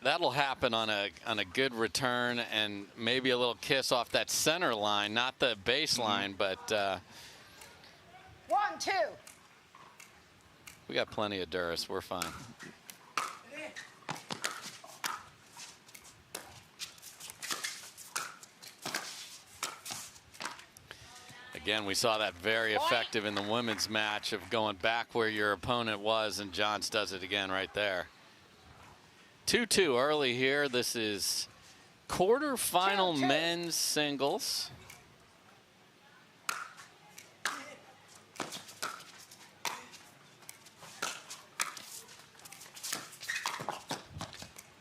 that'll happen on a good return and maybe a little kiss off that center line, not the baseline, but 1-2. we got plenty of Duras. We're fine. Again, we saw that very effective in the women's match of going back where your opponent was, and Johns does it again right there. 2-2 early here. This is quarterfinal men's singles.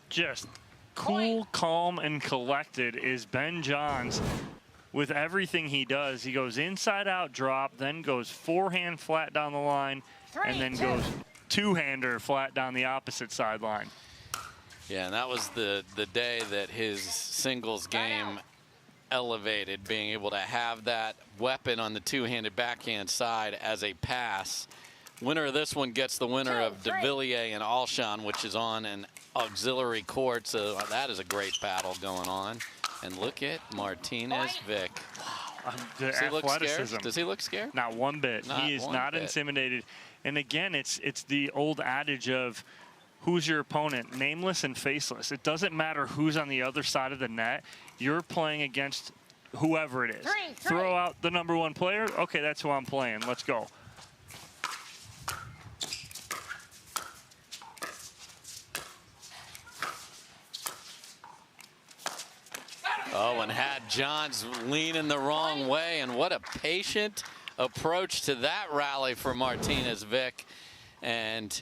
Just cool, calm, and collected is Ben Johns. With everything he does, he goes inside out drop, then goes forehand flat down the line, and then goes two-hander flat down the opposite sideline. Yeah, and that was the day that his singles game elevated, being able to have that weapon on the two-handed backhand side as a pass. Winner of this one gets the winner of Devilliers and Alshon, which is on an auxiliary court, so that is a great battle going on. And look at Martinez Vich. The athleticism. Does he look scared? Not one bit. He is not intimidated. And again, it's the old adage of who's your opponent, nameless and faceless. It doesn't matter who's on the other side of the net. You're playing against whoever it is. Throw out the #1 player. Okay, that's who I'm playing. Let's go. Oh, and had Johns leaning the wrong way, and what a patient approach to that rally for Martinez Vich. And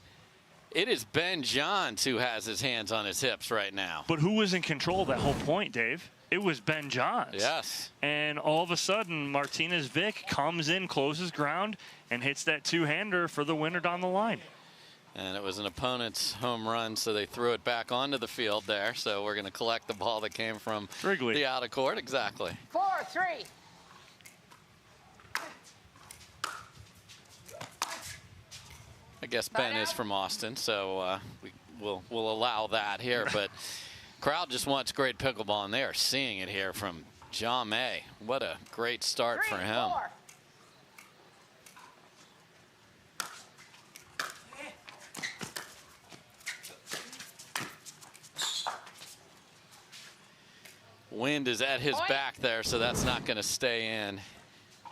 it is Ben Johns who has his hands on his hips right now. But who was in control that whole point, Dave? It was Ben Johns. Yes. And all of a sudden, Martinez Vich comes in, closes ground, and hits that two-hander for the winner down the line. And it was an opponent's home run, so they threw it back onto the field there. So we're going to collect the ball that came from Wrigley. The out of court. Exactly. 4-3. I guess Ben is from Austin, so we'll allow that here. But crowd just wants great pickleball, and they are seeing it here from John May. What a great start for him. 4. Wind is at his back there, so that's not going to stay in.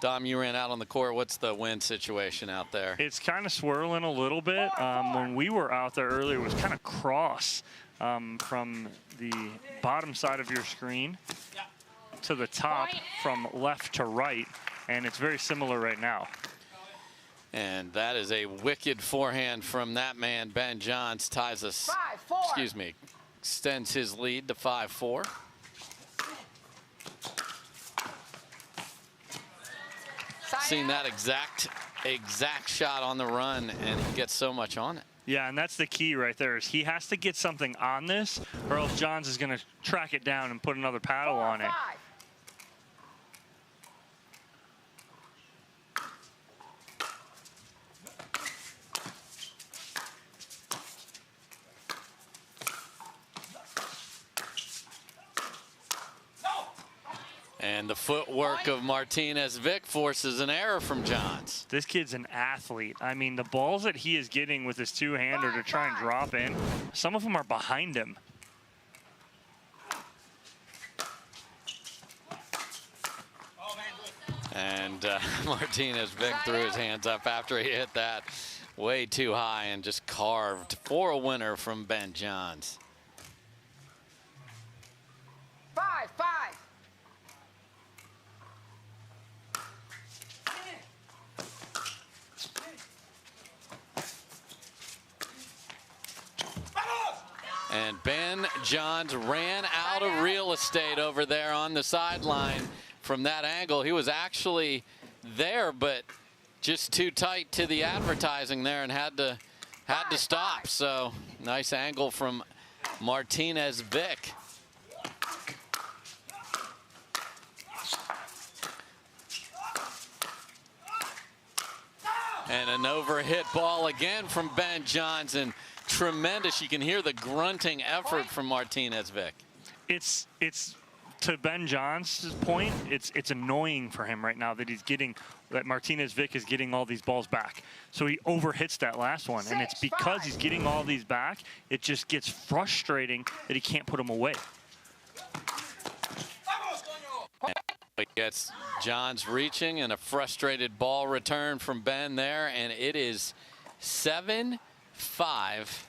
Dom, you ran out on the court. What's the wind situation out there? It's kind of swirling a little bit. When we were out there earlier, it was kind of cross from the bottom side of your screen to the top from left to right, and it's very similar right now. And that is a wicked forehand from that man. Ben Johns ties us, excuse me, extends his lead to 5-4. Seen that exact shot on the run, and he gets so much on it. Yeah, and that's the key right there, is he has to get something on this, or else Johns is going to track it down and put another paddle on it. And the footwork of Martinez Vich forces an error from Johns. This kid's an athlete. I mean, the balls that he is getting with his two-hander to try and drop in, some of them are behind him. And Martinez Vich threw his hands up after he hit that way too high and just carved for a winner from Ben Johns. 5-5. And Ben Johns ran out of real estate over there on the sideline from that angle. He was actually there, but just too tight to the advertising there and had to stop. So nice angle from Martinez Vich. And an overhit ball again from Ben Johns, and tremendous. You can hear the grunting effort from Martinez Vich. It's to Ben Johns' point, it's annoying for him right now that that Martinez Vich is getting all these balls back. So he overhits that last one, and it's because he's getting all these back, it just gets frustrating that he can't put them away. He gets Johns reaching, and a frustrated ball return from Ben there, and it is 7-5. 7-5.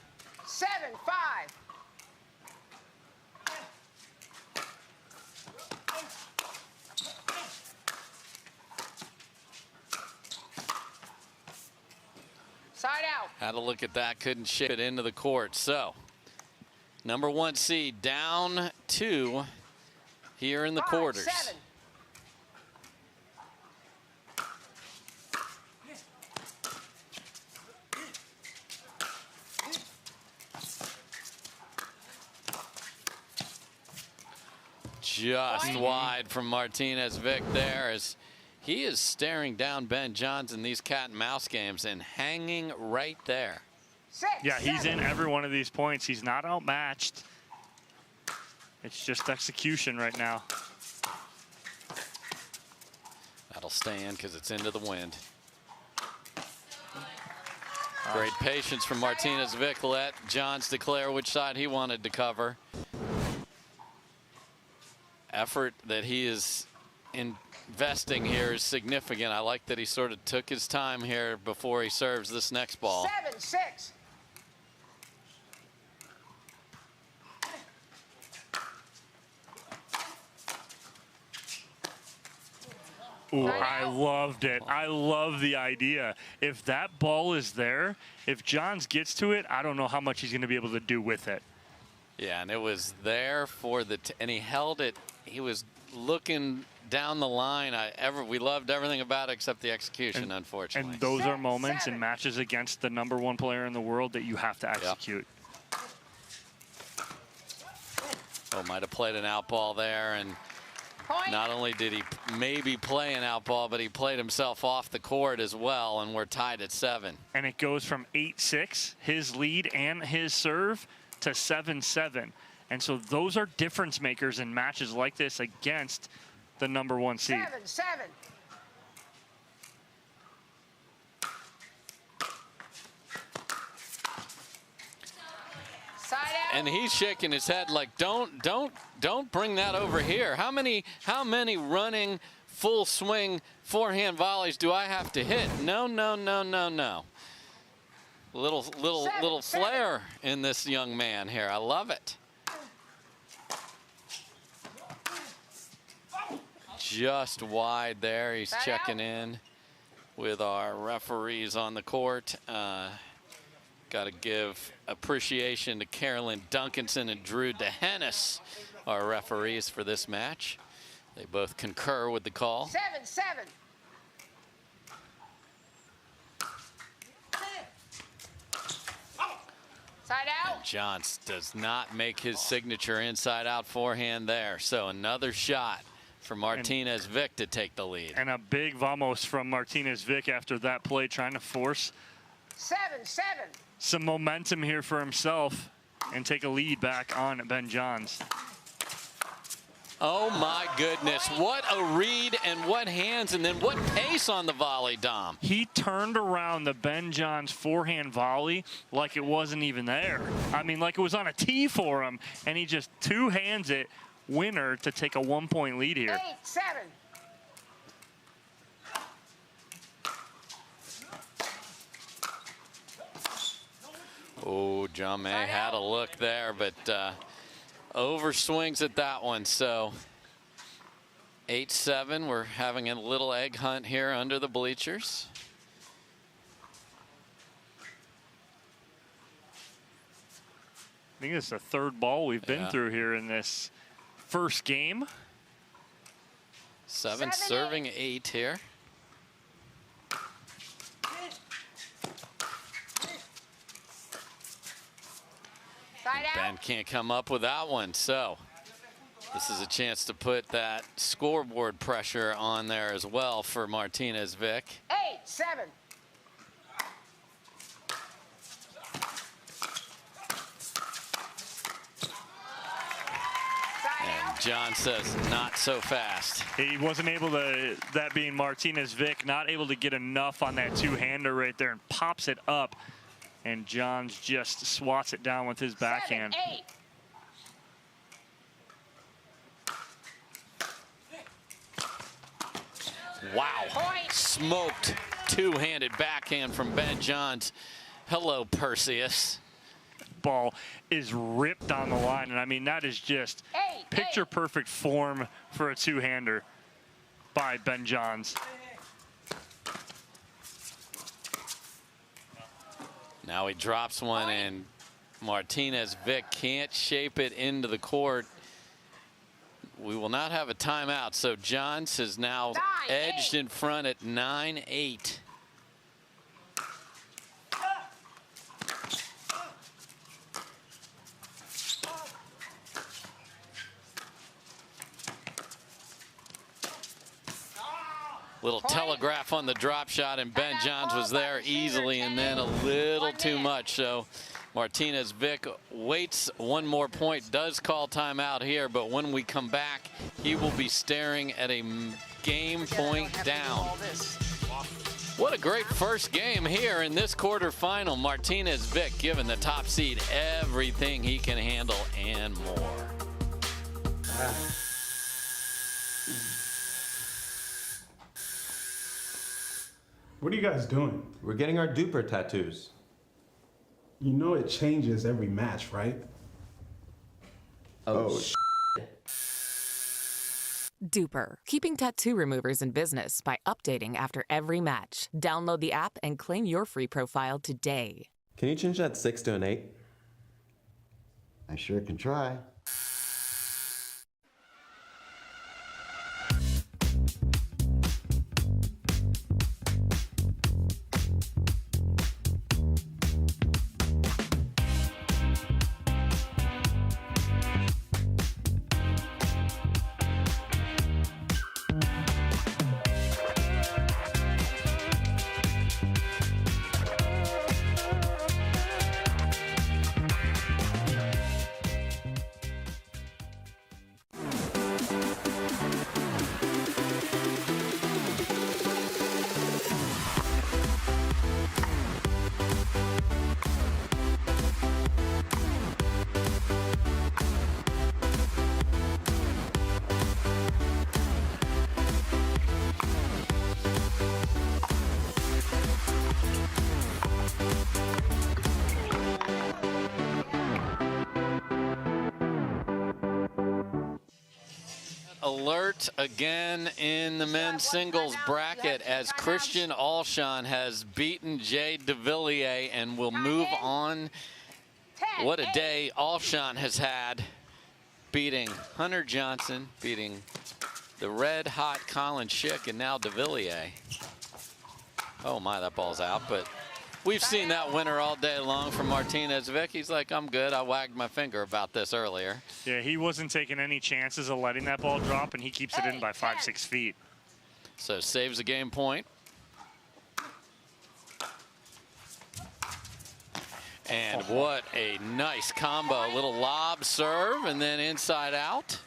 Side out. Had a look at that, couldn't ship it into the court. So, #1 seed down 2 here in the quarters. 7. Just wide from Martinez Vich there, as he is staring down Ben Johns in these cat and mouse games and hanging right there. Yeah, he's in every one of these points. He's not outmatched. It's just execution right now. That'll stay in because it's into the wind. Great patience from Martinez Vich. Let Johns declare which side he wanted to cover. Effort that he is investing here is significant. I like that he sort of took his time here before he serves this next ball. 7-6. Ooh, I loved it. I love the idea. If that ball is there, if Johns gets to it, I don't know how much he's going to be able to do with it. Yeah, and it was there for the and he held it. He was looking down the line. We loved everything about it except the execution, unfortunately. And those are moments in matches against the #1 player in the world that you have to execute. Oh, might have played an out ball there, and not only did he maybe play an out ball, but he played himself off the court as well, and we're tied at 7. And it goes from 8-6, his lead and his serve, to 7-7. And so those are difference makers in matches like this against the #1 seed. 7-7. Side out. And he's shaking his head like, don't bring that over here. How many running full swing forehand volleys do I have to hit? No. Little flair in this young man here. I love it. Just wide there. He's checking in with our referees on the court. Got to give appreciation to Carolyn Duncanson and Drew DeHennis, our referees for this match. They both concur with the call. 7-7. Side out. Johns does not make his signature inside-out forehand there. So another shot for Martinez Vich to take the lead. And a big vamos from Martinez Vich after that play, trying to force 7-7. some momentum here for himself and take a lead back on Ben Johns. Oh my goodness, what a read and what hands, and then what pace on the volley, Dom. He turned around the Ben Johns forehand volley like it wasn't even there. I mean, like it was on a tee for him, and he just two-hands it, winner, to take a 1-point lead here. 8-7. Oh, John May had a look there, but overswings at that one. So 8-7. We're having a little egg hunt here under the bleachers. I think it's the third ball we've been through here in this first game. 7 serving 8 here. Ben can't come up with that one, so this is a chance to put that scoreboard pressure on there as well for Martinez Vich. 8-7. And John says not so fast. He wasn't able to, that being Martinez Vich, not able to get enough on that two-hander right there and pops it up. And Johns just swats it down with his backhand. 7-8. Wow. Smoked two-handed backhand from Ben Johns. Hello, Perseus. Ball is ripped on the line. And I mean, that is just picture perfect form for a two-hander by Ben Johns. Now he drops one, and Martinez Vich can't shape it into the court. We will not have a timeout, so Johns is now edged in front at 9-8. Little telegraph on the drop shot, and Ben Johns was there easily, and then a little too much. So Martinez Vich waits one more point, does call timeout here, but when we come back, he will be staring at a game point down. What a great first game here in this quarterfinal. Martinez Vich giving the top seed everything he can handle and more. What are you guys doing? We're getting our duper tattoos. You know it changes every match, right? Oh, Duper, keeping tattoo removers in business by updating after every match. Download the app and claim your free profile today. Can you change that 6 to an 8? I sure can try. Alert again in the men's singles bracket as Christian Alshon has beaten Jay Devilliers and will move on. What a day Alshon has had, beating Hunter Johnson, beating the red-hot Colin Schick, and now Devilliers. Oh my, that ball's out, but we've seen that winner all day long from Martinez. Vich, he's like, I'm good. I wagged my finger about this earlier. Yeah, he wasn't taking any chances of letting that ball drop, and he keeps it in by 5-6 feet. So saves a game point. And what a nice combo. Little lob serve and then inside out.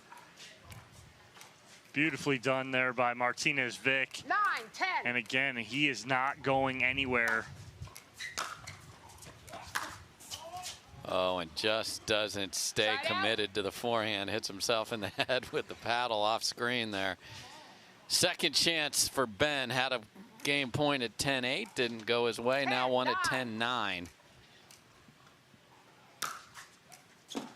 Beautifully done there by Martinez Vich. 9, 10. And again, he is not going anywhere. Oh, and just doesn't stay committed to the forehand. Hits himself in the head with the paddle off screen there. Second chance for Ben. Had a game point at 10-8. Didn't go his way. Now one at 10-9.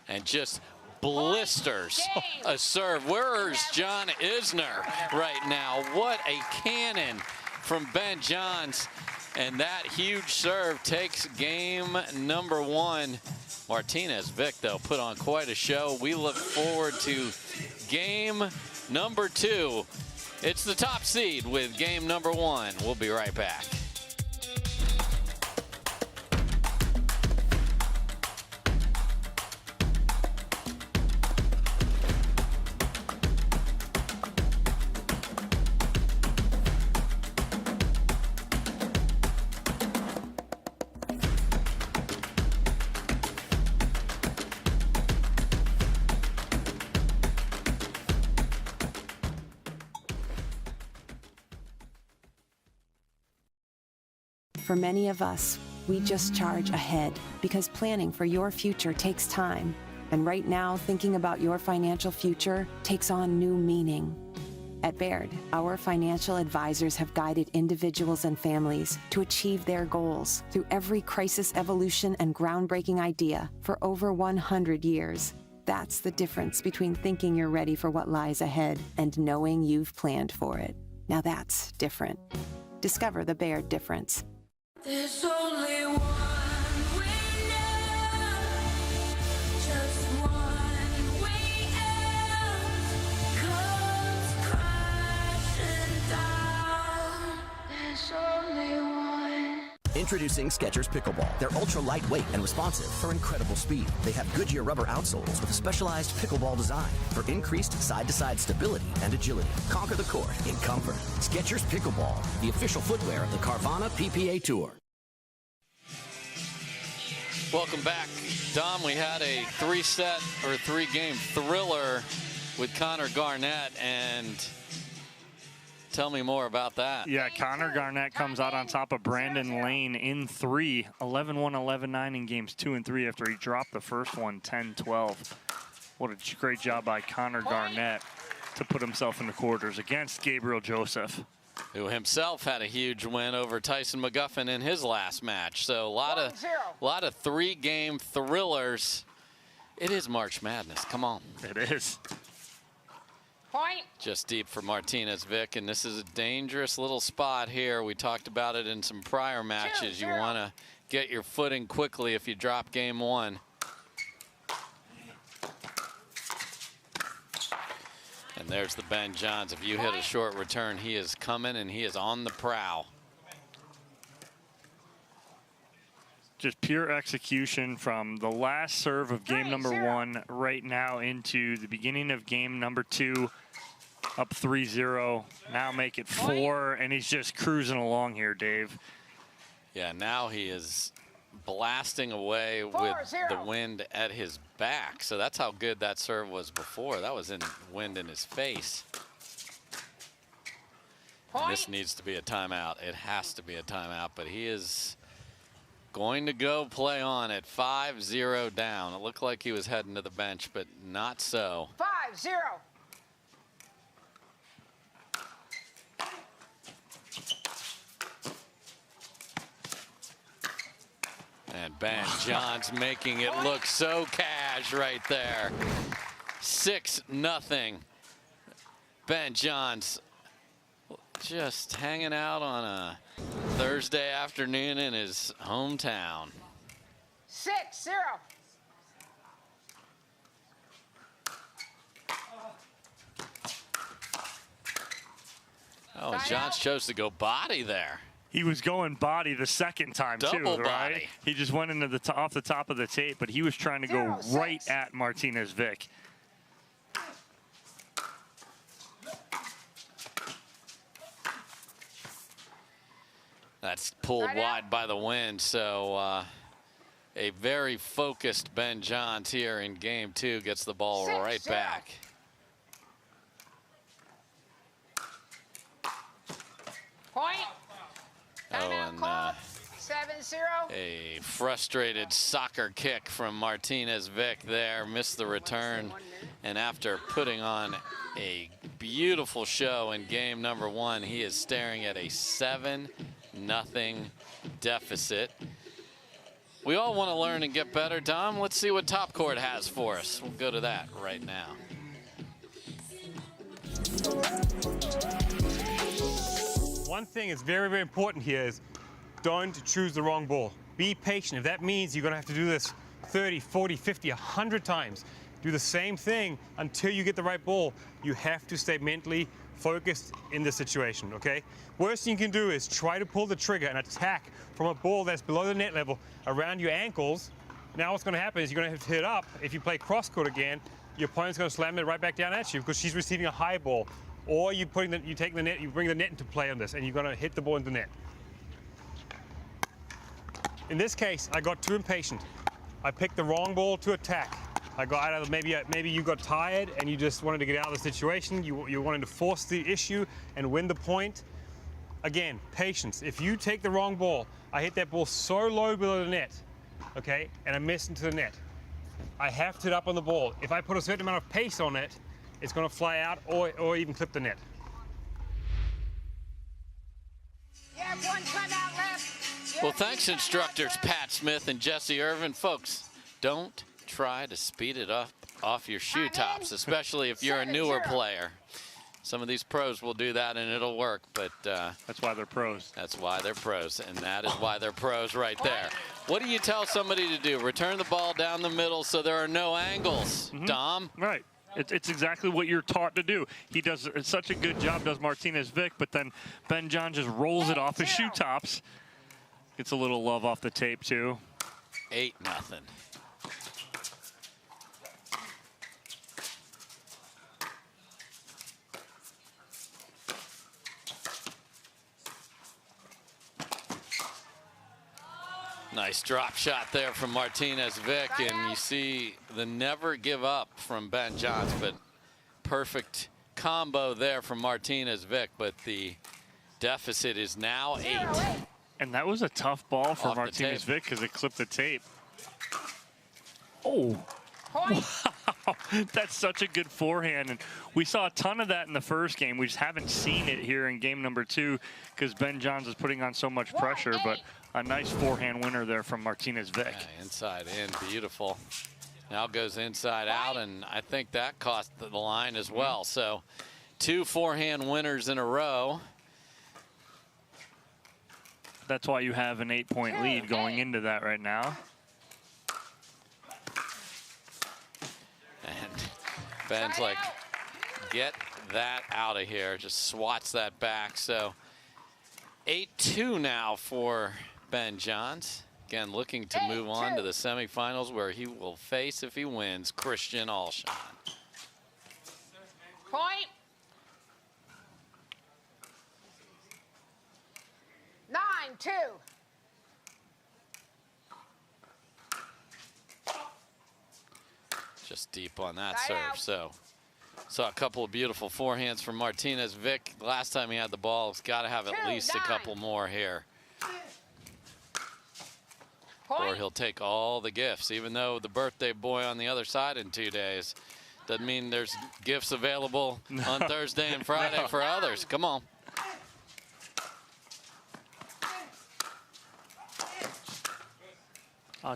And just blisters a serve. Where's John Isner right now? What a cannon from Ben Johns. And that huge serve takes game number 1. Martinez Vich, though, put on quite a show. We look forward to game number 2. It's the top seed with game number 1. We'll be right back. For many of us, we just charge ahead because planning for your future takes time. And right now, thinking about your financial future takes on new meaning. At Baird, our financial advisors have guided individuals and families to achieve their goals through every crisis evolution and groundbreaking idea for over 100 years. That's the difference between thinking you're ready for what lies ahead and knowing you've planned for it. Now that's different. Discover the Baird difference. There's only one way now, just one way out, comes crashing down. There's only one. Introducing Skechers Pickleball. They're ultra lightweight and responsive for incredible speed. They have Goodyear rubber outsoles with a specialized pickleball design for increased side-to-side stability and agility. Conquer the court in comfort. Skechers Pickleball, the official footwear of the Carvana PPA Tour. Welcome back. Dom, we had a 3-set or 3-game thriller with Connor Garnett, and tell me more about that. Yeah, Connor Garnett comes out on top of Brandon Lane in 3, 11-1, 11-9 in games 2 and 3 after he dropped the first one 10-12. What a great job by Connor Garnett to put himself in the quarters against Gabriel Joseph. who himself had a huge win over Tyson McGuffin in his last match. So a lot of three-game thrillers. It is March Madness. Come on. It is. Point. Just deep for Martinez, Vich, and this is a dangerous little spot here. We talked about it in some prior matches. You want to get your footing quickly if you drop game one. And there's the Ben Johns. If you hit a short return, he is coming and he is on the prowl. Just pure execution from the last serve of game number 1 right now into the beginning of game number 2. Up 3-0. Now make it 4, and he's just cruising along here, Dave. Yeah, now he is blasting away with the wind at his back. So that's how good that serve was before. That was in wind in his face. And this needs to be a timeout. It has to be a timeout, but he is going to go play on at 5-0 down. It looked like he was heading to the bench, but not so. 5-0. And Ben Johns making it look so cash right there. 6-0. Ben Johns just hanging out on a Thursday afternoon in his hometown. 6-0. Oh, Johns chose to go body there. He was going body the second time Double too, body. right? He just went into the off the top of the tape, but he was trying to go right at Martinez Vich. That's pulled wide by the wind, so a very focused Ben Johns here in game 2 gets the ball right back. Point. Oh, and 7-0. a frustrated soccer kick from Martinez Vich there, missed the return. And after putting on a beautiful show in game number 1, he is staring at a 7-0 deficit. We all want to learn and get better. Dom, let's see what Top Court has for us. We'll go to that right now. One thing that's very, very important here is don't choose the wrong ball. Be patient. If that means you're going to have to do this 30, 40, 50, 100 times, do the same thing until you get the right ball. You have to stay mentally focused in this situation, okay? Worst thing you can do is try to pull the trigger and attack from a ball that's below the net level around your ankles. Now what's going to happen is you're going to have to hit up. If you play cross court again, your opponent's going to slam it right back down at you because she's receiving a high ball. Or you take the net, you bring the net into play on this, and you're going to hit the ball into the net. In this case, I got too impatient. I picked the wrong ball to attack. I got out of maybe you got tired and you just wanted to get out of the situation. You wanted to force the issue and win the point. Again, patience. If you take the wrong ball, I hit that ball so low below the net, okay, and I missed into the net. I have to hit up on the ball. If I put a certain amount of pace on it, it's going to fly out or even clip the net. You have one timeout left. Well, thanks, instructors Pat Smith and Jesse Irvin. Folks, don't try to speed it up off your shoe tops, especially if you're a newer player. Some of these pros will do that and it'll work, but that's why they're pros. That's why they're pros, and that is why they're pros right there. What do you tell somebody to do? Return the ball down the middle so there are no angles, Dom? Right. It's exactly what you're taught to do. He does such a good job, does Martinez Vich, but then Ben John just rolls it off his shoe tops. Gets a little love off the tape, too. 8-0. Nice drop shot there from Martinez Vich, and you see the never give up from Ben Johns, but perfect combo there from Martinez Vich, but the deficit is now 8. And that was a tough ball for Martinez Vich because it clipped the tape. Oh. That's such a good forehand. And we saw a ton of that in the first game. We just haven't seen it here in game number 2 because Ben Johns is putting on so much pressure. But a nice forehand winner there from Martinez Vich. Yeah, inside in, beautiful. Now goes inside out, and I think that cost the line as well. So 2 forehand winners in a row. That's why you have an 8-point lead going into that right now. And Ben's like, get that out of here. Just swats that back. So 8-2 now for Ben Johns. Again, looking to move on to the semifinals where he will face, if he wins, Christian Alshon. Point. 9-2. Just deep on that serve. So saw a couple of beautiful forehands from Martinez Vich. Last time he had the ball, he's got to have at least a couple more here. Or he'll take all the gifts, even though the birthday boy on the other side in 2 days. Doesn't mean there's gifts available on Thursday and Friday for others. Come on.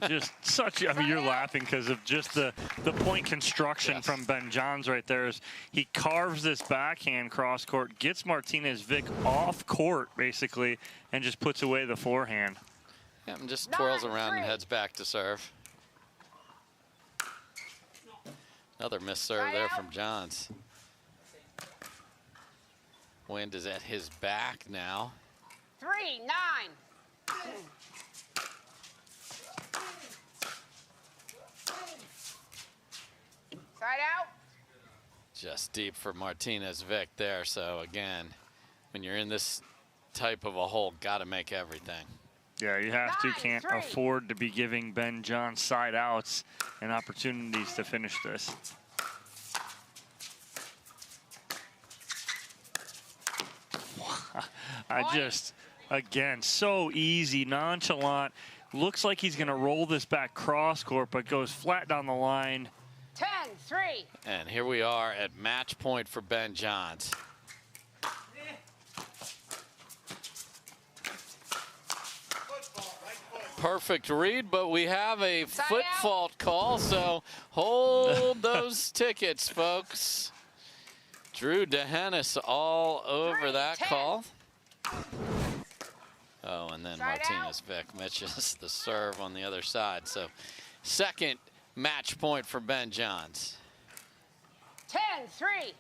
Just such, I mean, you're laughing because of just the point construction from Ben Johns right there. Is he carves this backhand cross court, gets Martinez Vich off court basically, and just puts away the forehand. Yeah, and just twirls around and heads back to serve. Another missed serve there from Johns. Wind is at his back now. 3-9. Side out. Just deep for Martinez Vich there. So again, when you're in this type of a hole, got to make everything. Yeah, you have to. Can't afford to be giving Ben Johns side outs and opportunities to finish this. Again, so easy, nonchalant. Looks like he's going to roll this back cross court, but goes flat down the line. 10-3. And here we are at match point for Ben Johns. Perfect read, but we have a foot fault call, so hold those tickets, folks. Drew DeHennis all over that call. Oh, and then Martinez Vich misses the serve on the other side. So second match point for Ben Johns. 10-3.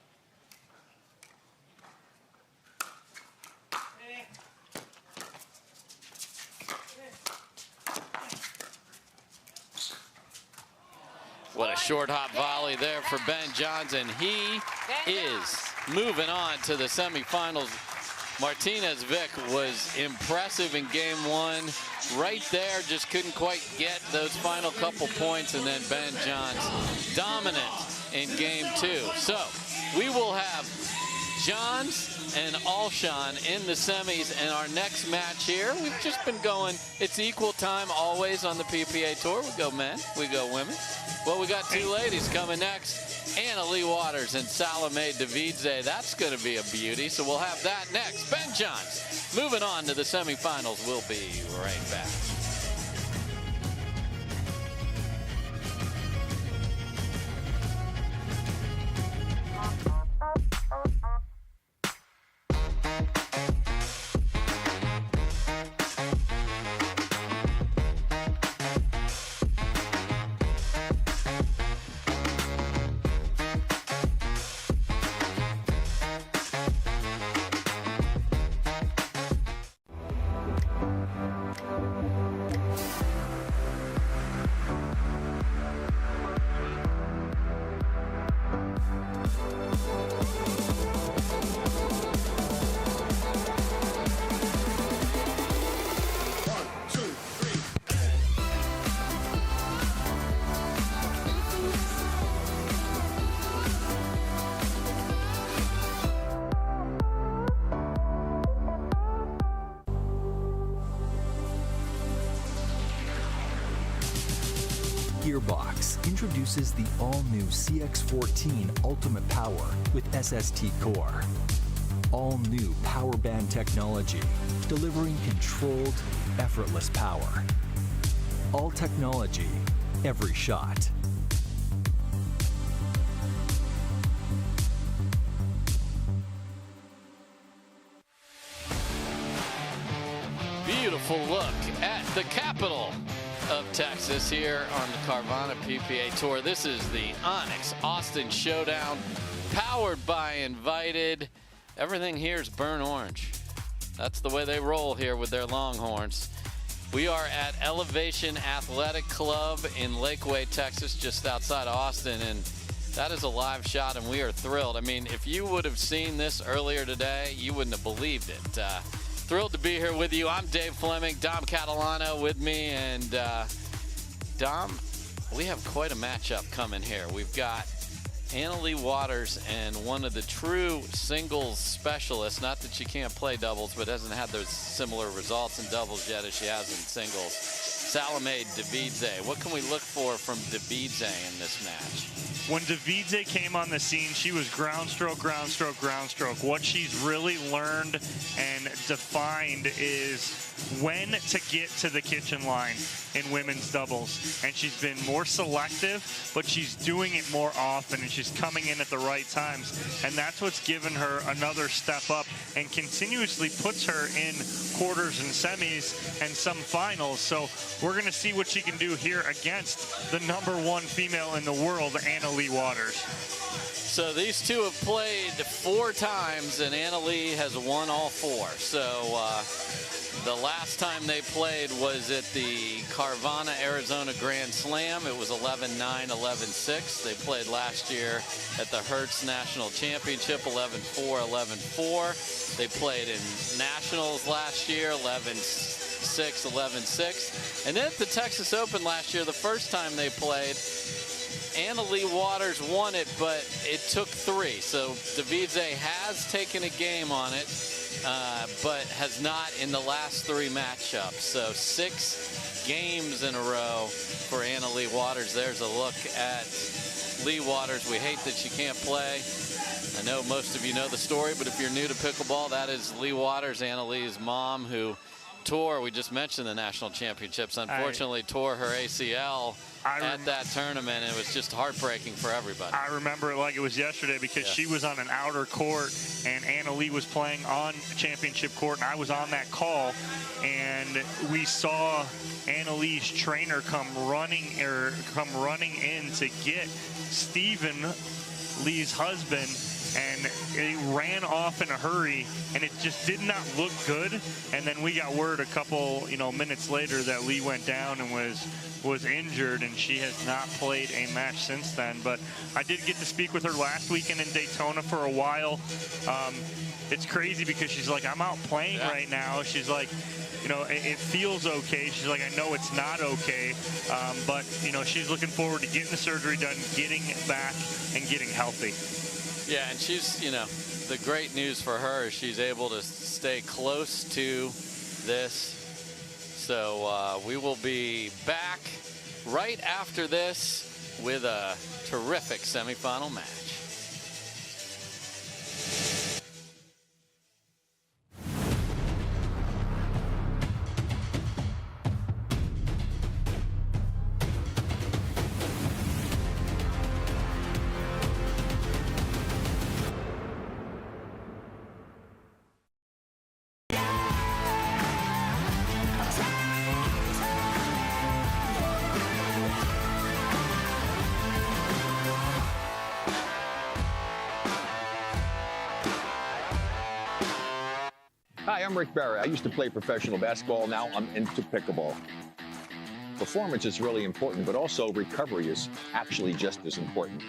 What a short hop volley there for Ben Johns, and he is moving on to the semifinals. Martinez Vich was impressive in game 1. Right there, just couldn't quite get those final couple points, and then Ben Johns dominant in game 2. So we will have Johns and Alshon in the semis, and our next match here, we've just been going, it's equal time always on the PPA Tour. We go men, we go women. Well, we got 2 ladies coming next. Leigh Waters and Salome Devidze. That's going to be a beauty. So we'll have that next. Ben Johns moving on to the semifinals. We'll be right back. Gearbox introduces the all-new CX-14 Ultimate Power with SST Core. All-new power band technology, delivering controlled, effortless power. All technology, every shot. Beautiful look at the capital of Texas here on the Carvana PPA Tour. This is the ONIX Austin Showdown, powered by Invited. Everything here is burnt orange. That's the way they roll here with their Longhorns. We are at Elevation Athletic Club in Lakeway, Texas, just outside of Austin, and that is a live shot, and we are thrilled. I mean, if you would have seen this earlier today, you wouldn't have believed it. Thrilled to be here with you. I'm Dave Fleming, Dom Catalano with me, and Dom, we have quite a matchup coming here. We've got Leigh Waters and one of the true singles specialists. Not that she can't play doubles, but hasn't had those similar results in doubles yet as she has in singles. Salome Devidze. What can we look for from Devidze in this match? When Devidze came on the scene, she was ground stroke, ground stroke, ground stroke. What she's really learned and defined is when to get to the kitchen line in women's doubles. And she's been more selective, but she's doing it more often, and she's coming in at the right times. And that's what's given her another step up and continuously puts her in quarters and semis and some finals. So we're going to see what she can do here against the #1 female in the world, Leigh Waters. So these two have played 4 times, and Leigh has won all 4. So the last time they played was at the Carvana Arizona Grand Slam. It was 11-9, 11-6. They played last year at the Hertz National Championship, 11-4, 11-4. They played in Nationals last year, 11-6, 11-6. And then at the Texas Open last year, the first time they played, Leigh Waters won it, but it took 3. So Devidze has taken a game on it, but has not in the last 3 matchups. So 6 games in a row for Leigh Waters. There's a look at Leigh Waters. We hate that she can't play. I know most of you know the story, but if you're new to pickleball, that is Leigh Waters, Lee's mom, who tore, we just mentioned the national championships, unfortunately tore her ACL at that tournament. It was just heartbreaking for everybody. I remember it like it was yesterday because she was on an outer court and Leigh was playing on championship court, and I was on that call, and we saw Lee's trainer come running in to get Stephen, Lee's husband, and it ran off in a hurry, and it just did not look good. And then we got word a couple minutes later that Leigh went down and was injured, and she has not played a match since then. But I did get to speak with her last weekend in Daytona for a while. It's crazy because she's like, I'm out playing right now. She's like, it feels okay. She's like, I know it's not okay, but she's looking forward to getting the surgery done, getting back, and getting healthy. Yeah, and she's, the great news for her is she's able to stay close to this. So we will be back right after this with a terrific semifinal match. Hi, I'm Rick Barry. I used to play professional basketball. Now I'm into pickleball. Performance is really important, but also recovery is actually just as important.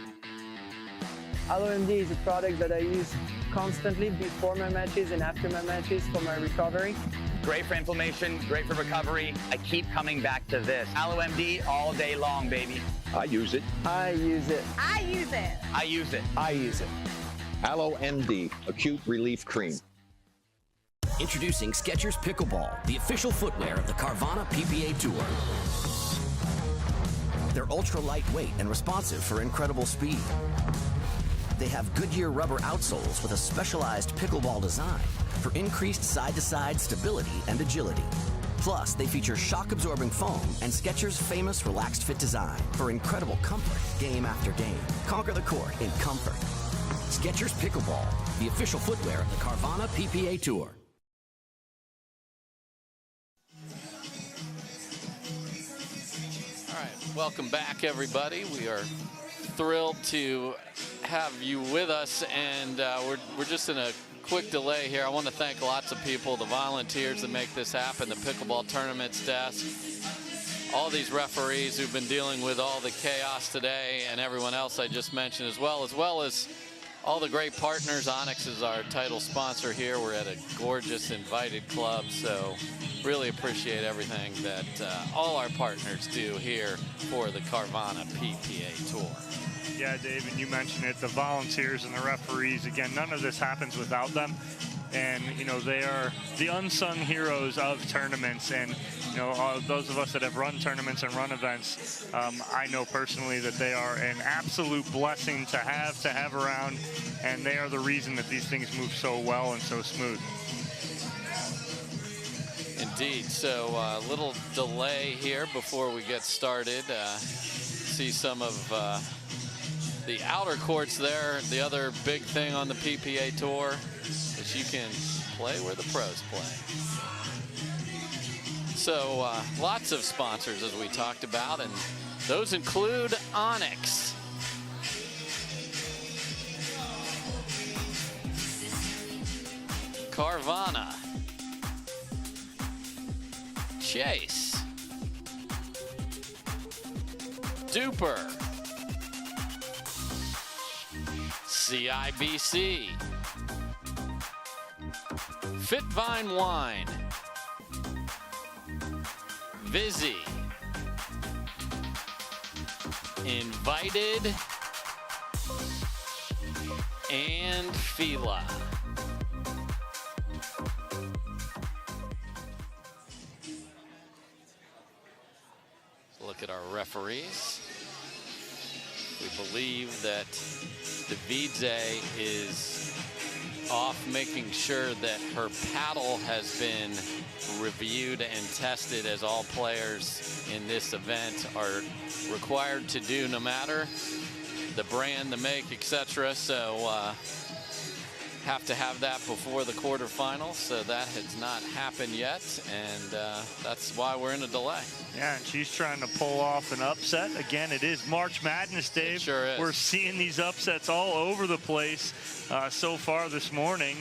AlloMD is a product that I use constantly before my matches and after my matches for my recovery. Great for inflammation, great for recovery. I keep coming back to this. AlloMD all day long, baby. I use it. I use it. I use it. I use it. I use it. AlloMD Acute Relief Cream. Introducing Skechers Pickleball, the official footwear of the Carvana PPA Tour. They're ultra lightweight and responsive for incredible speed. They have Goodyear rubber outsoles with a specialized pickleball design for increased side-to-side stability and agility. Plus, they feature shock-absorbing foam and Skechers' famous Relaxed Fit design for incredible comfort game after game. Conquer the court in comfort. Skechers Pickleball, the official footwear of the Carvana PPA Tour. All right, welcome back, everybody. We are thrilled to have you with us, and we're just in a quick delay here. I want to thank lots of people, the volunteers that make this happen, the pickleball tournaments desk, all these referees who've been dealing with all the chaos today, and everyone else I just mentioned as well as all the great partners. ONIX is our title sponsor here. We're at a gorgeous invited club, so really appreciate everything that all our partners do here for the Carvana PPA Tour. Yeah, Dave, and you mentioned it, the volunteers and the referees, again, none of this happens without them. And, you know, they are the unsung heroes of tournaments. And, you know, those of us that have run tournaments and run events, I know personally that they are an absolute blessing to have around. And they are the reason that these things move so well and so smooth. Indeed. So a little delay here before we get started. See some of the outer courts there. The other big thing on the PPA Tour is you can play where the pros play. So lots of sponsors, as we talked about, and those include ONIX, Carvana, Chase, Duper, CIBC, Fitvine Wine, Vizzy, Invited, and Fila. Look at our referees. We believe that Devidze is off, making sure that her paddle has been reviewed and tested, as all players in this event are required to do, no matter the brand, the make, etc. So have to have that before the quarterfinals. So that has not happened yet, and that's why we're in a delay. Yeah, and she's trying to pull off an upset. Again, it is March Madness, Dave. It sure is. We're seeing these upsets all over the place so far this morning.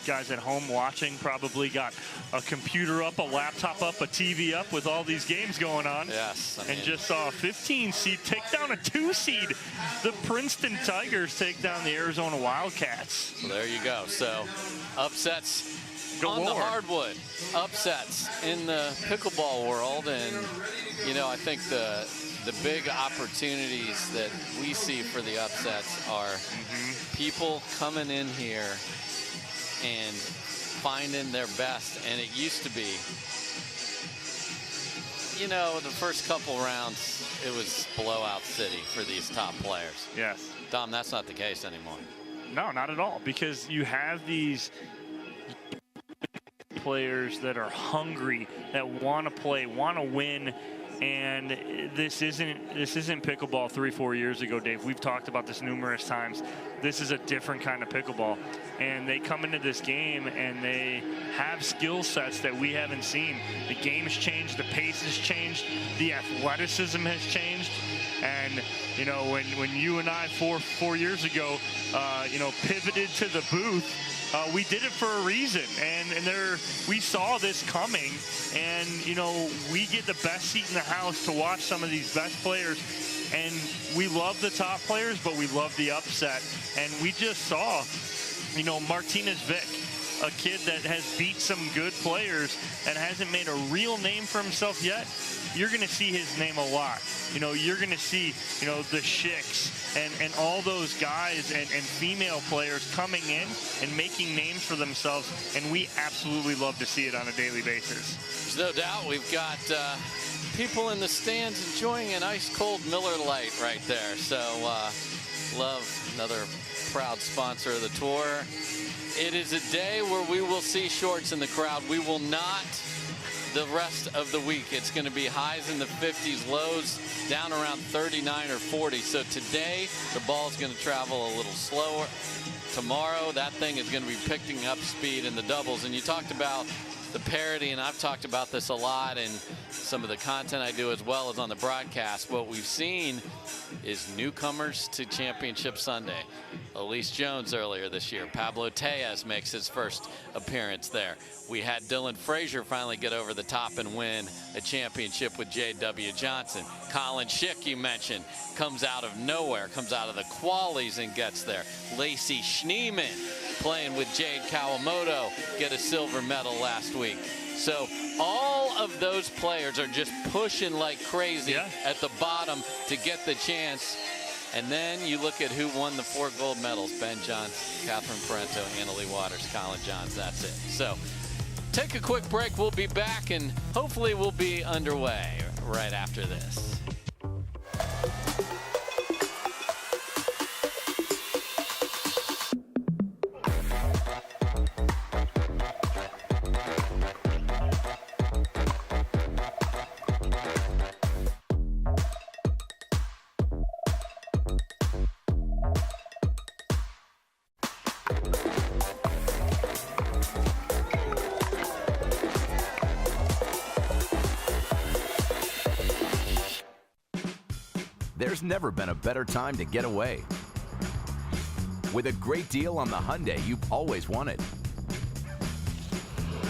Guys at home watching probably got a computer up, a laptop up, a TV up with all these games going on. Yes. And just saw a 15 seed take down a 2 seed. The Princeton Tigers take down the Arizona Wildcats. So there you go. So upsets galore on the hardwood, upsets in the pickleball world. And, you know, I think the big opportunities that we see for the upsets are people coming in here and finding their best. And it used to be, you know, the first couple rounds, it was blowout city for these top players. Yes. Dom, that's not the case anymore. No, not at all, because you have these players that are hungry, that want to play, want to win. And this isn't pickleball 3-4 years ago, Dave. We've talked about this numerous times. This is a different kind of pickleball. And they come into this game and they have skill sets that we haven't seen. The game's changed, the pace has changed, the athleticism has changed. And, you know, when you and I four years ago, you know, pivoted to the booth, we did it for a reason, and we saw this coming, and, you know, we get the best seat in the house to watch some of these best players, and we love the top players, but we love the upset. And we just saw, you know, Martinez Vich, a kid that has beat some good players and hasn't made a real name for himself yet, you're going to see his name a lot. You know, you're going to see, you know, the Schicks and all those guys and female players coming in and making names for themselves, and we absolutely love to see it on a daily basis. There's no doubt we've got people in the stands enjoying an ice-cold Miller Lite right there. So love, another proud sponsor of the tour. It is a day where we will see shorts in the crowd. We will not the rest of the week. It's going to be highs in the 50s, lows down around 39 or 40. So today, the ball's going to travel a little slower. Tomorrow, that thing is going to be picking up speed in the doubles. And you talked about the parity, and I've talked about this a lot in some of the content I do as well as on the broadcast. What we've seen is newcomers to Championship Sunday. Allyce Jones earlier this year. Pablo Tejas makes his first appearance there. We had Dylan Frazier finally get over the top and win a championship with J.W. Johnson. Colin Schick, you mentioned, comes out of nowhere, comes out of the qualies and gets there. Lacey Schneemann playing with Jade Kawamoto, get a silver medal last week. So all of those players are just pushing like crazy at the bottom to get the chance. And then you look at who won the 4 gold medals: Ben Johns, Catherine Parenteau, Leigh Waters, Colin Johns. That's it. So take a quick break. We'll be back, and hopefully we'll be underway right after this. There's never been a better time to get away. With a great deal on the Hyundai you've always wanted.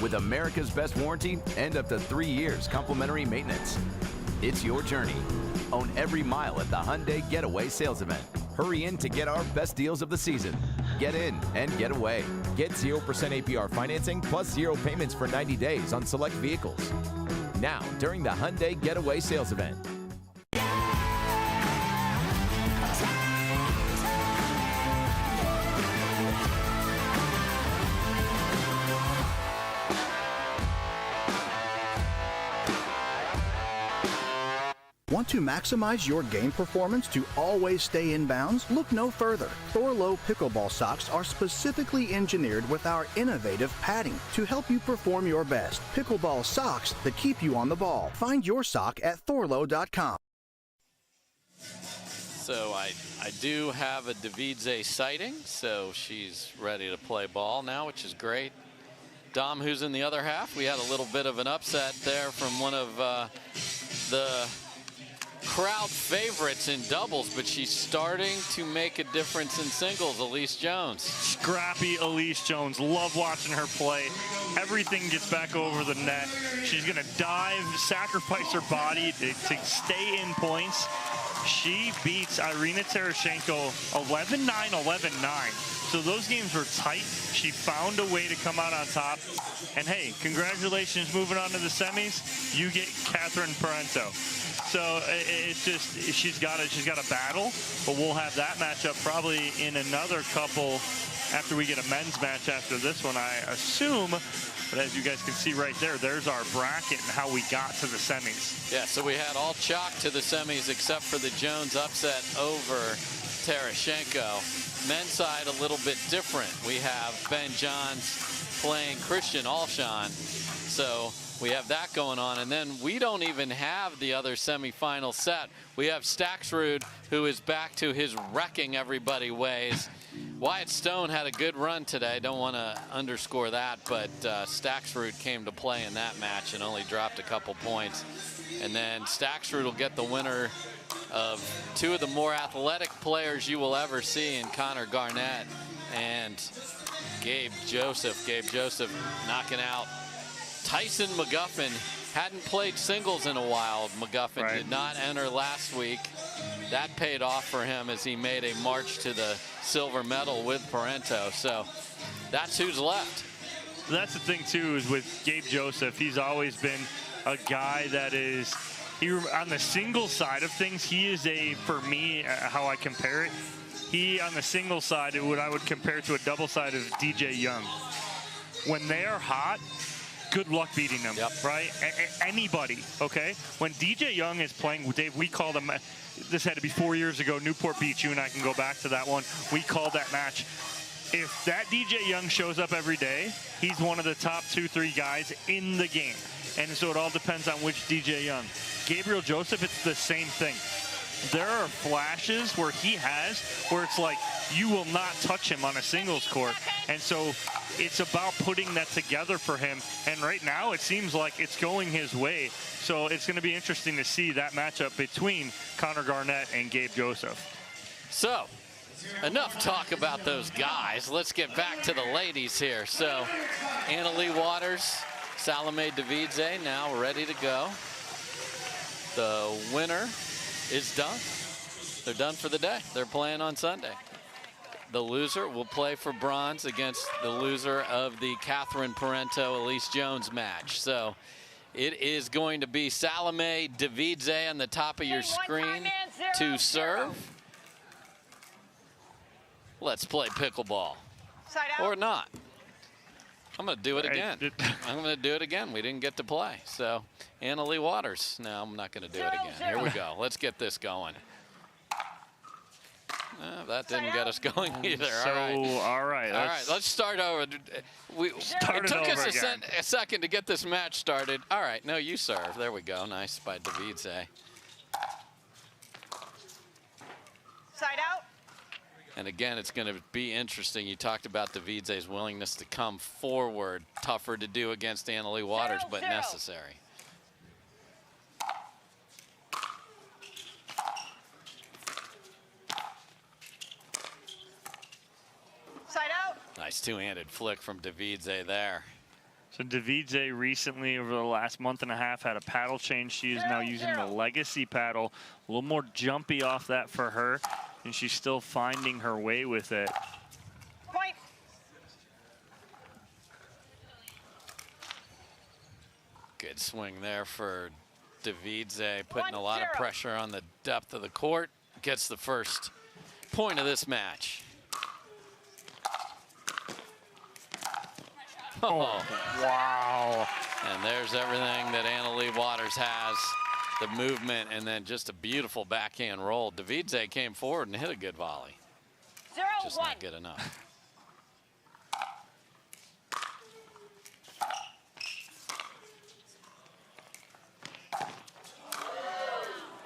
With America's best warranty and up to 3 years complimentary maintenance. It's your journey. Own every mile at the Hyundai Getaway Sales Event. Hurry in to get our best deals of the season. Get in and get away. Get 0% APR financing plus 0 payments for 90 days on select vehicles. Now, during the Hyundai Getaway Sales Event. Want to maximize your game performance to always stay in bounds? Look no further. Thorlo pickleball socks are specifically engineered with our innovative padding to help you perform your best. Pickleball socks that keep you on the ball. Find your sock at thorlo.com. So I do have a Devidze sighting, so she's ready to play ball now, which is great. Dom, who's in the other half, we had a little bit of an upset there from one of the crowd favorites in doubles, but she's starting to make a difference in singles. Allyce Jones. Scrappy Allyce Jones. Love watching her play. Everything gets back over the net. She's going to dive, sacrifice her body to stay in points. She beats Irina Tereshchenko 11-9, 11-9. So those games were tight. She found a way to come out on top. And hey, congratulations moving on to the semis. You get Catherine Parenteau. So it's just, she's got a battle, but we'll have that matchup probably in another couple after we get a men's match after this one, I assume. But as you guys can see right there, there's our bracket and how we got to the semis. Yeah, so we had all chalk to the semis except for the Jones upset over Tereshchenko. Men's side a little bit different. We have Ben Johns playing Christian Alshon. So we have that going on, and then we don't even have the other semifinal set. We have Staksrud, who is back to his wrecking everybody ways. Wyatt Stone had a good run today. Don't want to underscore that, but Staksrud came to play in that match and only dropped a couple points. And then Staksrud will get the winner of 2 of the more athletic players you will ever see in Connor Garnett and Gabe Joseph. Gabe Joseph knocking out Tyson McGuffin. Hadn't played singles in a while. McGuffin did not enter last week. That paid off for him as he made a march to the silver medal with Parenteau. So that's who's left. That's the thing, too, is with Gabe Joseph, he's always been a guy that is, on the single side of things, he is for me, how I compare it, he, on the single side, what I would compare to a double side of DJ Young. When they are hot, good luck beating them, right? Anybody, okay? When DJ Young is playing, Dave, we call them, this had to be 4 years ago, Newport Beach, you and I can go back to that one. We called that match. If that DJ Young shows up every day, he's one of the top 2-3 guys in the game. And so it all depends on which DJ Young. Gabriel Joseph, it's the same thing. There are flashes where where it's like, you will not touch him on a singles court. And so it's about putting that together for him. And right now, it seems like it's going his way. So it's going to be interesting to see that matchup between Connor Garnett and Gabe Joseph. So, enough talk about those guys. Let's get back to the ladies here. So, Leigh Waters, Salome Devidze now ready to go. The winner is done. They're done for the day. They're playing on Sunday. The loser will play for bronze against the loser of the Catherine Parenteau, Allyce Jones match. So it is going to be Salome Devidze on the top of your screen to serve. Let's play pickleball. Or not. I'm going to do it again. I'm going to do it again. We didn't get to play. So, Leigh Waters. No, I'm not going to do it again. Here we go. Let's get this going. No, that didn't get us going either. All right. Let's start over. It took us a second to get this match started. All right. No, you serve. There we go. Nice by Devidze. Side out. And again, it's going to be interesting. You talked about Devidze's willingness to come forward. Tougher to do against Leigh Waters, but necessary. Side out. Nice two-handed flick from Devidze there. So Devidze recently, over the last month and a half, had a paddle change. She is now using the Legacy paddle. A little more jumpy off that for her, and she's still finding her way with it. Point. Good swing there for Devidze, putting a lot of pressure on the depth of the court. Gets the first point of this match. Oh, wow. And there's everything that Leigh Waters has. The movement and then just a beautiful backhand roll. Devidze came forward and hit a good volley. Just not good enough.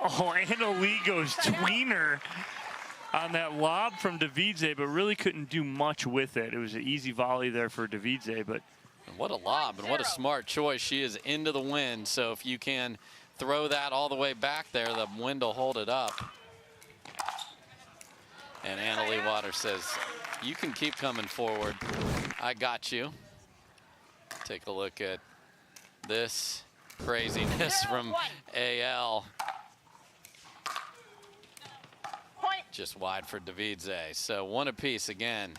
Oh, Leigh goes tweener on that lob from Devidze, but really couldn't do much with it. It was an easy volley there for Devidze, but and what a lob and what a smart choice. She is into the wind, so if you can throw that all the way back there, the wind will hold it up. And Leigh Waters says, you can keep coming forward. I got you. Take a look at this craziness from AL. Just wide for Devidze. So one apiece again.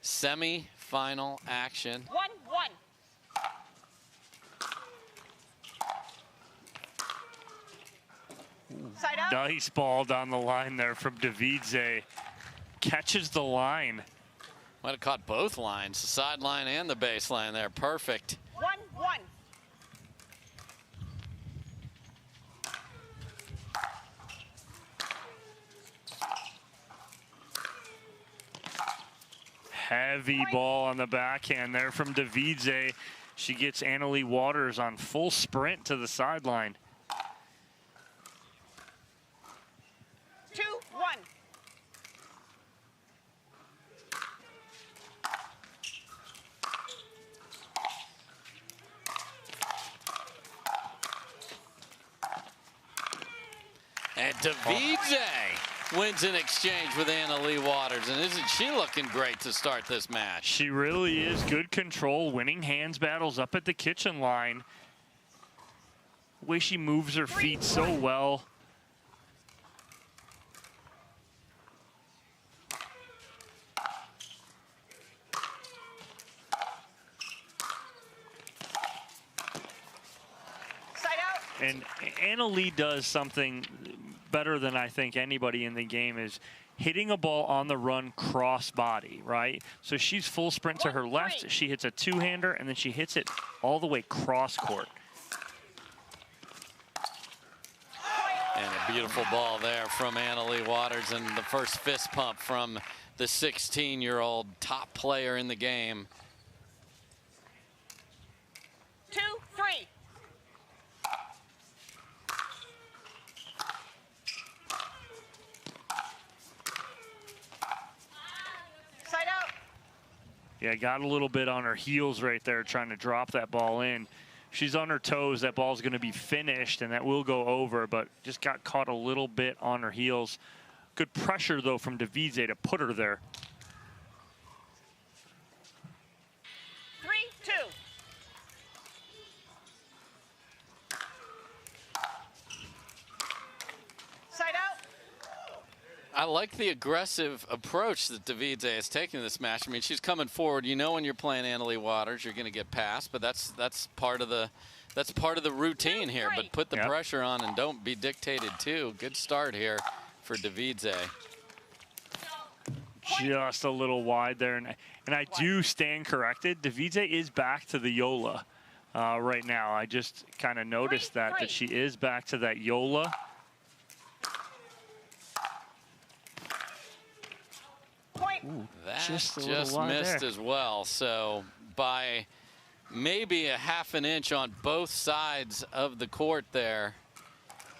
Semi-final action. 1-1. Side out. Nice ball down the line there from Devidze. Catches the line. Might have caught both lines, the sideline and the baseline there. Perfect. 1-1. Heavy ball on the backhand there from Devidze. She gets Leigh Waters on full sprint to the sideline. 2-1. And Devidze wins in exchange with Leigh Waters. And isn't she looking great to start this match? She really is. Good control, winning hands battles up at the kitchen line. The way she moves her feet so well. And Anna Leigh does something better than I think anybody in the game, is hitting a ball on the run cross body, right? So she's full sprint to her left. She hits a two-hander, and then she hits it all the way cross court. And a beautiful ball there from Anna Leigh Waters, and the first fist pump from the 16-year-old top player in the game. 2, 3. Side out. Yeah, got a little bit on her heels right there trying to drop that ball in. She's on her toes. That ball's going to be finished, and that will go over, but just got caught a little bit on her heels. Good pressure, though, from Devidze to put her there. 3, 2. Side out. I like the aggressive approach that Devidze is taking in this match. I mean, she's coming forward. You know, when you're playing Anna Leigh Waters, you're going to get past, but that's part of the routine here. But put the pressure on and don't be dictated to. Good start here for Devidze. Just a little wide there, and I do stand corrected. Devidze is back to the Yola right now. I just kind of noticed that she is back to that Yola. Ooh, that just missed as well. So by maybe a half an inch on both sides of the court there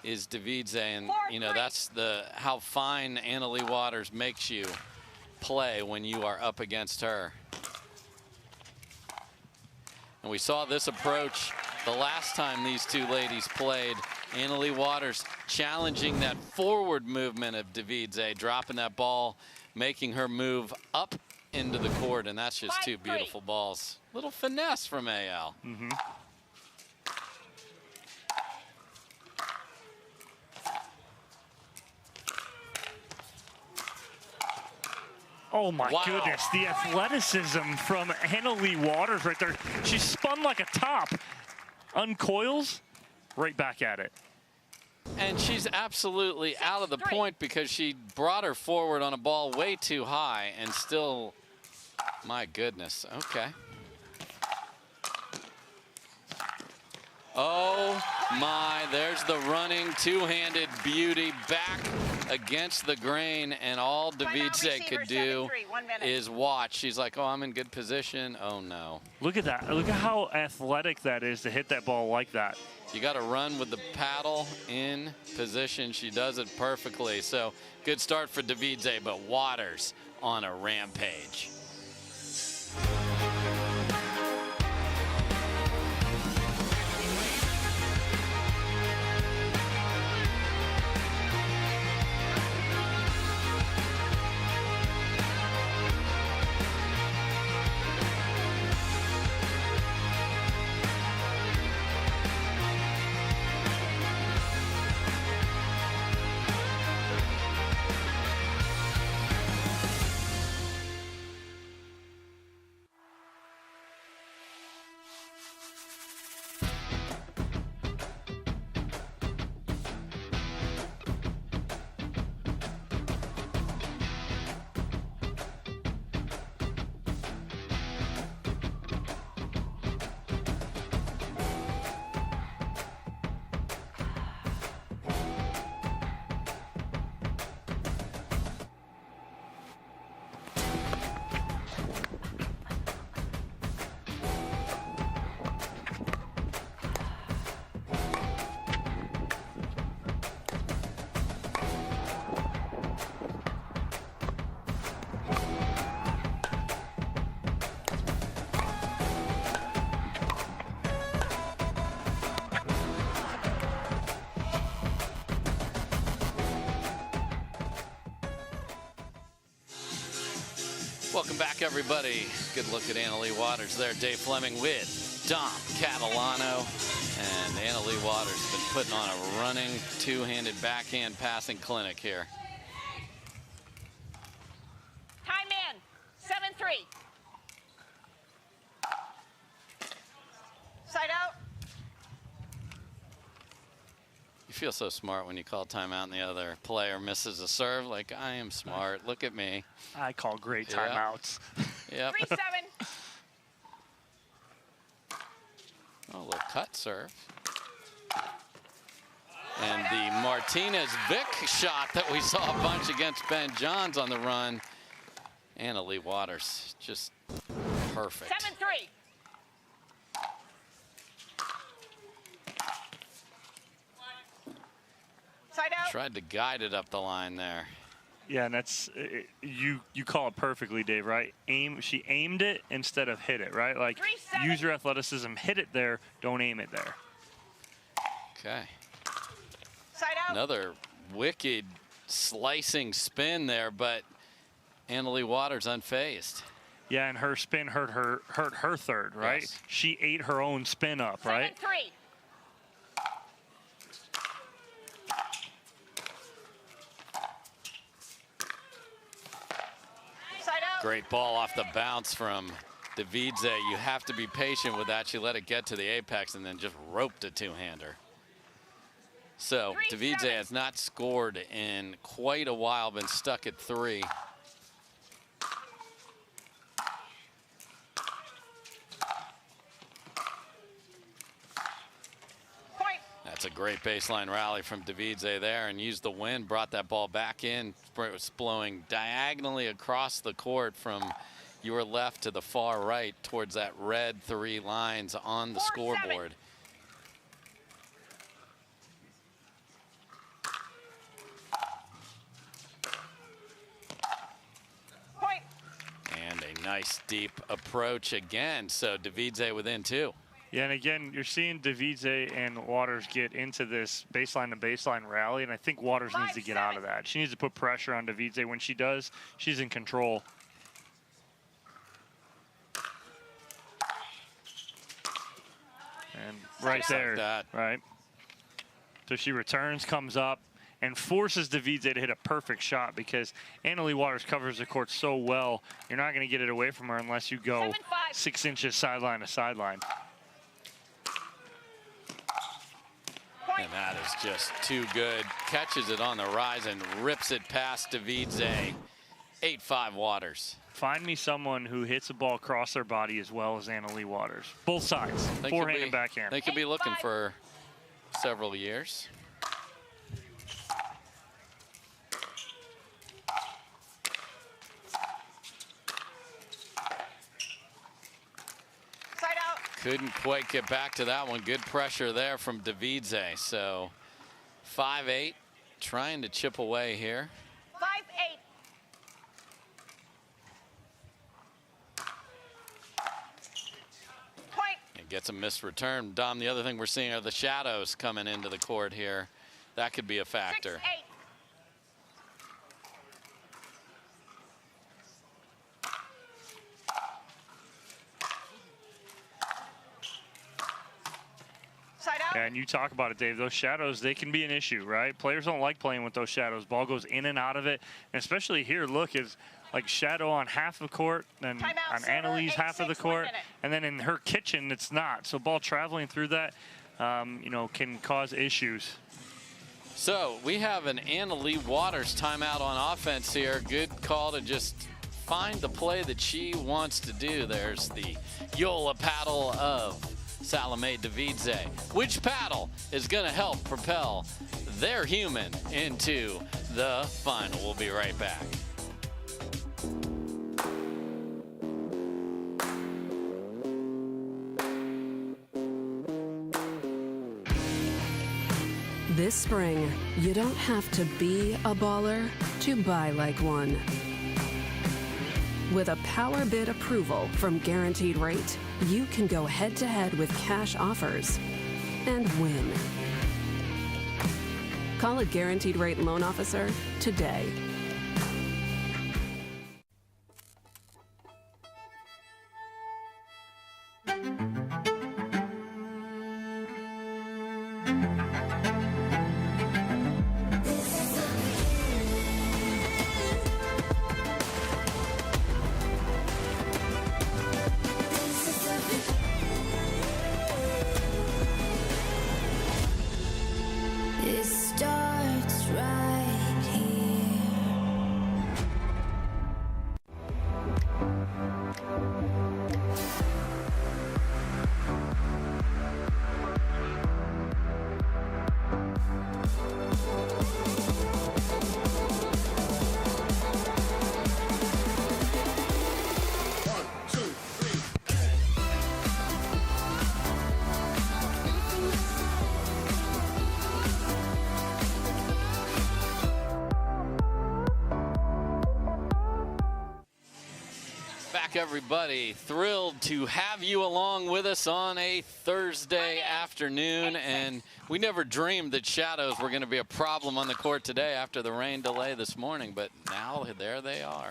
is Devidze, and you know that's how fine Anna Leigh Waters makes you play when you are up against her. And we saw this approach the last time these two ladies played. Anna Leigh Waters challenging that forward movement of Devidze, dropping that ball, making her move up into the court, and that's just two beautiful balls. Little finesse from AL. Mm-hmm. Oh my goodness, the athleticism from Anna Leigh Waters right there. She spun like a top, uncoils, right back at it. And she's absolutely out of the point because she brought her forward on a ball way too high and still, my goodness, okay. Oh my, there's the running two-handed beauty back against the grain, and all Devidze could do is watch. She's like, oh, I'm in good position. Oh no. Look at that. Look at how athletic that is to hit that ball like that. You got to run with the paddle in position. She does it perfectly. So good start for Devidze, but Waters on a rampage. Welcome back, everybody. Good look at Anna Leigh Waters there. Dave Fleming with Dom Catalano. And Anna Leigh Waters has been putting on a running two-handed backhand passing clinic here. Time in. 7-3. Side out. feel so smart when you call timeout and the other player misses a serve. Like, I am smart. Look at me. I call great timeouts. Yep. 3-7. Oh, a little cut serve. And the Martinez Vich shot that we saw a bunch against Ben Johns on the run. And Leigh Waters, just perfect. 7-3. Side out. Tried to guide it up the line there. Yeah, and that's you call it perfectly, Dave, right? She aimed it instead of hit it, right? Like, use your athleticism, hit it there, don't aim it there. Okay. Side out. Another wicked slicing spin there, but Leigh Waters unfazed. Yeah, and her spin hurt her third, right? Yes. She ate her own spin up, right? 7-3. Side out. Great ball off the bounce from Devidze. You have to be patient with that. She let it get to the apex and then just roped a two-hander. So Devidze has not scored in quite a while, been stuck at 3. That's a great baseline rally from Devidze there, and used the wind, brought that ball back in. It was blowing diagonally across the court from your left to the far right towards that red 3 lines on the scoreboard. Point. And a nice deep approach again. So Devidze within 2. Yeah, and again, you're seeing Devidze and Waters get into this baseline-to-baseline rally, and I think Waters needs to get out of that. She needs to put pressure on Devidze. When she does, she's in control. And right there, like right? So she returns, comes up, and forces Devidze to hit a perfect shot, because Leigh Waters covers the court so well, you're not going to get it away from her unless you go 6 inches sideline to sideline. And that is just too good. Catches it on the rise and rips it past Devidze. 8-5 Waters. Find me someone who hits a ball across their body as well as Leigh Waters. Both sides, forehand and backhand. They could be looking for several years. Side out. Couldn't quite get back to that one. Good pressure there from Devidze. So 5-8, trying to chip away here. 5-8. Point. It gets a missed return. Dom, the other thing we're seeing are the shadows coming into the court here. That could be a factor. 6-8. Side out. And you talk about it, Dave. Those shadows, they can be an issue, right? Players don't like playing with those shadows. Ball goes in and out of it. And especially here, look, is like shadow on half the court and on Annalise half of the court. And then in her kitchen, it's not. So ball traveling through that, you know, can cause issues. So we have an Leigh Waters timeout on offense here. Good call to just find the play that she wants to do. There's the Yola paddle of Salome Devidze. Which paddle is going to help propel their human into the final? We'll be right back. This spring, you don't have to be a baller to buy like one. With a power bid approval from Guaranteed Rate, you can go head-to-head with cash offers and win. Call a Guaranteed Rate loan officer today. This back, everybody. Thrilled to have you along with us on a Thursday afternoon. And we never dreamed that shadows were going to be a problem on the court today after the rain delay this morning. But now there they are.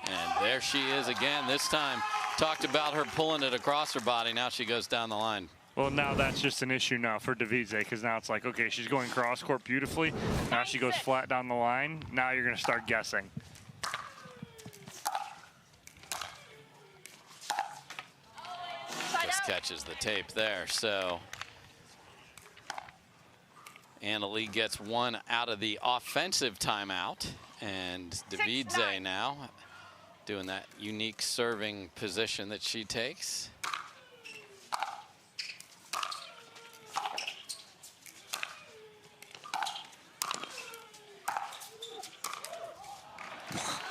And there she is again. This time, talked about her pulling it across her body. Now she goes down the line. Well, now that's just an issue now for Devidze, because now it's like, okay, she's going cross court beautifully. Now she goes flat down the line. Now you're going to start guessing. Just catches the tape there. So Annalie gets one out of the offensive timeout. And Devidze now doing that unique serving position that she takes.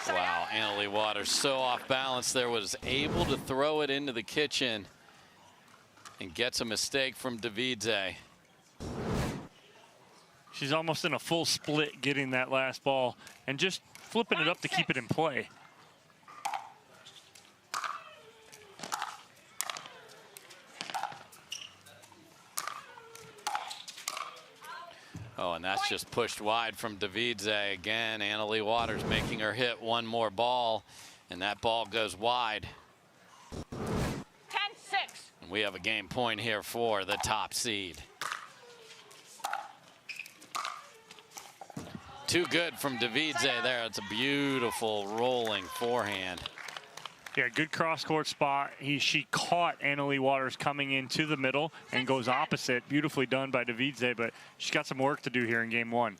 Wow, Leigh Waters so off balance there, was able to throw it into the kitchen and gets a mistake from Devidze. She's almost in a full split getting that last ball and just flipping it up to keep it in play. Oh, and that's just pushed wide from Devidze again. Leigh Waters making her hit one more ball, and that ball goes wide. 10-6. And we have a game point here for the top seed. Too good from Devidze there. It's a beautiful rolling forehand. Yeah, good cross-court spot. She caught Leigh Waters coming into the middle and goes opposite. Beautifully done by Devidze, but she's got some work to do here in game one.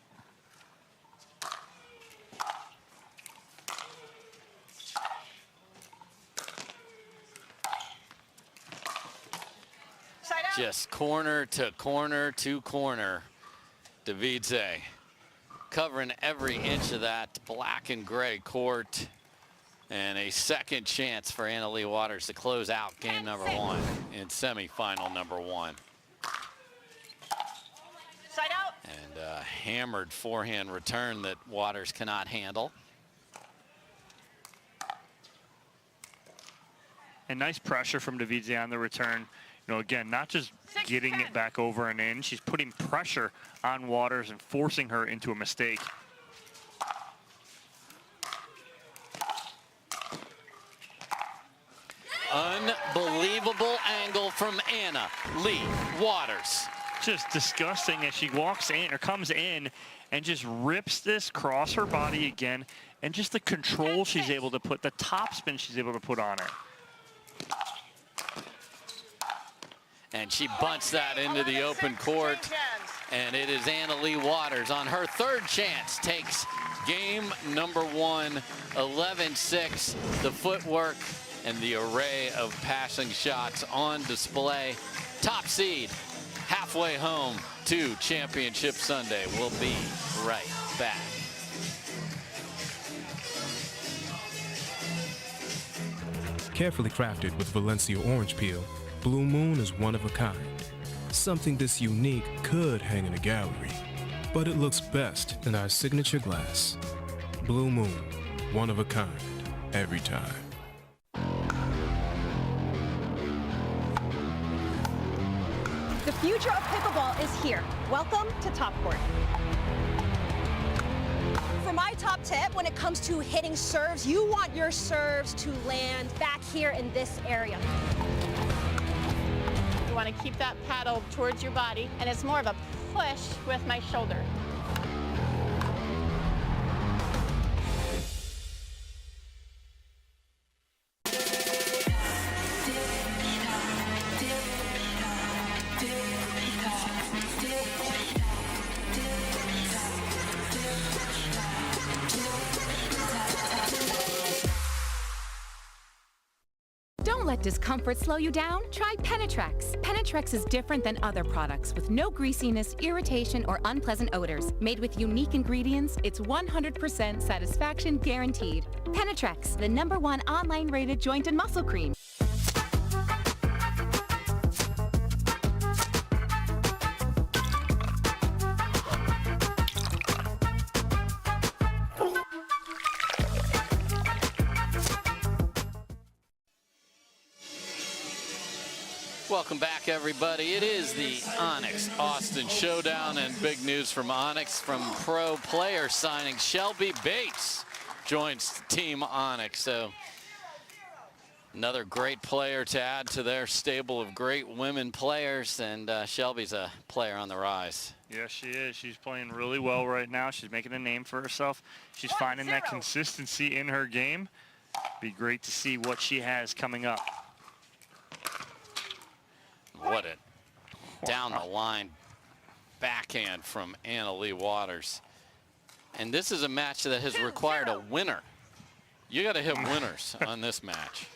Just corner to corner to corner. Devidze covering every inch of that black and gray court. And a second chance for Leigh Waters to close out game number one in semifinal number one. Side out. And a hammered forehand return that Waters cannot handle. And nice pressure from Devidze on the return. You know, again, not just getting it back over and in, she's putting pressure on Waters and forcing her into a mistake. Unbelievable angle from Leigh Waters. Just disgusting as she walks in or comes in and just rips this across her body again. And just the control she's able to put, the topspin she's able to put on it. And she bunts that into the open court. And it is Leigh Waters on her third chance takes game number one, 11-6. The footwork and the array of passing shots on display. Top seed, halfway home to Championship Sunday. We'll be right back. Carefully crafted with Valencia orange peel, Blue Moon is one of a kind. Something this unique could hang in a gallery, but it looks best in our signature glass. Blue Moon, one of a kind, every time. The future of pickleball is here. Welcome to Top Court. For my top tip, when it comes to hitting serves, you want your serves to land back here in this area. You want to keep that paddle towards your body, and it's more of a push with my shoulder. Let discomfort slow you down? Try Penetrex. Penetrex is different than other products with no greasiness, irritation, or unpleasant odors. Made with unique ingredients, it's 100% satisfaction guaranteed. Penetrex, the #1 online rated joint and muscle cream. Welcome back, everybody. It is the ONIX Austin Showdown, and big news from ONIX from pro player signing. Shelby Bates joins Team ONIX. So another great player to add to their stable of great women players, and Shelby's a player on the rise. Yes, she is. She's playing really well right now. She's making a name for herself. She's finding that consistency in her game. Be great to see what she has coming up. What a down the line backhand from Leigh Waters. And this is a match that has required a winner. You got to hit winners on this match.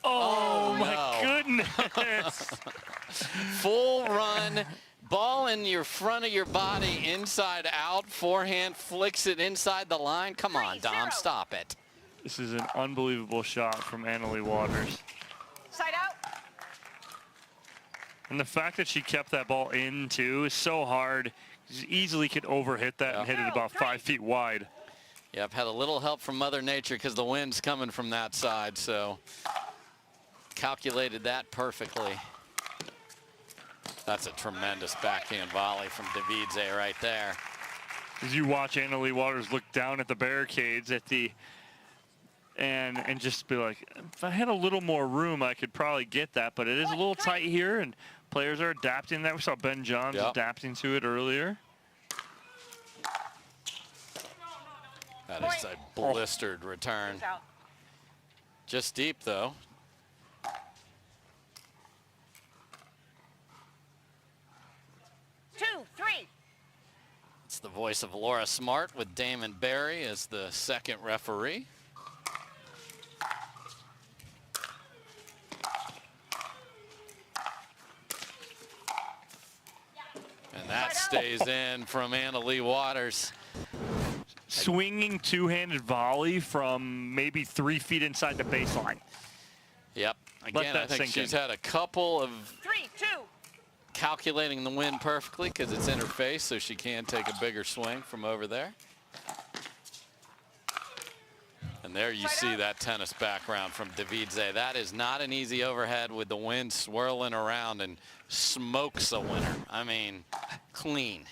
Oh my goodness. Full run, ball in your front of your body, inside out, forehand flicks it inside the line. Come on, Dom, stop it. This is an unbelievable shot from Leigh Waters. Side out. And the fact that she kept that ball in too is so hard. She easily could overhit that and hit it about 5 feet wide. Yep, had a little help from Mother Nature because the wind's coming from that side, so calculated that perfectly. That's a tremendous backhand volley from Devidze right there. As you watch Leigh Waters look down at the barricades at the and just be like, if I had a little more room, I could probably get that, but it is a little tight here, and players are adapting that. We saw Ben Johns adapting to it earlier. That is a blistered return. Just deep, though. Two, three. It's the voice of Laura Smart with Damon Barry as the second referee. And that stays in from Leigh Waters. Swinging two-handed volley from maybe 3 feet inside the baseline. Yep. Again, I think she's had a couple of 3, 2. calculating the wind perfectly because it's in her face, so she can take a bigger swing from over there. And there you see that tennis background from Devidze. That is not an easy overhead with the wind swirling around, and smokes a winner. I mean, clean.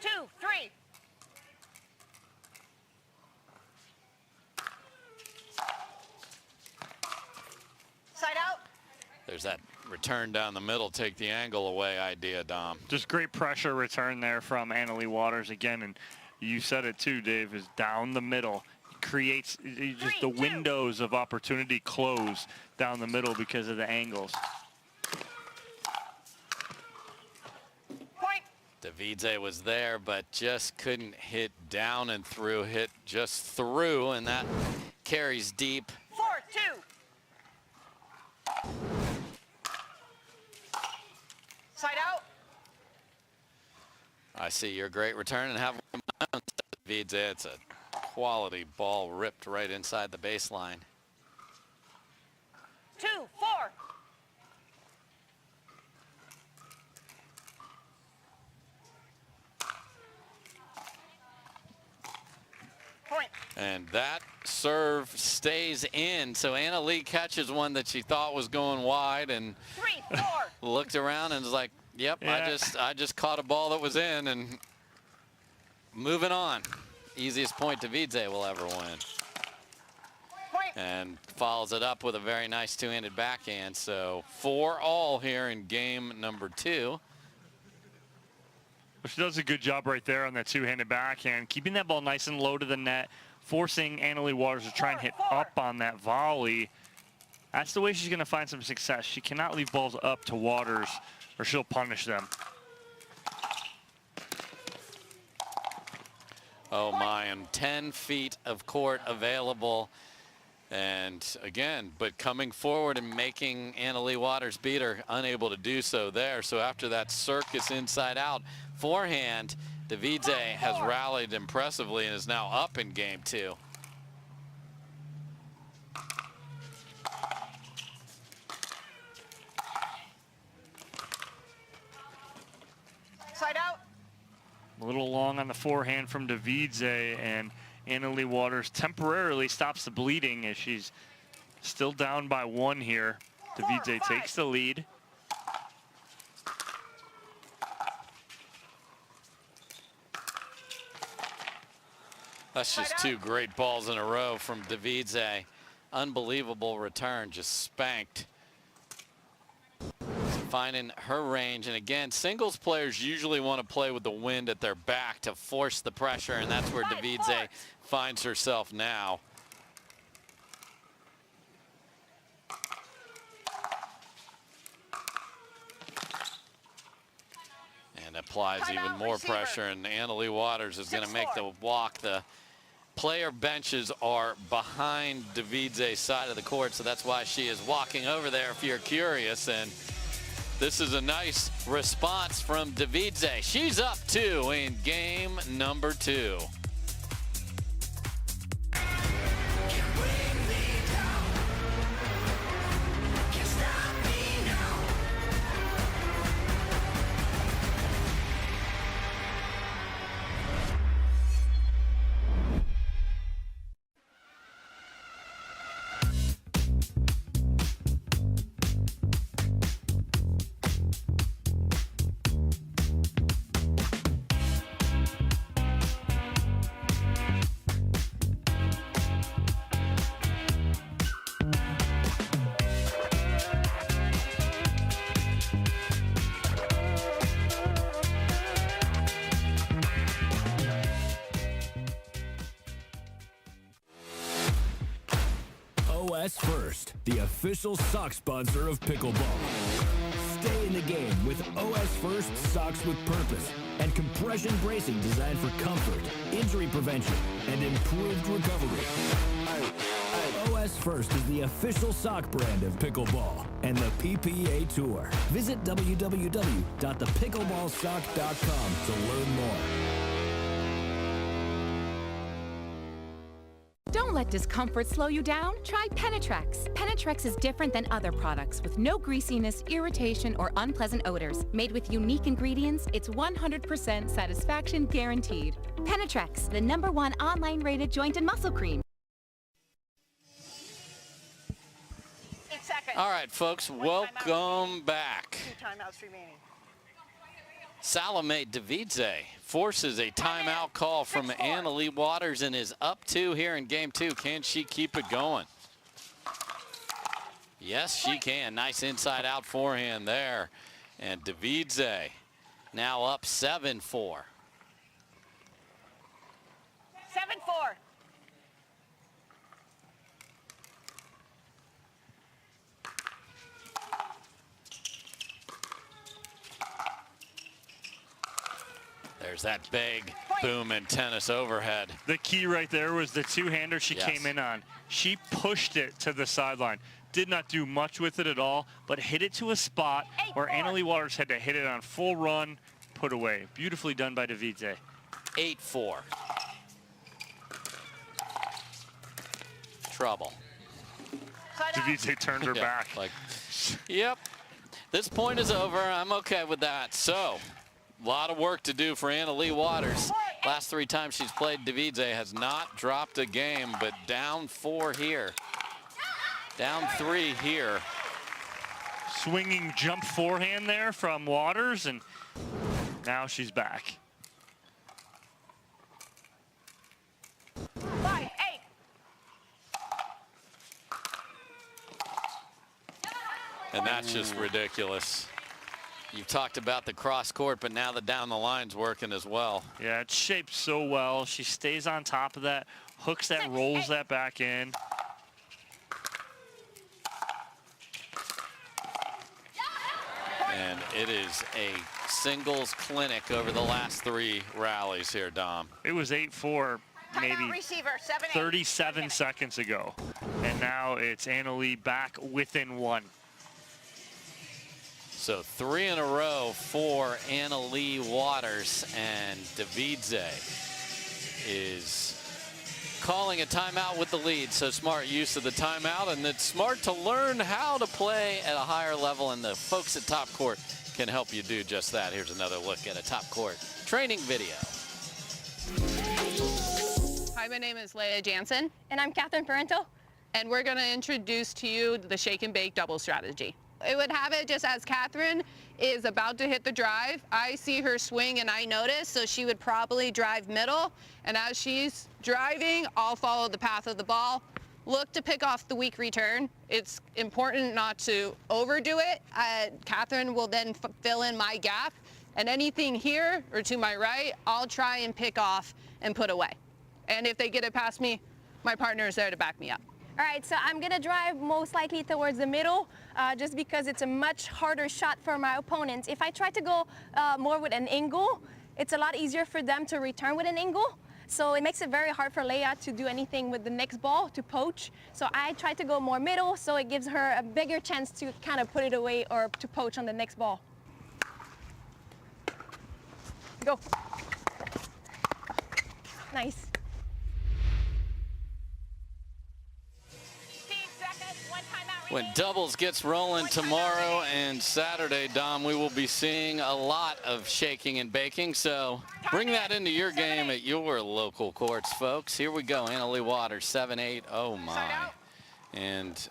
Two, three. Side out. There's that return down the middle, take the angle away idea, Dom. Just great pressure return there from Leigh Waters again, and you said it too, Dave, is down the middle. Creates just the windows of opportunity close down the middle because of the angles. Devidze was there, but just couldn't hit down and through, hit just through, and that carries deep. 4, 2. Side out. I see your great return and have Devidze. It's a quality ball ripped right inside the baseline. 2, 4. Point. And that serve stays in. So Leigh catches one that she thought was going wide and 3, 4. looked around and was like, yep, yeah. I just caught a ball that was in, and moving on. Easiest point Devidze will ever win. Point. And follows it up with a very nice two-handed backhand. So 4-all here in game number 2. She does a good job right there on that two-handed backhand, keeping that ball nice and low to the net, forcing Leigh Waters to try and hit up on that volley. That's the way she's going to find some success. She cannot leave balls up to Waters or she'll punish them. Oh my, and 10 feet of court available. And again, but coming forward and making Leigh Waters beat her, unable to do so there. So after that circus inside out forehand, Devidze has rallied impressively and is now up in game 2. Side out. A little long on the forehand from Devidze, and Leigh Waters temporarily stops the bleeding as she's still down by 1 here. Devidze takes the lead. That's just 2 great balls in a row from Devidze. Unbelievable return, just spanked. Finding her range, and again, singles players usually want to play with the wind at their back to force the pressure, and that's where Devidze finds herself now. And applies even more pressure, and Leigh Waters is going to make the walk. The player benches are behind Devidze's side of the court, so that's why she is walking over there if you're curious. And this is a nice response from Devidze. She's up 2 in game number 2. OS First, the official sock sponsor of pickleball. Stay in the game with OS First socks with purpose and compression bracing designed for comfort, injury prevention, and improved recovery. OS First is the official sock brand of pickleball and the PPA Tour. Visit www.thepickleballsock.com to learn more. Don't let discomfort slow you down. Try Penetrex. Penetrex is different than other products with no greasiness, irritation, or unpleasant odors. Made with unique ingredients, it's 100% satisfaction guaranteed. Penetrex, the #1 online rated joint and muscle cream. 8 seconds. All right, folks, welcome back. 2 timeouts remaining. Salome Devidze forces a timeout call from Leigh Waters and is up 2 here in game 2. Can she keep it going? Yes, she can. Nice inside out forehand there. And Devidze now up 7-4. 7-4. There's that big boom and tennis overhead. The key right there was the 2-hander she came in on. She pushed it to the sideline. Did not do much with it at all, but hit it to a spot where Leigh Waters had to hit it on full run, put away. Beautifully done by Devidze. 8-4. Trouble. Devidze turned her back. Yep. This point is over. I'm okay with that. So, a lot of work to do for Leigh Waters. Last 3 times she's played, Devidze has not dropped a game, but down 4 here. Down 3 here. Swinging jump forehand there from Waters, and now she's back. 5-8. And that's just ridiculous. You've talked about the cross court, but now the down the line's working as well. Yeah, it's shaped so well. She stays on top of that, hooks that, rolls that back in. And it is a singles clinic over the last 3 rallies here, Dom. It was 8-4 maybe Receiver, 7-8. 37 seconds ago. And now it's Leigh back within 1. So 3 in a row for Leigh Waters, and Devidze is calling a timeout with the lead. So smart use of the timeout, and it's smart to learn how to play at a higher level, and the folks at Top Court can help you do just that. Here's another look at a Top Court training video. Hi, my name is Lea Jansen. And I'm Catherine Parenteau. And we're going to introduce to you the shake and bake double strategy. It would have it just as Catherine is about to hit the drive. I see her swing and I notice, so she would probably drive middle. And as she's driving, I'll follow the path of the ball. Look to pick off the weak return. It's important not to overdo it. Catherine will then fill in my gap. And anything here or to my right, I'll try and pick off and put away. And if they get it past me, my partner is there to back me up. All right, so I'm gonna drive most likely towards the middle just because it's a much harder shot for my opponents. If I try to go more with an angle, it's a lot easier for them to return with an angle. So it makes it very hard for Lea to do anything with the next ball, to poach. So I try to go more middle, so it gives her a bigger chance to kind of put it away or to poach on the next ball. Go. Nice. When doubles gets rolling tomorrow and Saturday, Dom, we will be seeing a lot of shaking and baking. So bring that into your game at your local courts, folks. Here we go. Leigh Waters, 7-8. Oh, my. And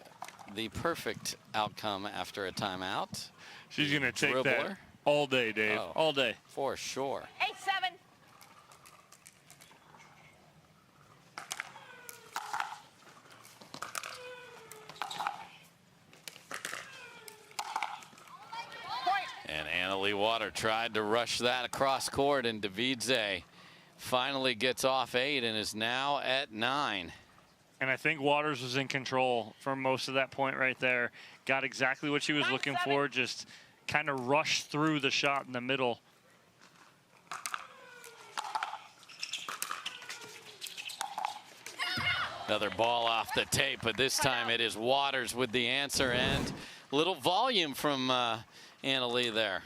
the perfect outcome after a timeout. She's going to take that all day, Dave. Oh, all day. For sure. 8-7. And Leigh Waters tried to rush that across court, and Devidze finally gets off 8 and is now at 9. And I think Waters was in control for most of that point right there. Got exactly what she was looking for, just kind of rushed through the shot in the middle. Another ball off the tape, but this time it is Waters with the answer, and little volume from Leigh there.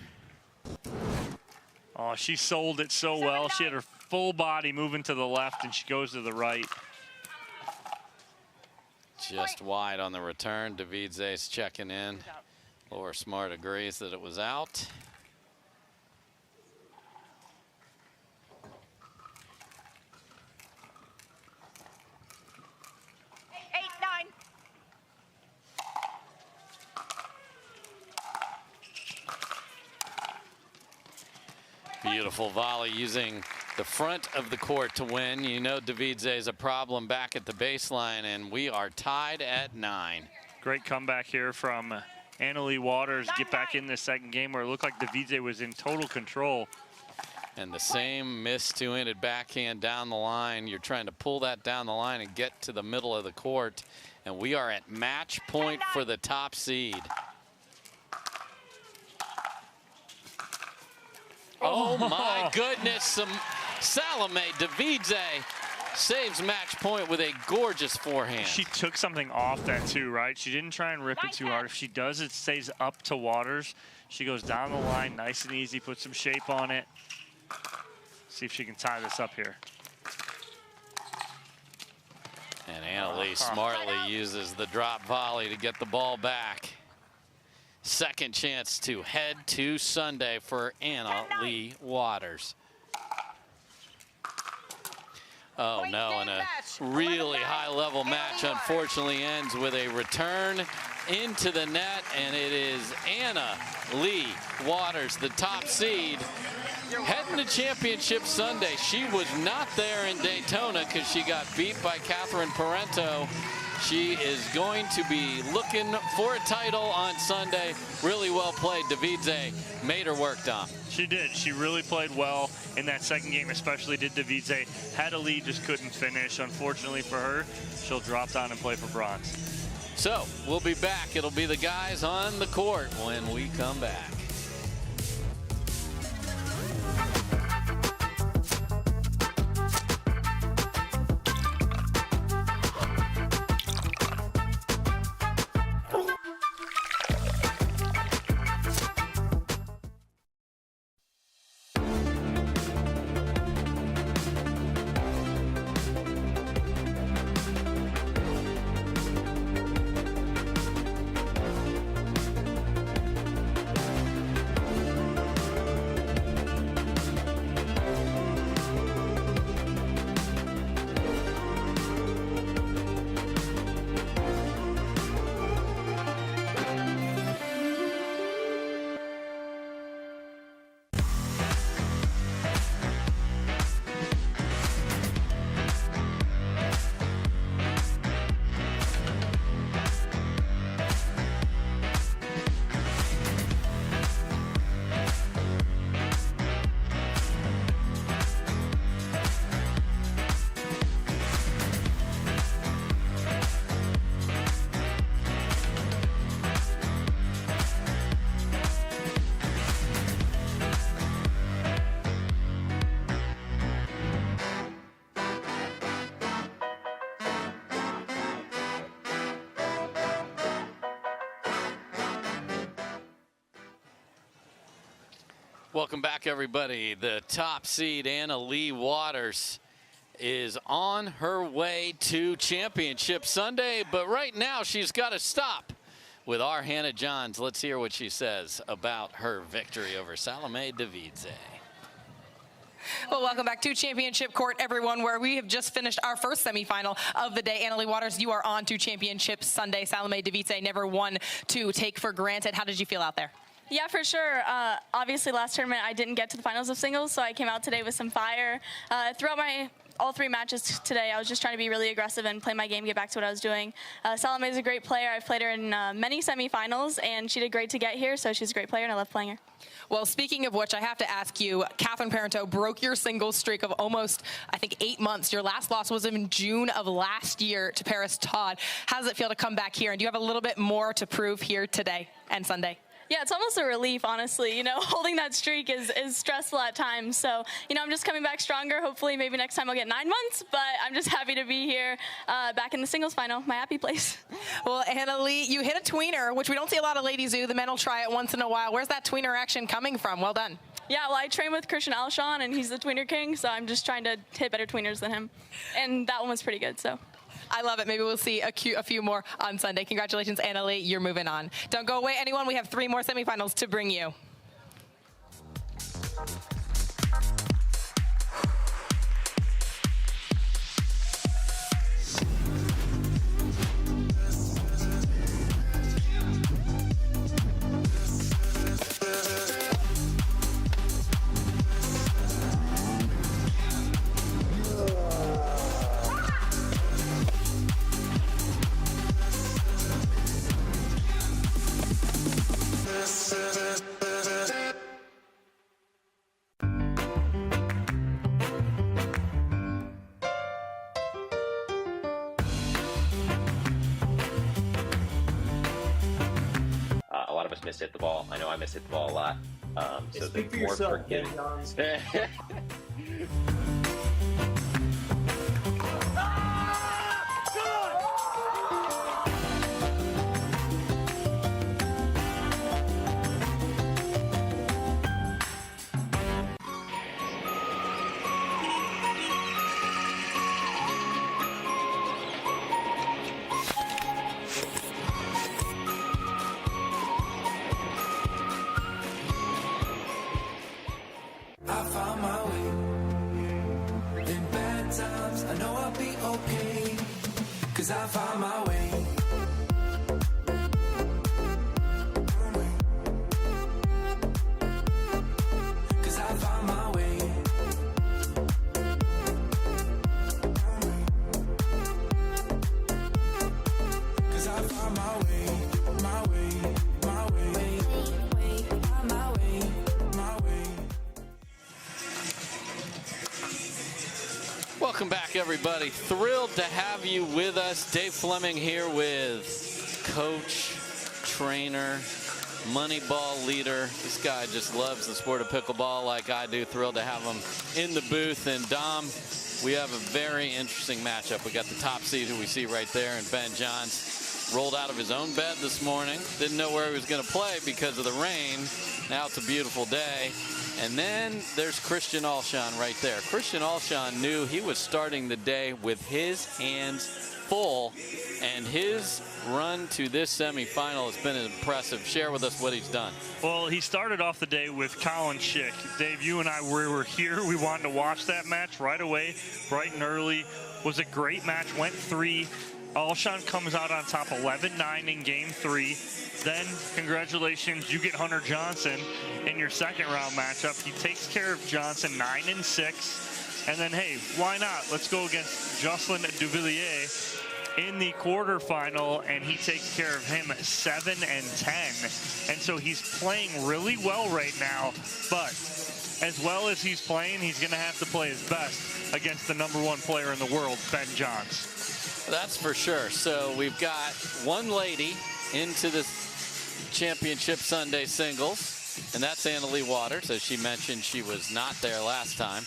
Oh, she sold it so well. She had her full body moving to the left, and she goes to the right. Just wide on the return. Devidze's checking in. Laura Smart agrees that it was out. Beautiful volley using the front of the court to win. You know Devidze is a problem back at the baseline, and we are tied at 9. Great comeback here from Leigh Waters. Get back in this second game where it looked like Devidze was in total control. And the same miss two-handed backhand down the line. You're trying to pull that down the line and get to the middle of the court. And we are at match point for the top seed. Oh my goodness, Salome Devidze saves match point with a gorgeous forehand. She took something off that too, right? She didn't try and rip it too hard. If she does, it stays up to Waters. She goes down the line nice and easy, put some shape on it. See if she can tie this up here. And Leigh smartly uses the drop volley to get the ball back. Second chance to head to Sunday for Leigh Waters. Oh no, and a really high-level match unfortunately ends with a return into the net, and it is Leigh Waters, the top seed, heading to championship Sunday. She was not there in Daytona because she got beat by Catherine Parenteau. She is going to be looking for a title on Sunday. Really well played. Devidze made her work, Dom. She did. She really played well in that second game, especially did Devidze. Had a lead, just couldn't finish. Unfortunately for her, she'll drop down and play for bronze. So we'll be back. It'll be the guys on the court when we come back. Welcome back, everybody. The top seed, Leigh Waters, is on her way to Championship Sunday, but right now she's got to stop with our Hannah Johns. Let's hear what she says about her victory over Salome Devidze. Well, welcome back to Championship Court, everyone, where we have just finished our first semifinal of the day. Leigh Waters, you are on to Championship Sunday. Salome Devidze, never one to take for granted. How did you feel out there? Yeah, for sure. Obviously, last tournament, I didn't get to the finals of singles, so I came out today with some fire. Throughout all 3 matches today, I was just trying to be really aggressive and play my game, get back to what I was doing. Salome is a great player. I've played her in many semifinals, and she did great to get here, so she's a great player, and I love playing her. Well, speaking of which, I have to ask you, Catherine Parenteau broke your singles streak of almost, I think, 8 months. Your last loss was in June of last year to Paris Todd. How does it feel to come back here, and do you have a little bit more to prove here today and Sunday? Yeah, it's almost a relief, honestly. You know, holding that streak is stressful at times. So, you know, I'm just coming back stronger. Hopefully, maybe next time I'll get 9 months. But I'm just happy to be here back in the singles final, my happy place. Well, Leigh, you hit a tweener, which we don't see a lot of ladies do. The men will try it once in a while. Where's that tweener action coming from? Well done. Yeah, well, I train with Christian Alshon, and he's the tweener king. So I'm just trying to hit better tweeners than him. And that one was pretty good, so. I love it. Maybe we'll see a few more on Sunday. Congratulations, Leigh. You're moving on. Don't go away, anyone. We have 3 more semifinals to bring you. A lot of us miss hit the ball. I know I miss hit the ball a lot. So Speak for the more yourself, forgiving. I found my way. In bad times, I know I'll be okay. 'Cause I found my way. Cause I found my way. Cause I found my way, my way, my way, my way, my way. Welcome back, everybody. Thrilled to have you with us. Dave Fleming here with coach, trainer, Moneyball leader. This guy just loves the sport of pickleball like I do. Thrilled to have him in the booth. And Dom, we have a very interesting matchup. We got the top seed who we see right there, and Ben Johns rolled out of his own bed this morning. Didn't know where he was going to play because of the rain. Now it's a beautiful day. And then there's Christian Alshon right there. Christian Alshon knew he was starting the day with his hands full, and his run to this semifinal has been impressive. Share with us what he's done. Well, he started off the day with Colin Schick. Dave, you and I were here. We wanted to watch that match right away, bright and early. Was a great match, went 3. Alshon comes out on top 11-9 in game 3. Then, congratulations, you get Hunter Johnson in your second round matchup. He takes care of Johnson 9-6. And then, hey, why not? Let's go against Jocelyn Devilliers in the quarterfinal, and he takes care of him 7-10. And so he's playing really well right now, but as well as he's playing, he's going to have to play his best against the #1 player in the world, Ben Johns. That's for sure. So we've got one lady into the Championship Sunday singles, and that's Leigh Waters. As she mentioned, she was not there last time.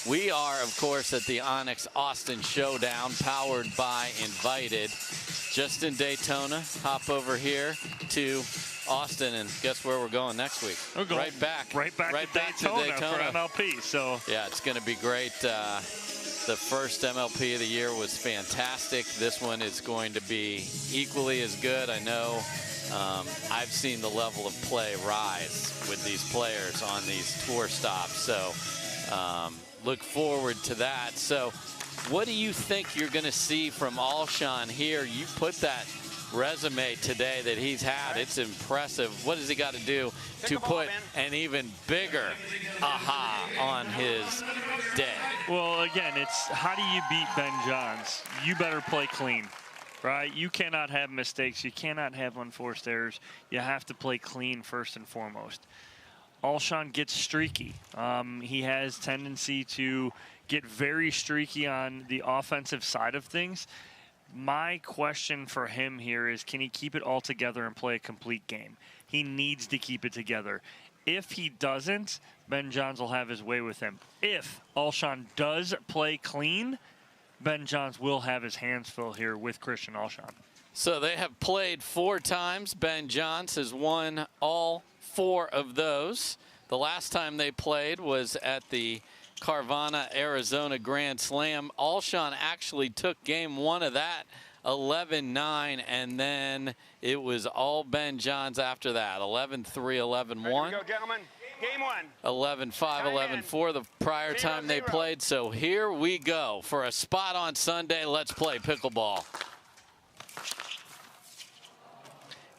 We are, of course, at the ONIX Austin Showdown, powered by Invited. Just in Daytona, hop over here to Austin, and guess where we're going next week? We're going right back to Daytona for MLP. So yeah, it's going to be great. The first MLP of the year was fantastic. This one is going to be equally as good. I know I've seen the level of play rise with these players on these tour stops. So look forward to that. So what do you think you're going to see from Alshon here? You put that resume today that he's had. It's impressive. What has he got to do to put an even bigger aha on his day? Well, again, it's how do you beat Ben Johns? You better play clean, right? You cannot have mistakes. You cannot have unforced errors. You have to play clean first and foremost. Alshon gets streaky. He has tendency to get very streaky on the offensive side of things. My question for him here is, can he keep it all together and play a complete game? He needs to keep it together. If he doesn't, Ben Johns will have his way with him. If Alshon does play clean, Ben Johns will have his hands full here with Christian Alshon. So they have played 4 times. Ben Johns has won all 4 of those. The last time they played was at the Carvana, Arizona Grand Slam. Alshon actually took game 1 of that, 11-9, and then it was all Ben Johns after that, 11-3, 11-1. Go, gentlemen. Game 1. 11-5, 11-4 the prior time they played. So here we go for a spot on Sunday. Let's play pickleball.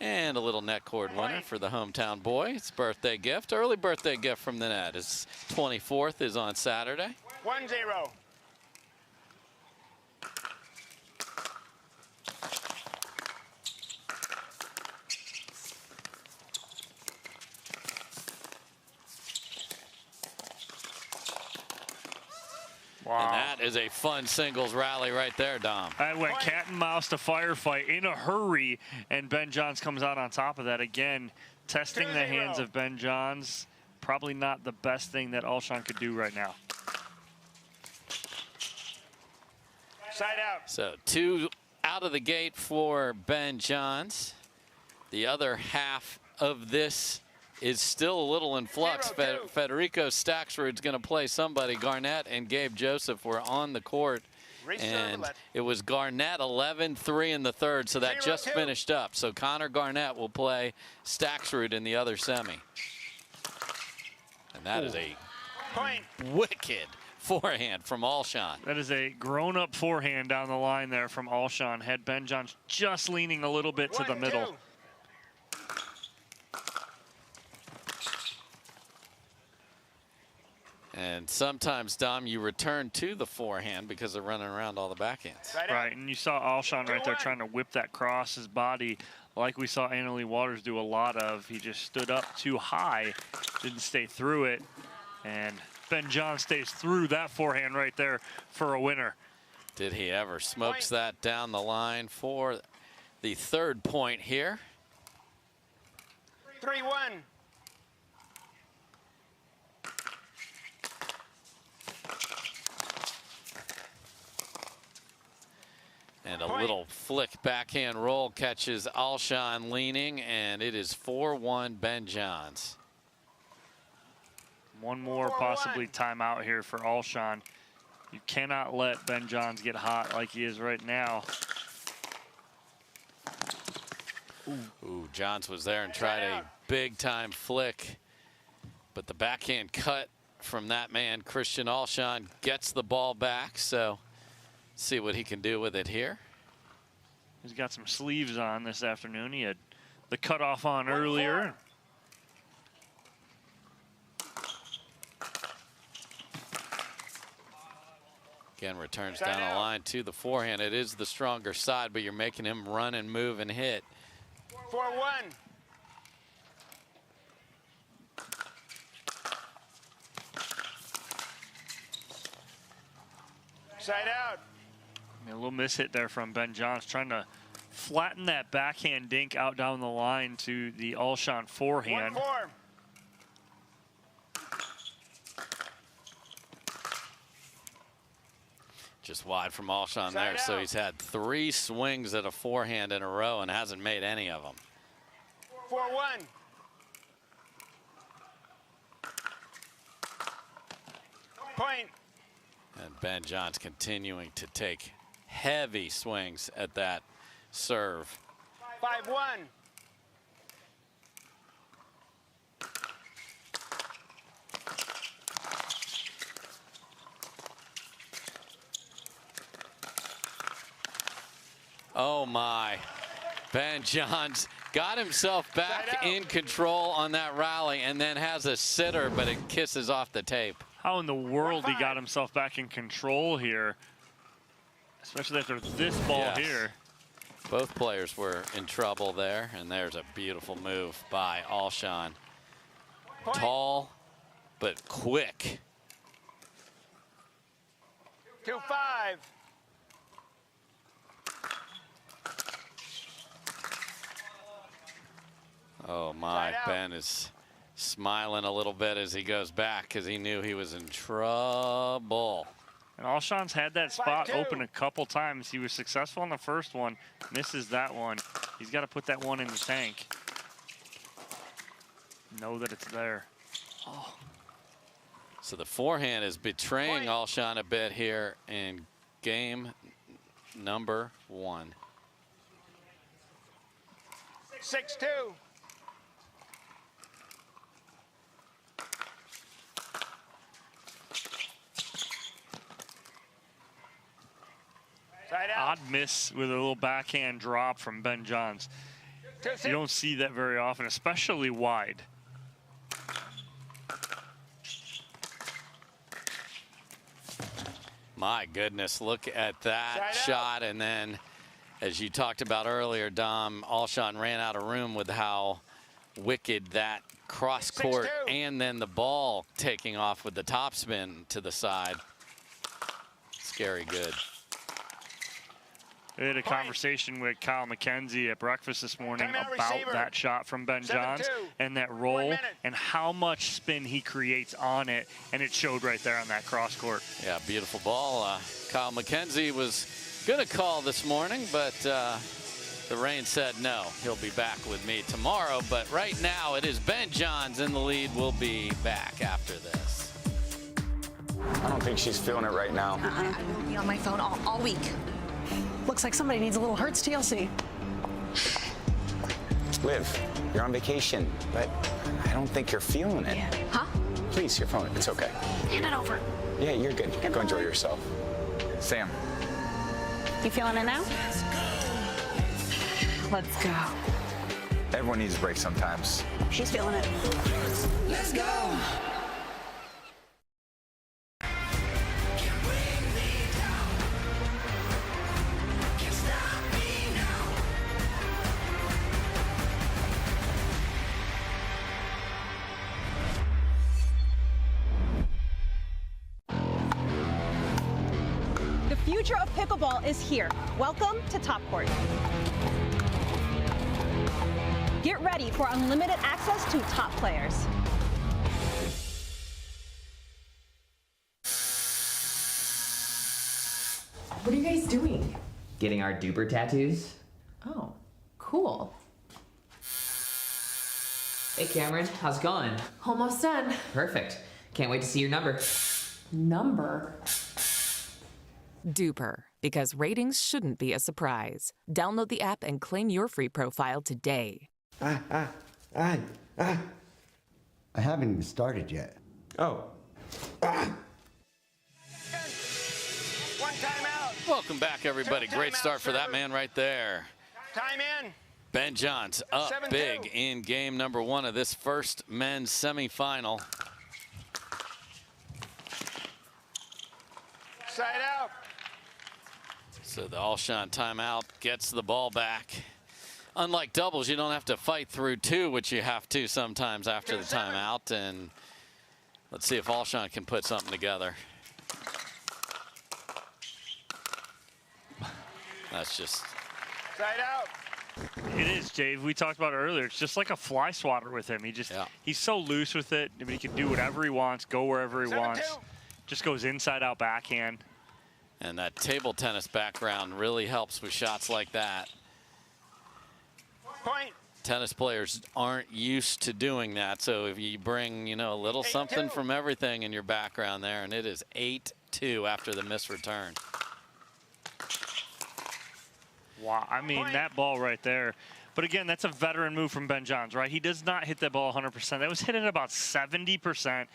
And a little net cord winner for the hometown boy. It's a birthday gift, early birthday gift from the net. His 24th is on Saturday. 1-0. Wow. And that is a fun singles rally right there, Dom. I went cat and mouse to firefight in a hurry, and Ben Johns comes out on top of that. Again, testing the hands of Ben Johns. Probably not the best thing that Alshon could do right now. Side out. So 2 out of the gate for Ben Johns. The other half of this is still a little in flux. Federico Staksrud is going to play somebody. Garnett and Gabe Joseph were on the court. And it was Garnett 11-3 in the third, so that just finished up. So Connor Garnett will play Staksrud in the other semi. And that is a wicked forehand from Alshon. That is a grown-up forehand down the line there from Alshon. Had Ben Johns just leaning a little bit to the middle. And sometimes, Dom, you return to the forehand because they're running around all the backhands. Right, and you saw Alshon right there trying to whip that cross his body like we saw Leigh Waters do a lot of. He just stood up too high, didn't stay through it, and Ben Johns stays through that forehand right there for a winner. Did he ever? Smokes that down the line for the 3rd point here. 3-1. And a little flick backhand roll catches Alshon leaning, and it is 4-1 Ben Johns. One more possibly timeout here for Alshon. You cannot let Ben Johns get hot like he is right now. Ooh, Johns was there and tried a big-time flick. But the backhand cut from that man, Christian Alshon, gets the ball back. So see what he can do with it here. He's got some sleeves on this afternoon. He had the cutoff on earlier. Again, returns down the line to the forehand. It is the stronger side, but you're making him run and move and hit. 4-1. Side out. A little miss hit there from Ben Johns, trying to flatten that backhand dink out down the line to the Alshon forehand. 1-4. Just wide from Alshon there, so he's had 3 swings at a forehand in a row and hasn't made any of them. 4-1. Point. And Ben Johns continuing to take heavy swings at that serve. 5-1. Oh my. Ben Johns got himself back in control on that rally and then has a sitter, but it kisses off the tape. How in the world he got himself back in control here, especially after this ball here. Both players were in trouble there, and there's a beautiful move by Alshon. Tall, but quick. 2-5. Oh my, Ben is smiling a little bit as he goes back because he knew he was in trouble. And Alshon's had that spot open a couple times. He was successful on the first one, misses that one. He's got to put that one in the tank. Know that it's there. Oh. So the forehand is betraying Alshon a bit here in game number 1. 6-2. Odd miss with a little backhand drop from Ben Johns. You don't see that very often, especially wide. My goodness, look at that shot. And then, as you talked about earlier, Dom, Alshon ran out of room with how wicked that cross court and then the ball taking off with the topspin to the side. Scary good. We had a conversation with Kyle McKenzie at breakfast this morning about that shot from Ben Johns and that roll and how much spin he creates on it, and it showed right there on that cross court. Yeah, beautiful ball. Kyle McKenzie was going to call this morning, but the rain said no. He'll be back with me tomorrow, but right now it is Ben Johns in the lead. We'll be back after this. I don't think she's feeling it right now. I will be on my phone all week. Looks like somebody needs a little Hertz TLC. Liv, you're on vacation, but I don't think you're feeling it. Yeah. Huh? Please, your phone. It's okay. Hand it over. Yeah, you're good. Go enjoy yourself. Sam. You feeling it now? Let's go. Everyone needs a break sometimes. She's feeling it. Let's go. The future of pickleball is here. Welcome to Top Court. Get ready for unlimited access to top players. What are you guys doing? Getting our duper tattoos. Oh, cool. Hey Cameron, how's it going? Almost done. Perfect. Can't wait to see your number. Number? Duper, because ratings shouldn't be a surprise. Download the app and claim your free profile today. I haven't even started yet. Oh. One timeout. Welcome back, everybody. Great start for that man right there. Time in. Ben Johns up 7-2. big in game number 1 of this first men's semifinal. Side out. So the Alshon timeout gets the ball back. Unlike doubles, you don't have to fight through 2, which you have to sometimes after the timeout. And let's see if Alshon can put something together. That's just... Side out. It is, Dave. We talked about it earlier. It's just like a fly swatter with him. He's so loose with it. I mean, he can do whatever he wants, go wherever he 7-2. wants. Just goes inside out backhand. And that table tennis background really helps with shots like that. Point. Tennis players aren't used to doing that, so if you bring, you know, a little something from everything in your background there, and it is 8-2 after the missed return. Wow, I mean, that ball right there. But again, that's a veteran move from Ben Johns, right? He does not hit that ball 100%. That was hit at about 70%.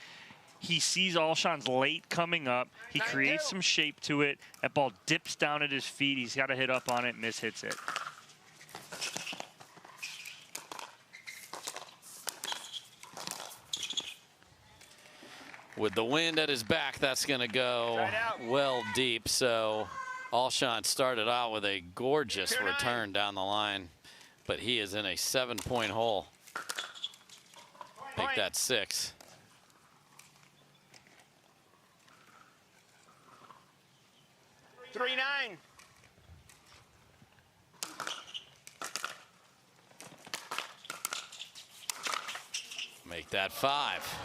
He sees Alshon's late coming up. He creates some shape to it. That ball dips down at his feet. He's got to hit up on it, mishits it. With the wind at his back, that's going to go well deep. So Alshon started out with a gorgeous return down the line, but he is in a 7-point hole. Make that 6. Three 9. Make that 5.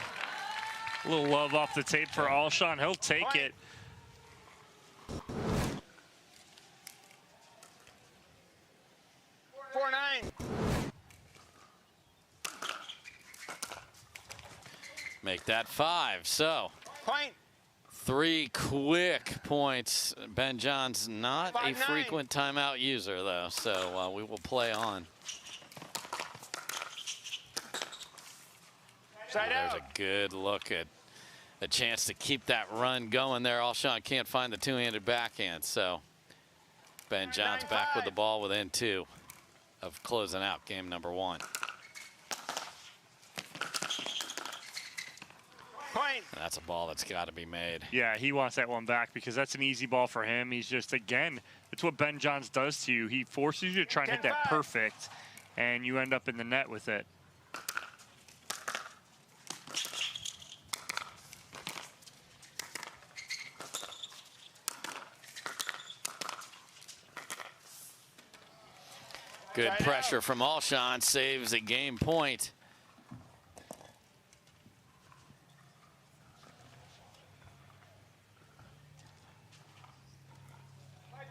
A little love off the tape for Alshon. He'll take it. Four 9. Make that 5. So Point. 3 quick points. Ben Johns not a frequent timeout user, though, so we will play on. There's a good look at a chance to keep that run going there. Alshon can't find the two-handed backhand, so Ben Johns back with the ball within 2 of closing out game number 1. Point. And that's a ball that's got to be made. Yeah, he wants that one back because that's an easy ball for him. He's just, again, it's what Ben Johns does to you. He forces you to try and hit that perfect, and you end up in the net with it. Good pressure from Alshon, saves a game point.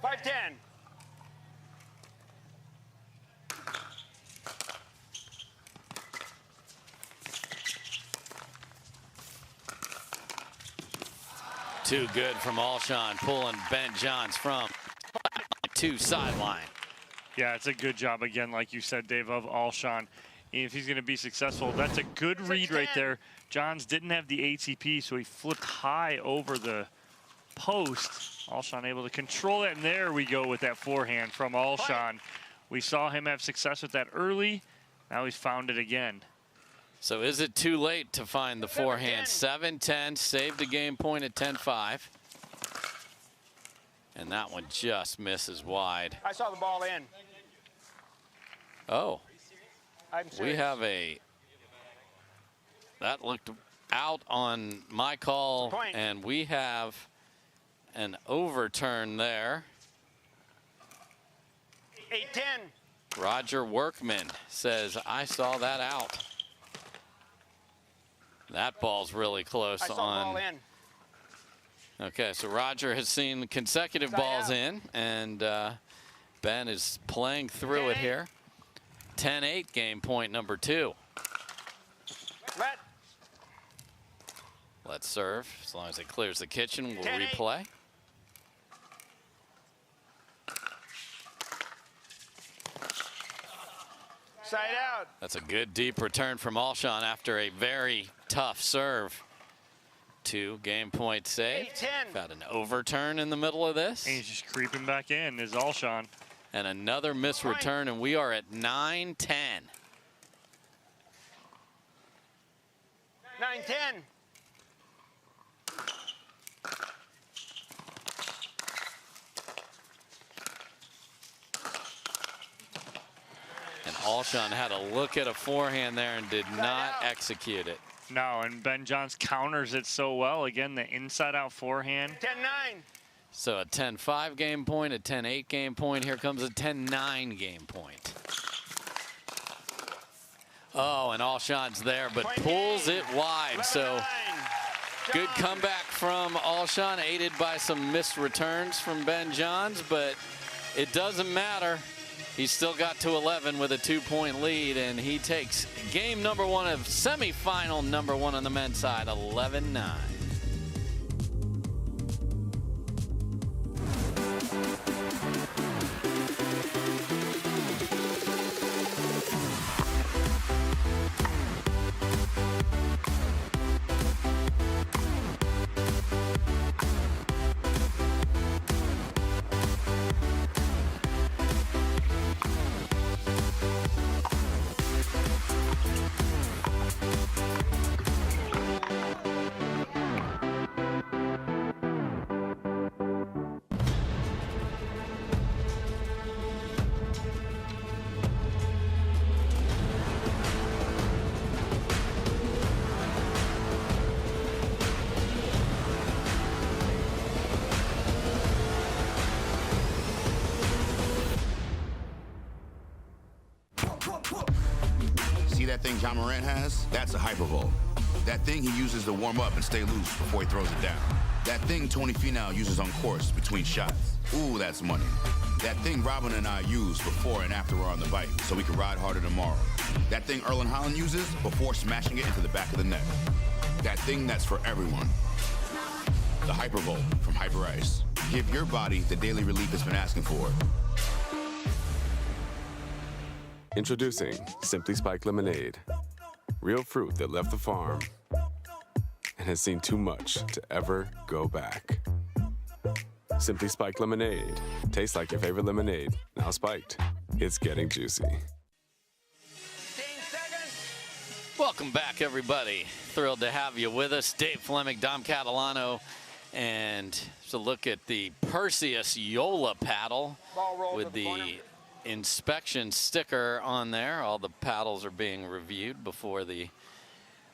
Five 10. Too good from Alshon, pulling Ben Johns from 2 sideline. Yeah, it's a good job again, like you said, Dave, of Alshon. If he's going to be successful, that's a good read right there. Johns didn't have the ATP, so he flipped high over the post. Alshon able to control it, and there we go with that forehand from Alshon. We saw him have success with that early. Now he's found it again. So is it too late to find the forehand? 7-10, saved a game point at 10-5. And that one just misses wide. I saw the ball in. Oh, I'm serious. we have a, that looked out on my call, and we have an overturn there. 8-10. Roger Workman says, I saw that out. That ball's really close I saw on. the ball in. Okay, so Roger has seen consecutive balls in, and Ben is playing through it here. 10-8 game point number 2. Let's serve. As long as it clears the kitchen, we'll replay. Side out. That's a good deep return from Alshon after a very tough serve. 2 game point saved. 8-10. Got an overturn in the middle of this. And he's just creeping back in, is Alshon. And another missed return, and we are at 9-10. 9-10. And Alshon had a look at a forehand there and did not execute it. No, and Ben Johns counters it so well. Again, the inside-out forehand. 10-9. So a 10-5 game point, a 10-8 game point. Here comes a 10-9 game point. Oh, and Alshon's there, but pulls it wide. So good comeback from Alshon, aided by some missed returns from Ben Johns, but it doesn't matter. He's still got to 11 with a 2-point lead, and he takes game number 1 of semifinal number 1 on the men's side, 11-9. See that thing John Morant has? That's a hypervolt. That thing he uses to warm up and stay loose before he throws it down. That thing Tony Finau uses on course between shots. Ooh, that's money. That thing Robin and I use before and after we're on the bike so we can ride harder tomorrow. That thing Erlen Haaland uses before smashing it into the back of the net. That thing that's for everyone. The Hypervolt from Hyper Ice. Give your body the daily relief it's been asking for. Introducing Simply Spiked Lemonade. Real fruit that left the farm and has seen too much to ever go back. Simply Spiked Lemonade. Tastes like your favorite lemonade. Now spiked. It's getting juicy. Welcome back, everybody. Thrilled to have you with us. Dave Fleming, Dom Catalano, and to look at the Perseus Yola paddle with the inspection sticker on there. All the paddles are being reviewed before the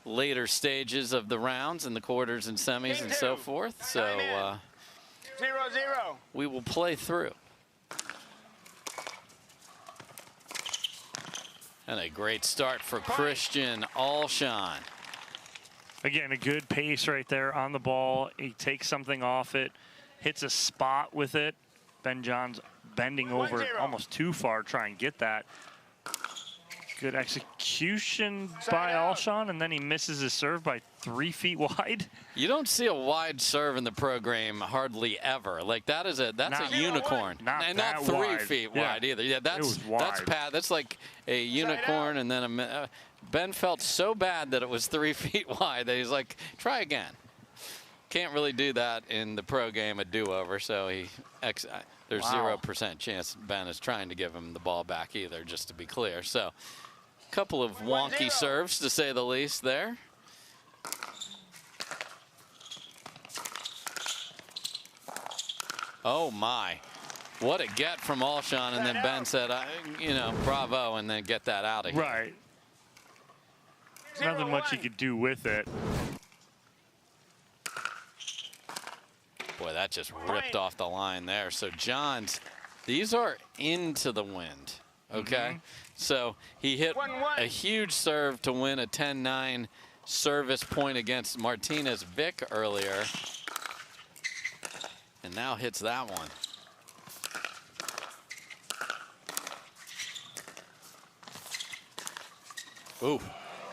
later stages of the rounds and the quarters and semis and so forth. So 0-0. We will play through. And a great start for Christian Alshon. Again, a good pace right there on the ball. He takes something off it, hits a spot with it. Ben John's bending over almost too far, try and get that. Good execution by Alshon, and then he misses his serve by 3 feet wide. You don't see a wide serve in the pro game hardly ever. Like that's a unicorn, and not 3 feet wide either. Yeah, that's like a unicorn, and then Ben felt so bad that it was 3 feet wide that he's like, try again. Can't really do that in the pro game, a do-over. So there's 0% chance Ben is trying to give him the ball back either, just to be clear. So a couple of wonky serves, to say the least, there. Oh, my. What a get from Alshon. And then Ben said, bravo, and then get that out of here. Right. Nothing much he could do with it. Boy, that just ripped off the line there. So Johns, these are into the wind, okay? So he hit a huge serve to win a 10-9 service point against Martinez Vich earlier. And now hits that one. Ooh,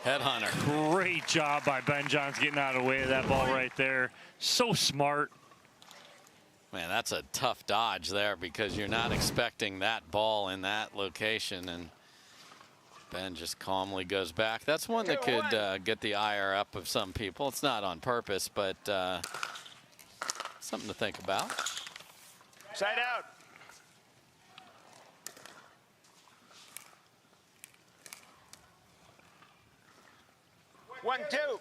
headhunter. Great job by Ben Johns getting out of the way of that ball right there. So smart. Man, that's a tough dodge there because you're not expecting that ball in that location, and Ben just calmly goes back. That's one that could get the ire up of some people. It's not on purpose, but something to think about. Side out. One, two.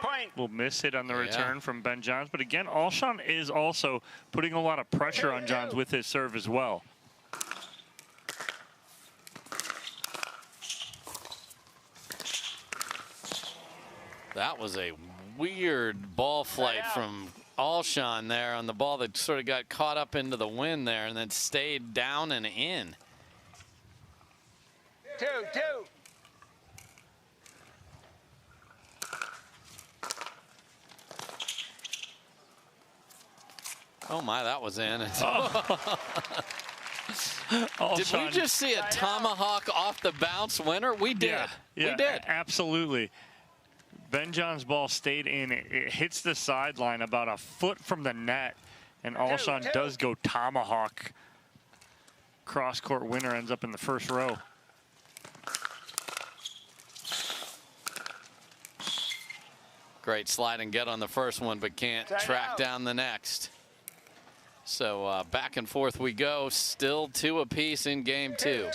Point. Will miss it on the return from Ben Johns. But again, Alshon is also putting a lot of pressure on Johns with his serve as well. That was a weird ball flight from Alshon there on the ball that sort of got caught up into the wind there and then stayed down and in. 2-2. Oh my, that was in. Oh. Did we just see a tomahawk off the bounce winner? We did. Yeah, we did. Absolutely. Ben John's ball stayed in. It hits the sideline about a foot from the net, and Alshon does go tomahawk. Cross-court winner ends up in the first row. Great slide and get on the first one, but can't track down the next. So back and forth we go. Still 2 apiece in game 2.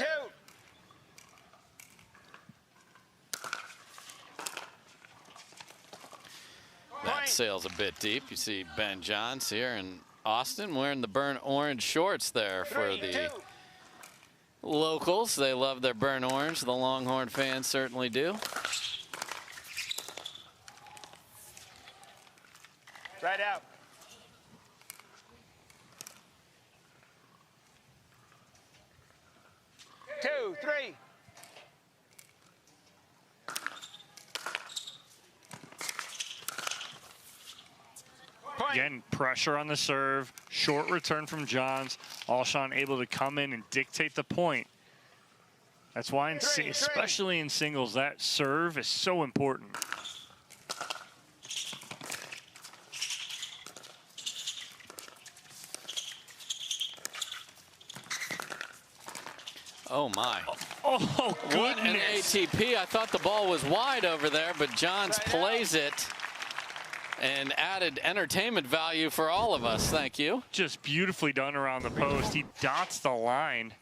That sails a bit deep. You see Ben Johns here in Austin wearing the burnt orange shorts there for the locals. They love their burnt orange. The Longhorn fans certainly do. Right out. Two, three. Again, pressure on the serve, short return from Johns. Alshon able to come in and dictate the point. That's why, especially in singles, that serve is so important. Oh my. Oh, what an ATP. I thought the ball was wide over there, but Johns plays it and added entertainment value for all of us. Thank you. Just beautifully done around the post. He dots the line.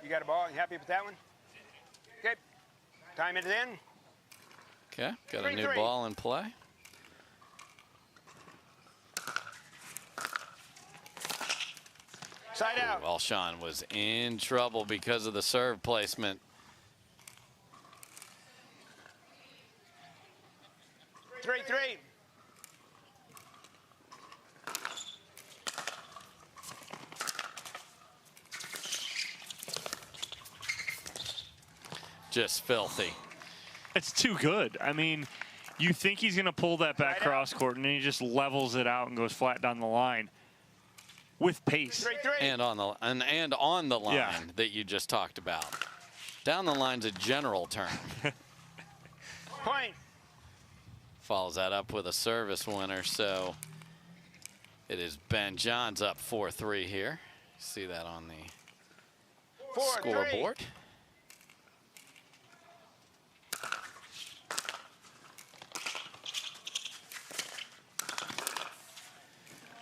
You got a ball? You happy with that one? Okay. Time it in. Okay, got a new ball in play. Side out. Alshon was in trouble because of the serve placement. 3-3. Just filthy. It's too good. I mean, you think he's going to pull that back cross court, and then he just levels it out and goes flat down the line with pace. And on the line that you just talked about. Down the line's a general term. Point. Follows that up with a service winner, so it is Ben Johns up 4-3 here. See that on the scoreboard.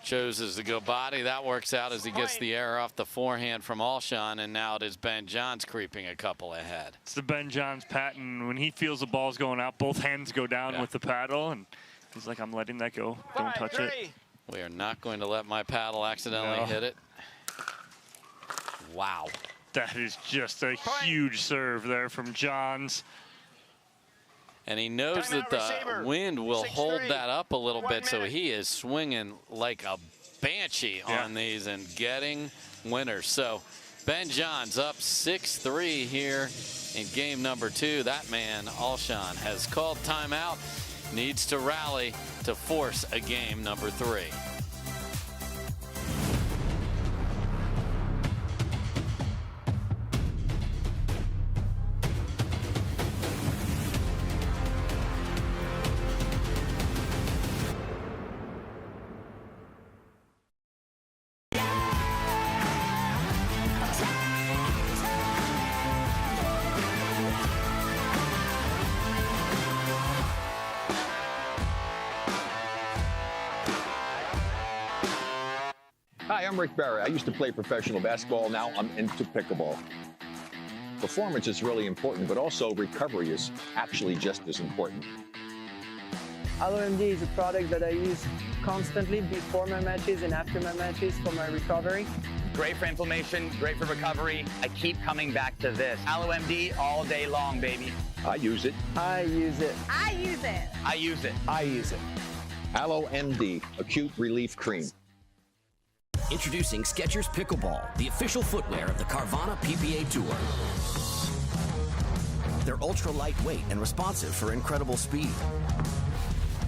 Chooses to go body. That works out as he gets the error off the forehand from Alshon, and now it is Ben Johns creeping a couple ahead. It's the Ben Johns pattern. When he feels the ball's going out, both hands go down with the paddle, and he's like, I'm letting that go. Don't touch it. We are not going to let my paddle accidentally hit it. Wow. That is just a huge serve there from Johns. And he knows that the wind will hold that up a little bit, so he is swinging like a banshee on these and getting winners. So Ben Johns up 6-3 here in game number 2. That man, Alshon, has called timeout, needs to rally to force a game number 3. Hi, I'm Rick Barry. I used to play professional basketball. Now I'm into pickleball. Performance is really important, but also recovery is actually just as important. AlloMD is a product that I use constantly before my matches and after my matches for my recovery. Great for inflammation, great for recovery. I keep coming back to this. AlloMD all day long, baby. I use it. I use it. I use it. I use it. I use it. AlloMD Acute Relief Cream. Introducing Skechers Pickleball, the official footwear of the Carvana PPA Tour. They're ultra lightweight and responsive for incredible speed.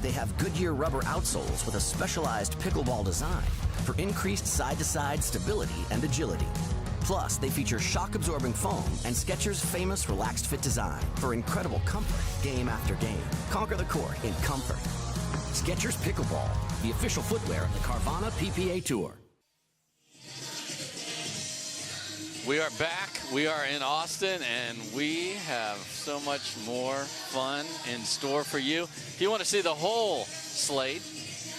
They have Goodyear rubber outsoles with a specialized pickleball design for increased side-to-side stability and agility. Plus, they feature shock-absorbing foam and Skechers' famous Relaxed Fit design for incredible comfort game after game. Conquer the court in comfort. Skechers Pickleball, the official footwear of the Carvana PPA Tour. We are back. We are in Austin, and we have so much more fun in store for you. If you want to see the whole slate,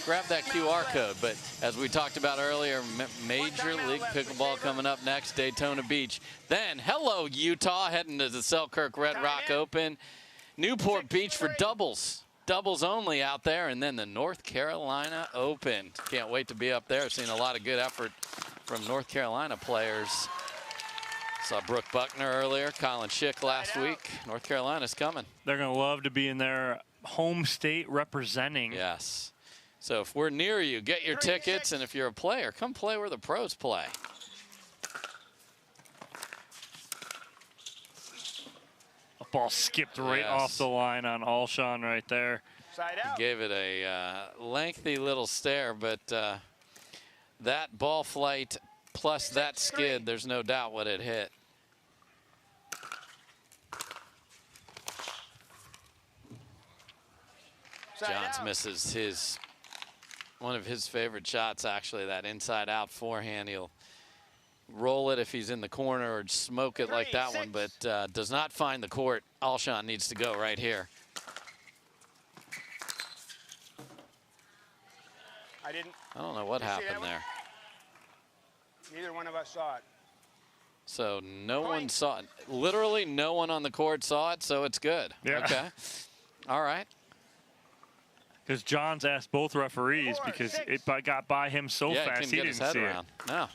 grab that QR code. But as we talked about earlier, Major League Pickleball coming up next, Daytona Beach. Then, hello, Utah, heading to the Selkirk Red Rock Open. Newport Beach for doubles. Doubles only out there. And then the North Carolina Open. Can't wait to be up there. I've seen a lot of good effort from North Carolina players. Saw Brooke Buckner earlier, Colin Schick last week. North Carolina's coming. They're going to love to be in their home state representing. Yes. So if we're near you, get your tickets, and if you're a player, come play where the pros play. A ball skipped right off the line on Alshon right there. Side out. He gave it a lengthy little stare, but that ball flight plus that skid, there's no doubt what it hit. Johns misses one of his favorite shots, actually, that inside-out forehand. He'll roll it if he's in the corner or smoke it like that one, but does not find the court. Alshon needs to go right here. I don't know what happened there. Neither one of us saw it. So no one saw it. Literally no one on the court saw it, so it's good. Yeah. Okay. All right. Because Johns asked both referees because it got by him so fast he didn't see it. No.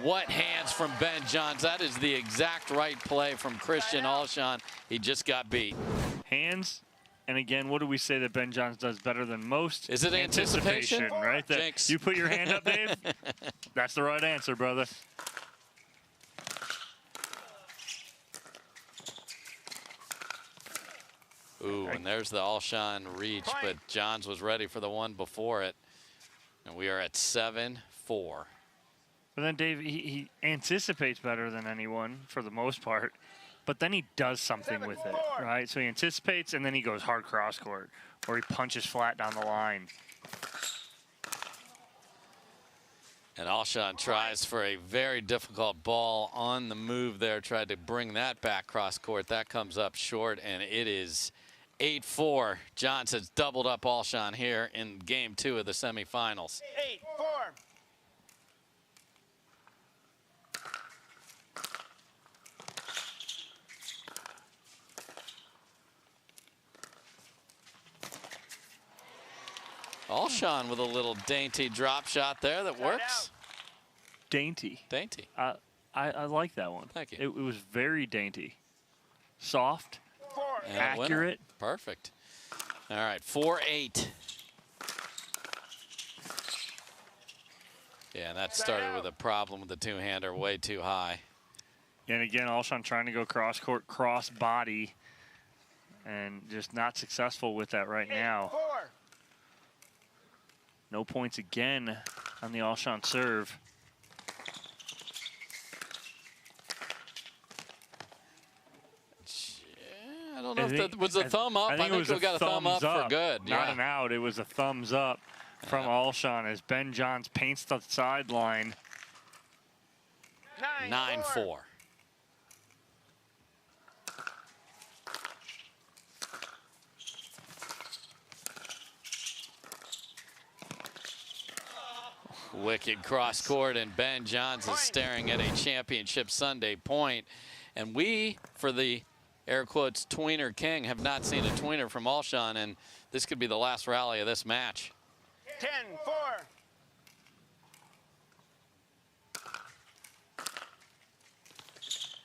What hands from Ben Johns. That is the exact right play from Christian Alshon. He just got beat. Hands. And again, what do we say that Ben Johns does better than most? Is it anticipation? Right? Jinx. You put your hand up, Dave? That's the right answer, brother. Ooh, and there's the Alshon reach, but Johns was ready for the one before it. And we are at 7-4. But then, Dave, he anticipates better than anyone for the most part. But then he does something with it, right? So he anticipates, and then he goes hard cross court, or he punches flat down the line. And Alshon tries for a very difficult ball on the move there, tried to bring that back cross court. That comes up short, and it is 8-4. Johns has doubled up Alshon here in game 2 of the semifinals. 8-4. Alshon with a little dainty drop shot there that works. Dainty. Dainty. I like that one. Thank you. It was very dainty. Soft. And accurate. Perfect. All right, 4-8. Yeah, and that started with a problem with the two-hander, way too high. And again, Alshon trying to go cross court, cross body, and just not successful with that right now. No points again on the Alshon serve. I don't know if that was a thumb up. I think we got a thumb up for good. Not an out. It was a thumbs up from Alshon as Ben Johns paints the sideline. 9-4. Wicked cross court, and Ben Johns is staring at a championship Sunday point. And we, for the air quotes tweener king, have not seen a tweener from Alshon, and this could be the last rally of this match. 10-4.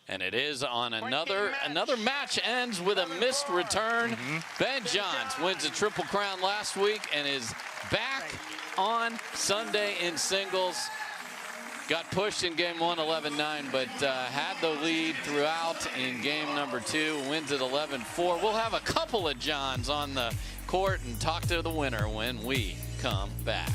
And it is on another match ends with a missed return. Ben Johns wins a Triple Crown last week and is back on Sunday in singles. Got pushed in game 1, 11-9, but had the lead throughout in game number 2. Wins at 11-4. We'll have a couple of Johns on the court and talk to the winner when we come back.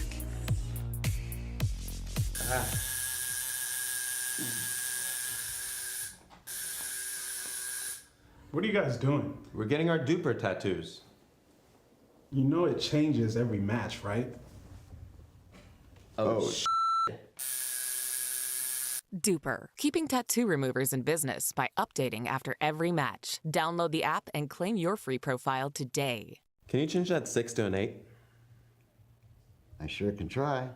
What are you guys doing? We're getting our duper tattoos. You know it changes every match, right? Oh, Duper, keeping tattoo removers in business by updating after every match. Download the app and claim your free profile today. Can you change that 6 to an 8? I sure can try.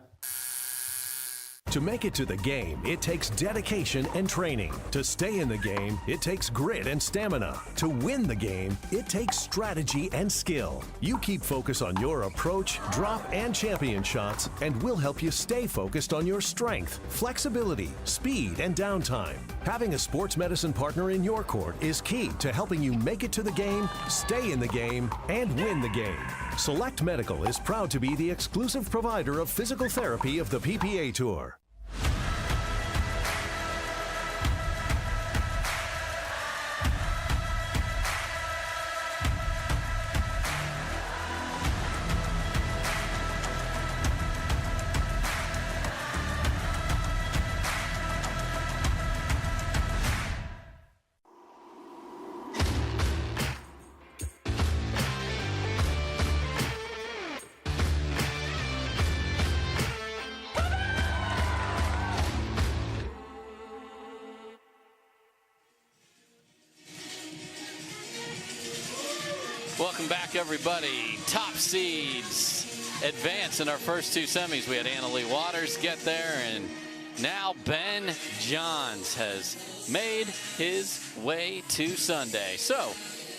To make it to the game, it takes dedication and training. To stay in the game, it takes grit and stamina. To win the game, it takes strategy and skill. You keep focus on your approach, drop, and champion shots, and we'll help you stay focused on your strength, flexibility, speed, and downtime. Having a sports medicine partner in your court is key to helping you make it to the game, stay in the game, and win the game. Select Medical is proud to be the exclusive provider of physical therapy of the PPA Tour. Welcome back, everybody. Top seeds advance in our first 2 semis. We had Leigh Waters get there, and now Ben Johns has made his way to Sunday. So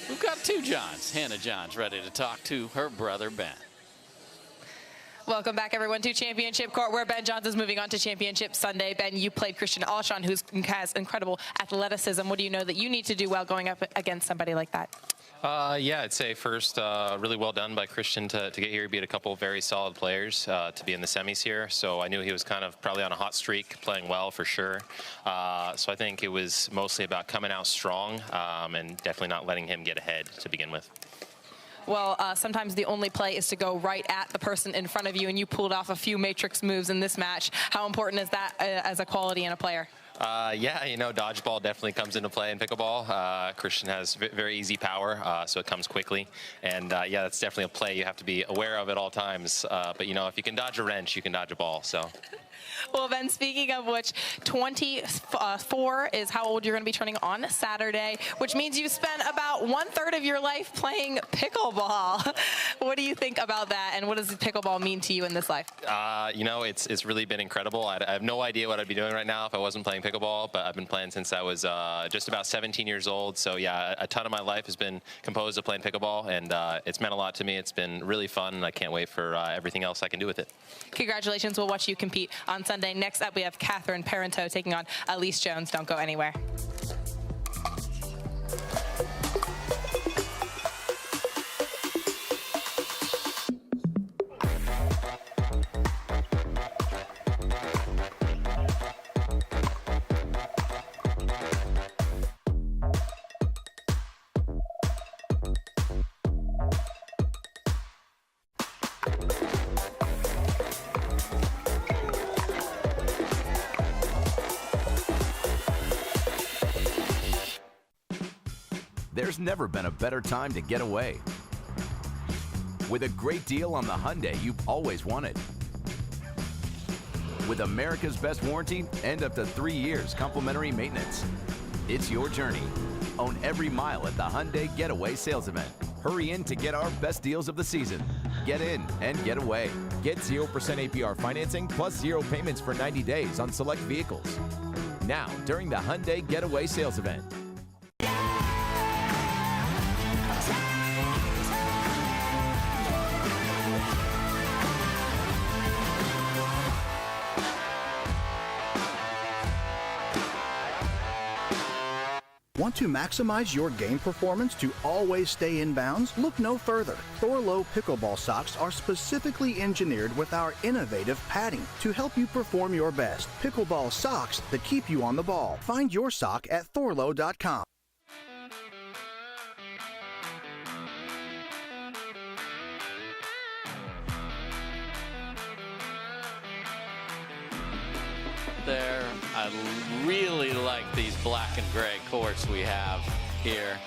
we've got 2 Johns. Hannah Johns ready to talk to her brother Ben. Welcome back, everyone, to Championship Court, where Ben Johns is moving on to Championship Sunday. Ben, you played Christian Alshon, who has incredible athleticism. What do you know that you need to do well going up against somebody like that? Yeah, I'd say first, really well done by Christian to get here. He beat a couple of very solid players to be in the semis here. So I knew he was kind of probably on a hot streak, playing well for sure. So I think it was mostly about coming out strong and definitely not letting him get ahead to begin with. Well, sometimes the only play is to go right at the person in front of you, and you pulled off a few matrix moves in this match. How important is that as a quality in a player? Yeah, you know, dodgeball definitely comes into play in pickleball. Christian has very easy power, so it comes quickly. And yeah, that's definitely a play you have to be aware of at all times. But, you know, if you can dodge a wrench, you can dodge a ball. So. Well, Ben, speaking of which, 24 is how old you're going to be turning on Saturday, which means you've spent about 1/3 of your life playing pickleball. What do you think about that, and what does pickleball mean to you in this life? You know, it's really been incredible. I have no idea what I'd be doing right now if I wasn't playing pickleball, but I've been playing since I was just about 17 years old. So, yeah, a ton of my life has been composed of playing pickleball, and it's meant a lot to me. It's been really fun, and I can't wait for everything else I can do with it. Congratulations. We'll watch you compete on Sunday. Next up, we have Catherine Parenteau taking on Allyce Jones. Don't go anywhere. There's never been a better time to get away. With a great deal on the Hyundai you've always wanted. With America's best warranty and up to 3 years complimentary maintenance. It's your journey. Own every mile at the Hyundai Getaway Sales Event. Hurry in to get our best deals of the season. Get in and get away. Get 0% APR financing plus 0 payments for 90 days on select vehicles. Now, during the Hyundai Getaway Sales Event. Want to maximize your game performance to always stay in bounds? Look no further. Thorlo pickleball socks are specifically engineered with our innovative padding to help you perform your best. Pickleball socks that keep you on the ball. Find your sock at thorlo.com. There, I really like these black and gray courts we have here.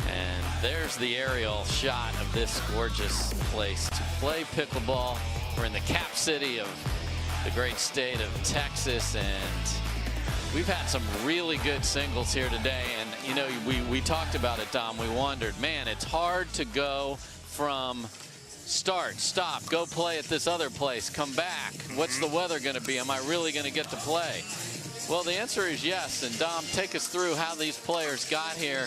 And there's the aerial shot of this gorgeous place to play pickleball. We're in the cap city of the great state of Texas, and we've had some really good singles here today. And you know, we talked about it, Dom. We wondered, man, it's hard to go from start, stop, go play at this other place, come back. What's the weather going to be? Am I really going to get to play? Well, the answer is yes. And Dom, take us through how these players got here,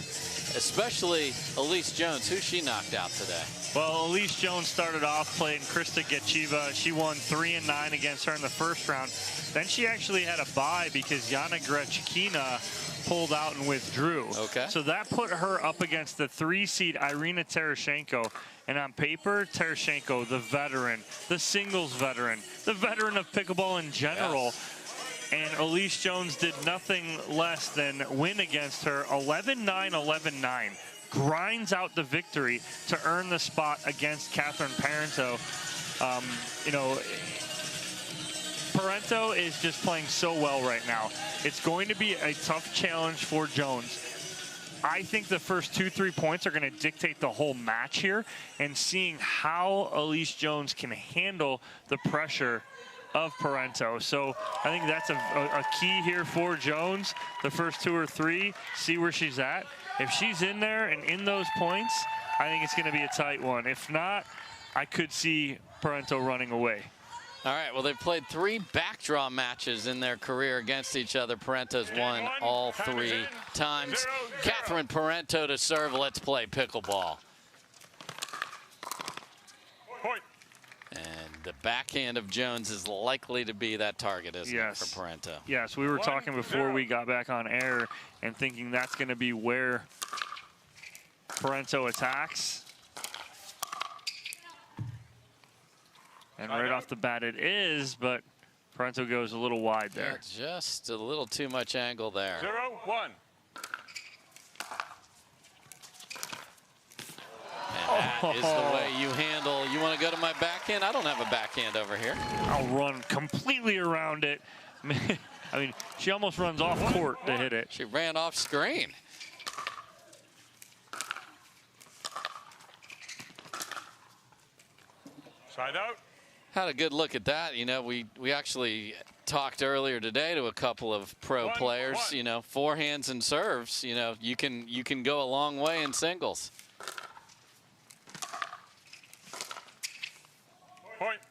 especially Allyce Jones. Who she knocked out today? Well, Allyce Jones started off playing Krista Getchiva. She won 3-9 against her in the first round. Then she actually had a bye because Yana Grechkina pulled out and withdrew. Okay. So that put her up against the 3-seed Irina Tereshchenko. And on paper, Tereshchenko, the veteran, the singles veteran, the veteran of pickleball in general. Yes. And Allyce Jones did nothing less than win against her 11-9, 11-9. Grinds out the victory to earn the spot against Catherine Parenteau. You know, Parenteau is just playing so well right now. It's going to be a tough challenge for Jones. I think the first 2-3 points are going to dictate the whole match here, and seeing how Allyce Jones can handle the pressure of Parenteau. So I think that's a key here for Jones. The first 2 or 3, see where she's at. If she's in there and in those points, I think it's going to be a tight one. If not, I could see Parenteau running away. All right, well, they've played 3 backdraw matches in their career against each other. Parenteau's won all 3 times. Catherine Parenteau to serve. Let's play pickleball. Point. And the backhand of Jones is likely to be that target, isn't it, for Parenteau? Yes, we were talking before we got back on air and thinking that's going to be where Parenteau attacks. And right off the bat it is, but Parenteau goes a little wide there. Yeah, just a little too much angle there. 0-1. And that is the way you handle. You want to go to my backhand? I don't have a backhand over here. I'll run completely around it. I mean, she almost runs off court to hit it. She ran off screen. Side out. Had a good look at that. You know, we actually talked earlier today to a couple of pro players. You know, forehands and serves. You know, you can go a long way in singles. Point.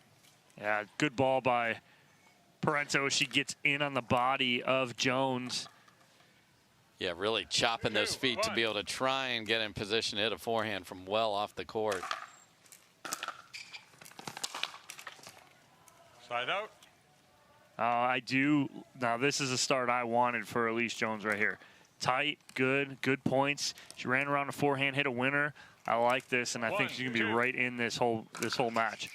Yeah, good ball by Parenteau. She gets in on the body of Jones. Yeah, really chopping those feet to be able to try and get in position to hit a forehand from well off the court. Side out. I do. Now, this is a start I wanted for Allyce Jones right here. Tight, good points. She ran around a forehand, hit a winner. I like this, and I think she's gonna be right in this whole match.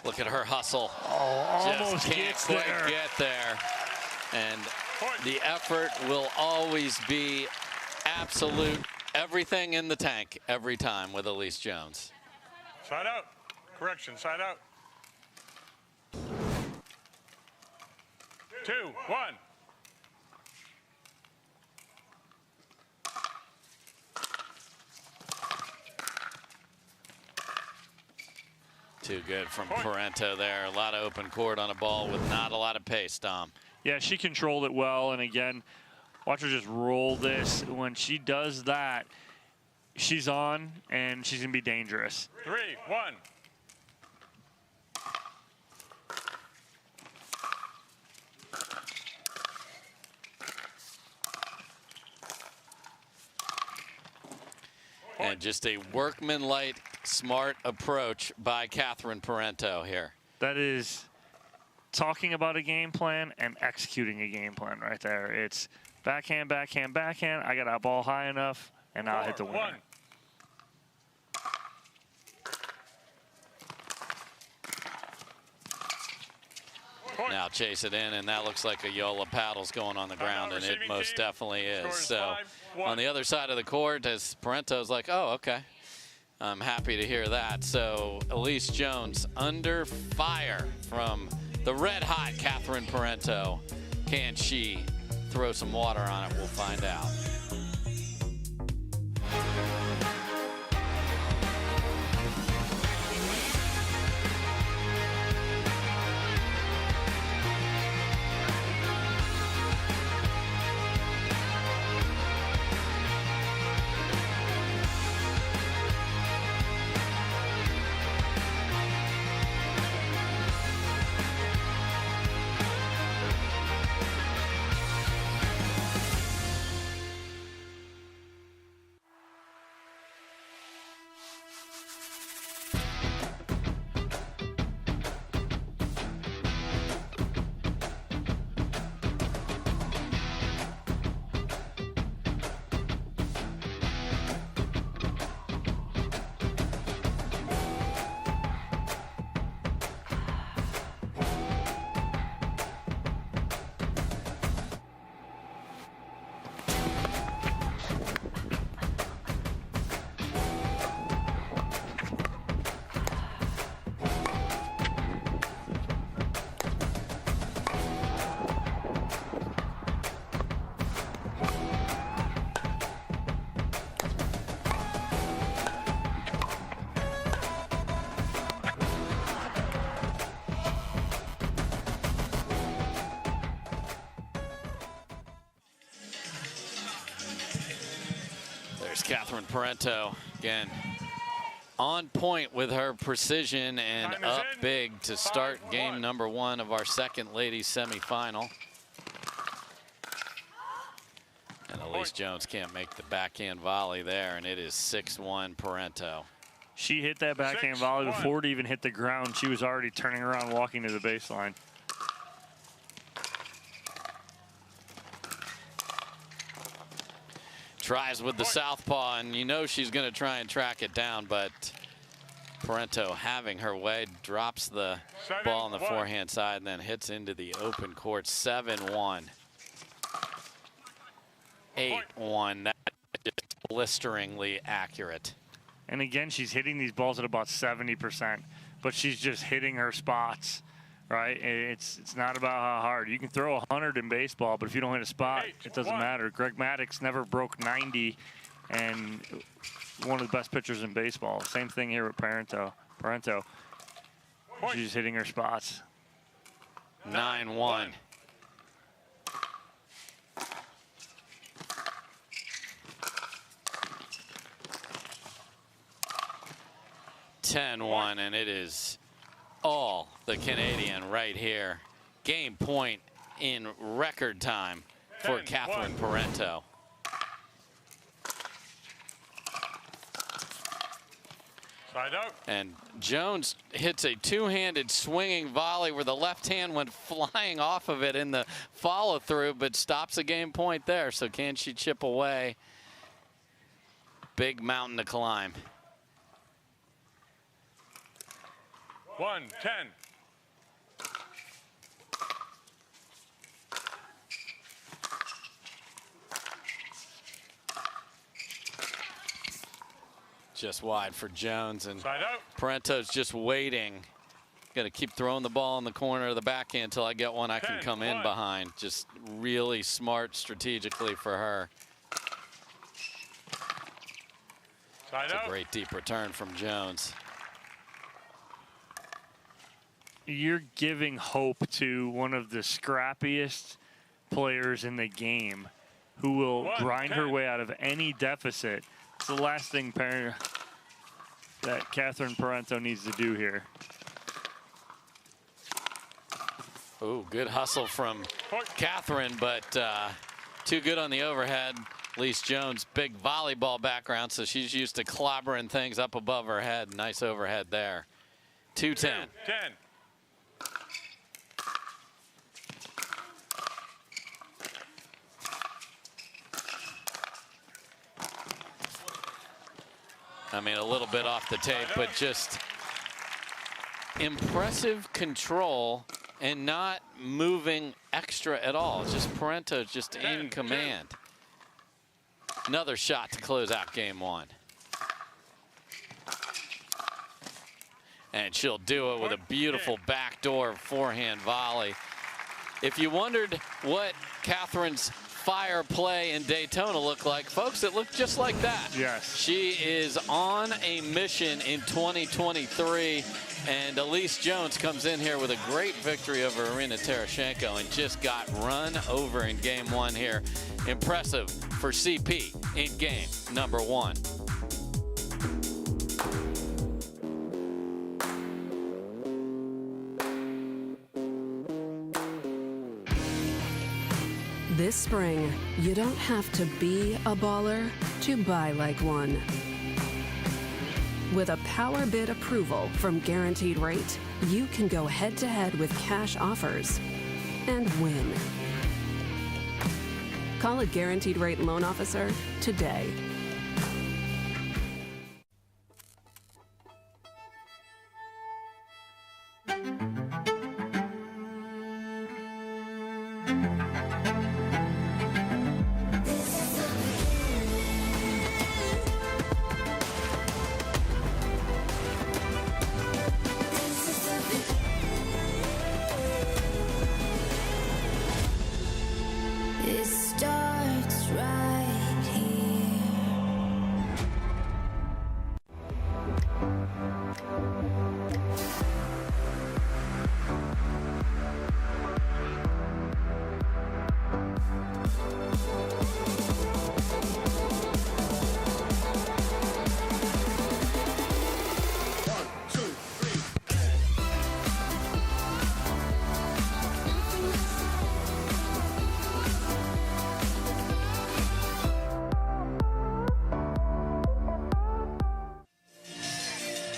Look at her hustle. Oh, just almost can't gets quite there. get there. And the effort will always be absolute, everything in the tank every time with Allyce Jones. Side out. Correction, side out. 2-1. Too good from Parenteau there. A lot of open court on a ball with not a lot of pace, Dom. Yeah, she controlled it well. And again, watch her just roll this. When she does that, she's on and she's going to be dangerous. 3-1. and just a workmanlike, smart approach by Catherine Parenteau here. That is talking about a game plan and executing a game plan right there. It's backhand, backhand, backhand. I got that ball high enough, and I'll hit the winner. Now chase it in, and that looks like a Yola paddle's going on the ground, and it most definitely is. So on the other side of the court, as Parenteau's like, oh, okay. I'm happy to hear that. So Allyce Jones under fire from the red-hot Catherine Parenteau. Can she throw some water on it? We'll find out. Catherine Parenteau again on point with her precision and up big to start game number 1 of our second ladies semifinal. And Allyce Jones can't make the backhand volley there, and it is 6-1 Parenteau. She hit that backhand volley before it even hit the ground. She was already turning around, walking to the baseline. Tries with the southpaw, and you know she's going to try and track it down, but Parenteau having her way, drops the ball on the forehand side and then hits into the open court. 7-1. 8-1. That's just blisteringly accurate. And again, she's hitting these balls at about 70%, but she's just hitting her spots, right? It's not about how hard. You can throw 100 in baseball, but if you don't hit a spot, it doesn't matter. Greg Maddox never broke 90, and one of the best pitchers in baseball. Same thing here with Parenteau. She's hitting her spots. 9-1. And it is all the Canadian right here. Game point in record time for Catherine Parenteau. Side out. And Jones hits a two-handed swinging volley where the left hand went flying off of it in the follow-through, but stops a game point there. So can she chip away? Big mountain to climb. 1-10. Just wide for Jones, and Parenteau's just waiting. Got to keep throwing the ball in the corner of the backhand until I get one I can come in behind. Just really smart strategically for her. It's a great deep return from Jones. You're giving hope to one of the scrappiest players in the game who will grind her way out of any deficit. It's the last thing that Catherine Parenteau needs to do here. Oh, good hustle from Catherine, but too good on the overhead. Allyce Jones, big volleyball background, so she's used to clobbering things up above her head. Nice overhead there. 2-10. 10. I mean, a little bit off the tape, but just impressive control and not moving extra at all. Just Parenteau just in command. Another shot to close out game one. And she'll do it with a beautiful backdoor forehand volley. If you wondered what Catherine's fire play in Daytona looked like, folks, it looked just like that. Yes. She is on a mission in 2023, and Allyce Jones comes in here with a great victory over Irina Tereshchenko and just got run over in game one here. Impressive for CP in game number one. This spring, you don't have to be a baller to buy like one. With a power bid approval from Guaranteed Rate, you can go head-to-head with cash offers and win. Call a Guaranteed Rate loan officer today.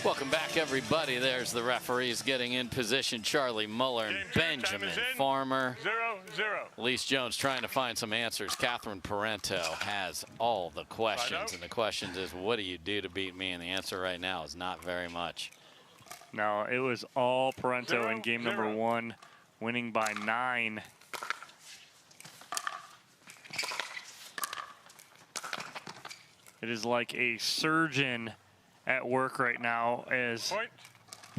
Welcome back, everybody. There's the referees getting in position. Charlie Muller and Benjamin Farmer. 0-0. Allyce Jones trying to find some answers. Catherine Parenteau has all the questions, and the question is, what do you do to beat me? And the answer right now is not very much. No, it was all Parenteau in game number one, winning by 9. It is like a surgeon at work right now as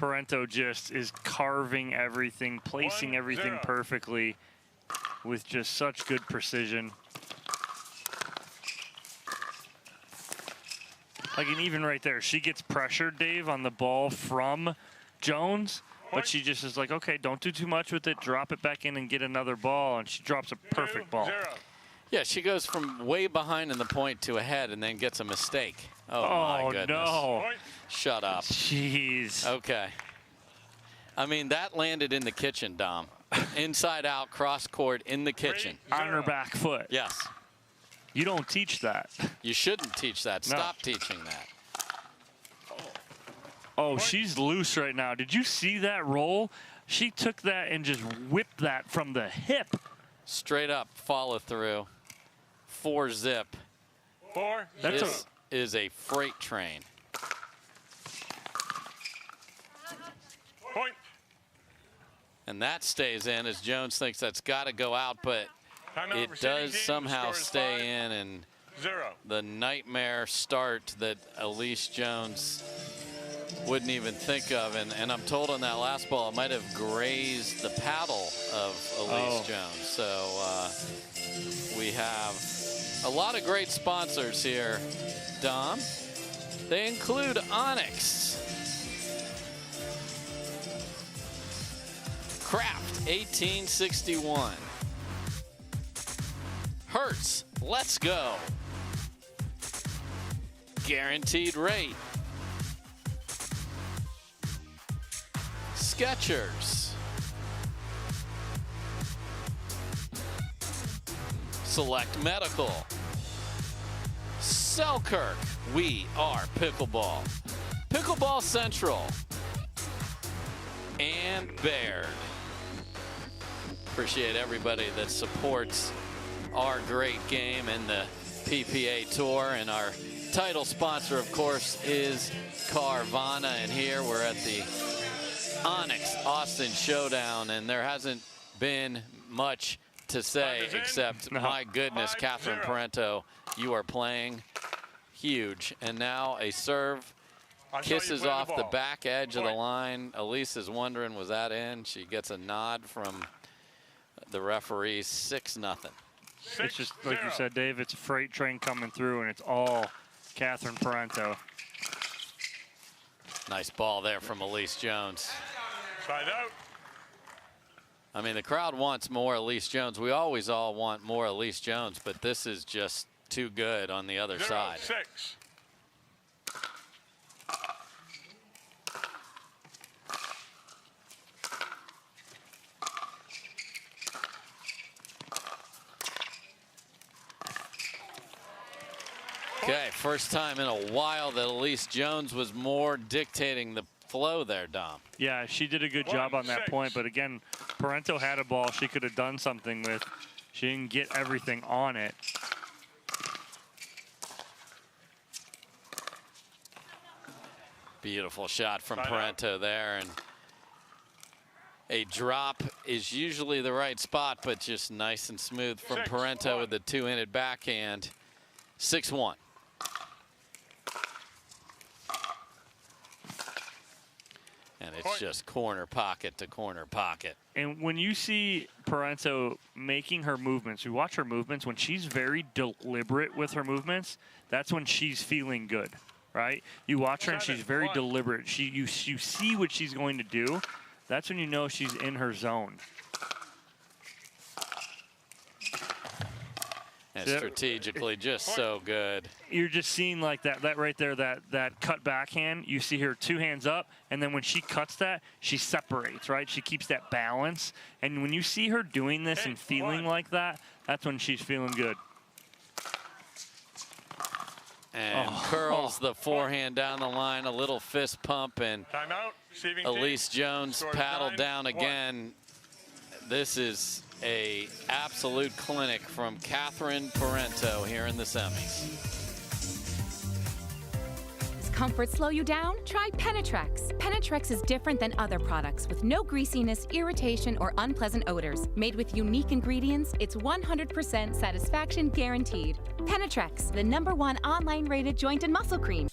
Parenteau just is carving everything, placing everything perfectly with just such good precision. Like, and even right there, she gets pressured, Dave, on the ball from Jones, but she just is like, okay, don't do too much with it, drop it back in and get another ball, and she drops a perfect ball. Yeah, she goes from way behind in the point to ahead and then gets a mistake. Oh my goodness. No. Shut up. Jeez. Okay. I mean, that landed in the kitchen, Dom. Inside out, cross court in the kitchen. On her back foot. Yes. You don't teach that. You shouldn't teach that. No. Stop teaching that. Oh, she's loose right now. Did you see that roll? She took that and just whipped that from the hip. Straight up follow through. 4-zip. 4. This is a freight train. Point. And that stays in as Jones thinks that's got to go out, but Timeout it does somehow stay in, and 0. the nightmare start that Allyce Jones wouldn't even think of. And I'm told on that last ball it might have grazed the paddle of Allyce Jones. So we have a lot of great sponsors here, Dom. They include ONIX, Kraft 1861, Hertz, Let's Go, Guaranteed Rate, Skechers, Select Medical, Selkirk, we are pickleball. Pickleball Central and Baird. Appreciate everybody that supports our great game and the PPA Tour. And our title sponsor, of course, is Carvana. And here we're at the ONIX Austin Showdown, and there hasn't been much to say except, my goodness, Catherine Parenteau, you are playing huge. And now a serve kisses off the back edge of the line. Allyce is wondering, was that in? She gets a nod from the referee. 6-0. It's just like you said, Dave, it's a freight train coming through, and it's all Catherine Parenteau. Nice ball there from Allyce Jones. Side out. I mean, the crowd wants more Allyce Jones. We always all want more Allyce Jones, but this is just too good on the other side. 0-6. Okay, first time in a while that Allyce Jones was more dictating the flow there, Dom. Yeah, she did a good job on that point, but again, Parenteau had a ball she could have done something with. She didn't get everything on it. Beautiful shot from Parenteau there, and a drop is usually the right spot, but just nice and smooth from Parenteau with the two-handed backhand. 6-1. And it's just corner pocket to corner pocket. And when you see Parenteau making her movements, you watch her movements, when she's very deliberate with her movements, that's when she's feeling good, right? You watch her and she's very deliberate. You see what she's going to do. That's when you know she's in her zone. And strategically just so good. You're just seeing like that right there, that cut backhand. You see her two hands up, and then when she cuts that, she separates, right? She keeps that balance. And when you see her doing this and feeling like that, that's when she's feeling good. And curls the forehand down the line, a little fist pump, and Allyce Jones paddled down again. This is a absolute clinic from Catherine Parenteau here in the semis. Does comfort slow you down? Try Penetrex. Penetrex is different than other products with no greasiness, irritation, or unpleasant odors. Made with unique ingredients, it's 100% satisfaction guaranteed. Penetrex, the #1 online rated joint and muscle cream.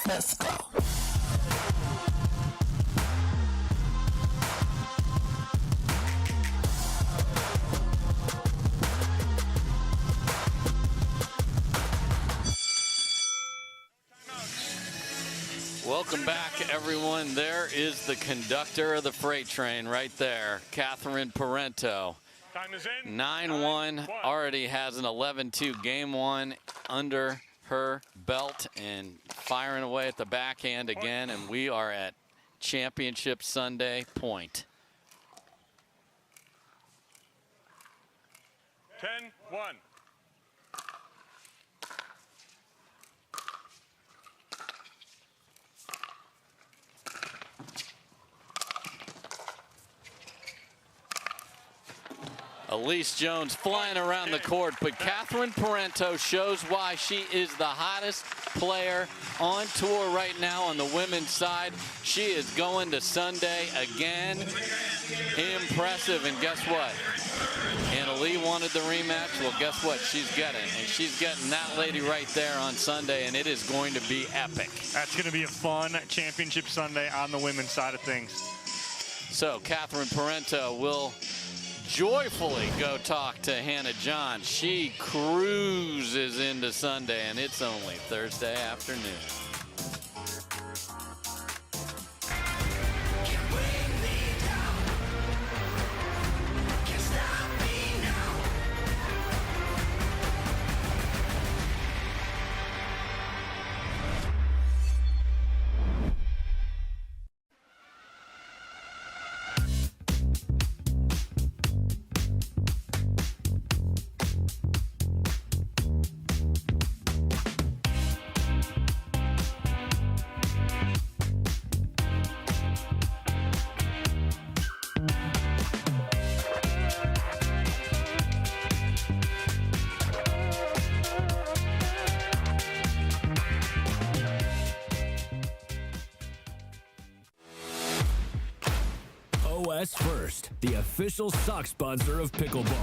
Let's go. Welcome back, everyone. There is the conductor of the freight train right there, Catherine Parenteau. 9-1, already has an 11-2 game one under her belt and firing away at the backhand again, and we are at Championship Sunday point. 10-1. Allyce Jones flying around the court, but Catherine Parenteau shows why she is the hottest player on tour right now on the women's side. She is going to Sunday again. Impressive, and guess what? Leigh wanted the rematch. Well, guess what? She's getting it, and she's getting that lady right there on Sunday, and it is going to be epic. That's going to be a fun championship Sunday on the women's side of things. So Catherine Parenteau will joyfully go talk to Hannah John. She cruises into Sunday, and it's only Thursday afternoon. OS First, the official sock sponsor of pickleball.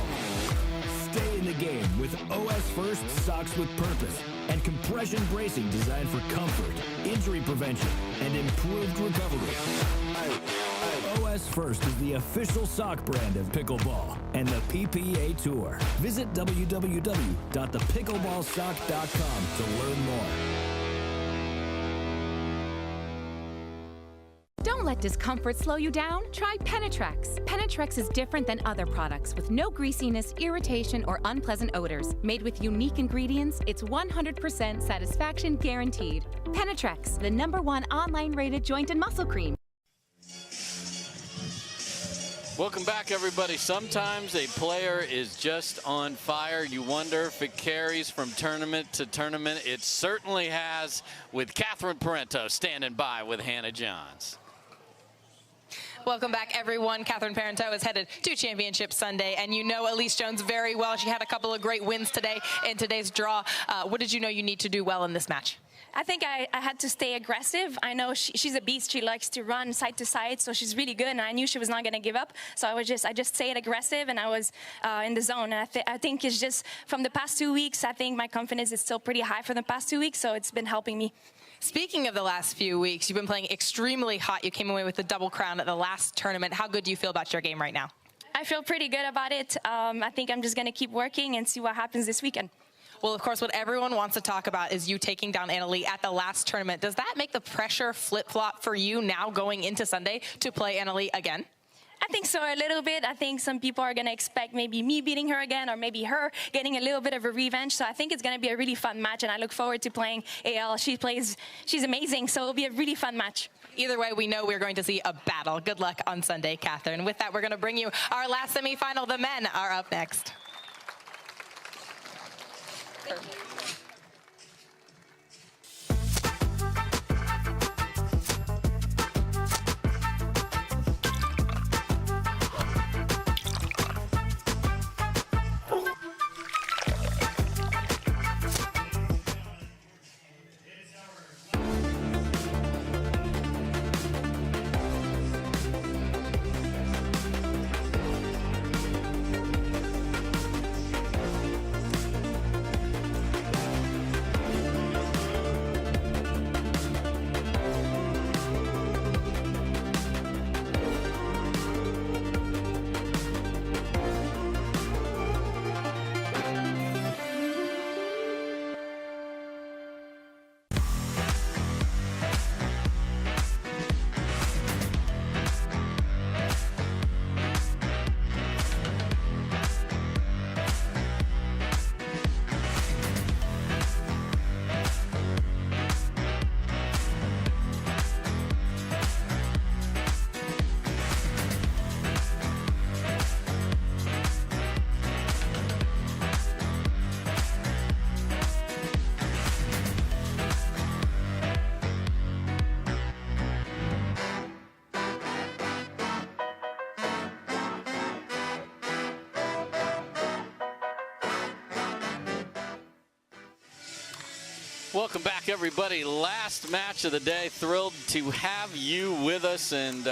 Stay in the game with OS First socks with purpose and compression bracing designed for comfort, injury prevention, and improved recovery. OS First is the official sock brand of pickleball and the PPA Tour. Visit www.thepickleballsock.com to learn more. Don't let discomfort slow you down. Try Penetrex. Penetrex is different than other products with no greasiness, irritation, or unpleasant odors. Made with unique ingredients, it's 100% satisfaction guaranteed. Penetrex, the #1 online rated joint and muscle cream. Welcome back, everybody. Sometimes a player is just on fire. You wonder if it carries from tournament to tournament. It certainly has, with Catherine Parenteau standing by with Hannah Johns. Welcome back, everyone. Catherine Parenteau is headed to Championship Sunday, and you know Allyce Jones very well. She had a couple of great wins today in today's draw. What did you know you need to do well in this match? I think I had to stay aggressive. I know she's a beast. She likes to run side to side, so she's really good, and I knew she was not going to give up. So I just stayed aggressive, and I was in the zone. And I think it's just from the past 2 weeks, I think my confidence is still pretty high for the past 2 weeks, so it's been helping me. Speaking of the last few weeks, you've been playing extremely hot. You came away with the double crown at the last tournament. How good do you feel about your game right now? I feel pretty good about it. I think I'm just going to keep working and see what happens this weekend. Well, of course, what everyone wants to talk about is you taking down Leigh at the last tournament. Does that make the pressure flip-flop for you now going into Sunday to play Leigh again? I think so, a little bit. I think some people are going to expect maybe me beating her again or maybe her getting a little bit of a revenge. So I think it's going to be a really fun match, and I look forward to playing AL. She's amazing, so it'll be a really fun match. Either way, we know we're going to see a battle. Good luck on Sunday, Catherine. With that, we're going to bring you our last semifinal. The men are up next. Welcome back, everybody. Last match of the day. Thrilled to have you with us, and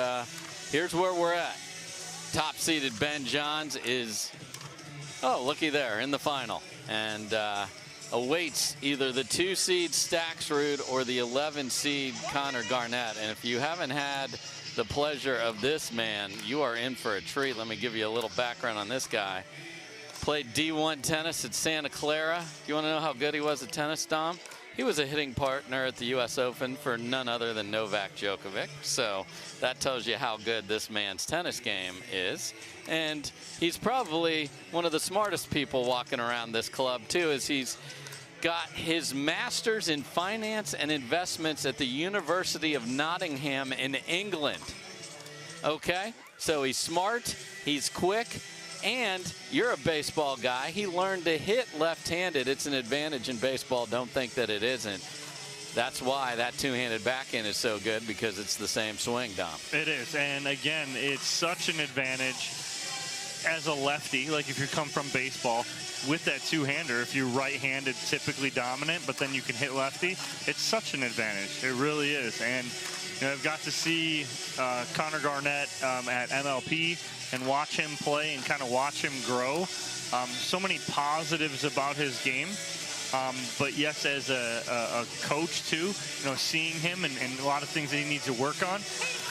here's where we're at. Top-seeded Ben Johns is, oh, looky there, in the final, and awaits either the 2-seed Staksrud or the 11-seed Connor Garnett. And if you haven't had the pleasure of this man, you are in for a treat. Let me give you a little background on this guy. Played D1 tennis at Santa Clara. You want to know how good he was at tennis, Dom? He was a hitting partner at the U.S. Open for none other than Novak Djokovic. So that tells you how good this man's tennis game is. And he's probably one of the smartest people walking around this club, too, as he's got his master's in finance and investments at the University of Nottingham in England. Okay? So he's smart, he's quick, and you're a baseball guy. He learned to hit left-handed. It's an advantage in baseball. Don't think that it isn't. That's why that two-handed backhand is so good, because it's the same swing, Dom. It is, and again, it's such an advantage as a lefty, like if you come from baseball, with that two-hander. If you're right-handed, typically dominant, but then you can hit lefty, it's such an advantage. It really is. And you know, I've got to see Connor Garnett at MLP and watch him play and kind of watch him grow. So many positives about his game. But yes, as a coach too, you know, seeing him and a lot of things that he needs to work on.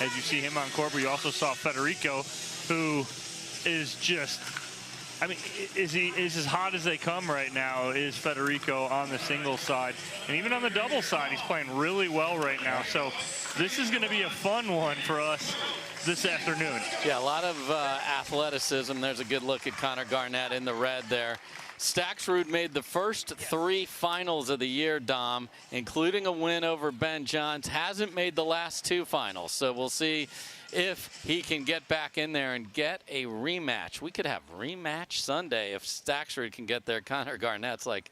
As you see him on court, but you also saw Federico, who is just, I mean, is as hot as they come right now, is Federico on the singles side. And even on the double side, he's playing really well right now. So this is going to be a fun one for us this afternoon. Yeah, a lot of athleticism. There's a good look at Connor Garnett in the red there. Staksrud made the first 3 finals of the year, Dom, including a win over Ben Johns. Hasn't made the last 2 finals, so we'll see if he can get back in there and get a rematch. We could have rematch Sunday if Staksrud can get there. Connor Garnett's like,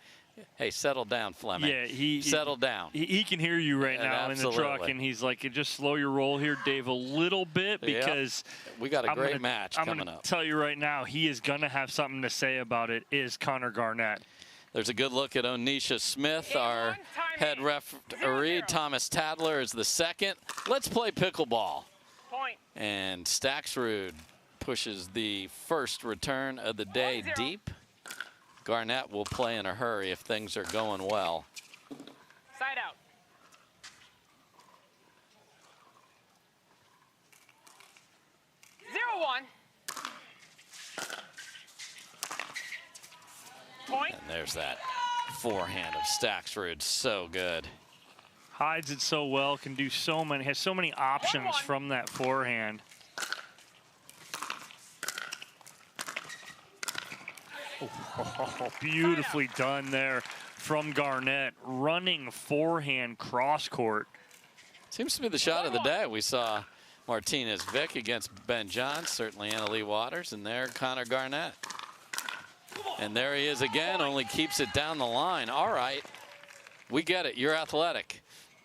hey, settle down, Fleming. Yeah, settle down. He can hear you right now in the truck, and he's like, just slow your roll here, Dave, a little bit, because we got a great match coming up. I'm going to tell you right now, he is going to have something to say about it, is Connor Garnett. There's a good look at Onisha Smith, our head referee. Thomas Tadler is the second. Let's play pickleball. Point. And Staksrud pushes the first return of the day deep. Garnett will play in a hurry if things are going well. Side out. Zero one. Point. And there's that forehand of Staksrud, so good. Hides it so well, can do so many, has so many options from that forehand. Oh, beautifully done there from Garnett. Running forehand cross court. Seems to be the shot of the day. We saw Martinez Vich against Ben Johns, certainly Leigh Waters, and there Connor Garnett. And there he is again, only keeps it down the line. All right, we get it. You're athletic.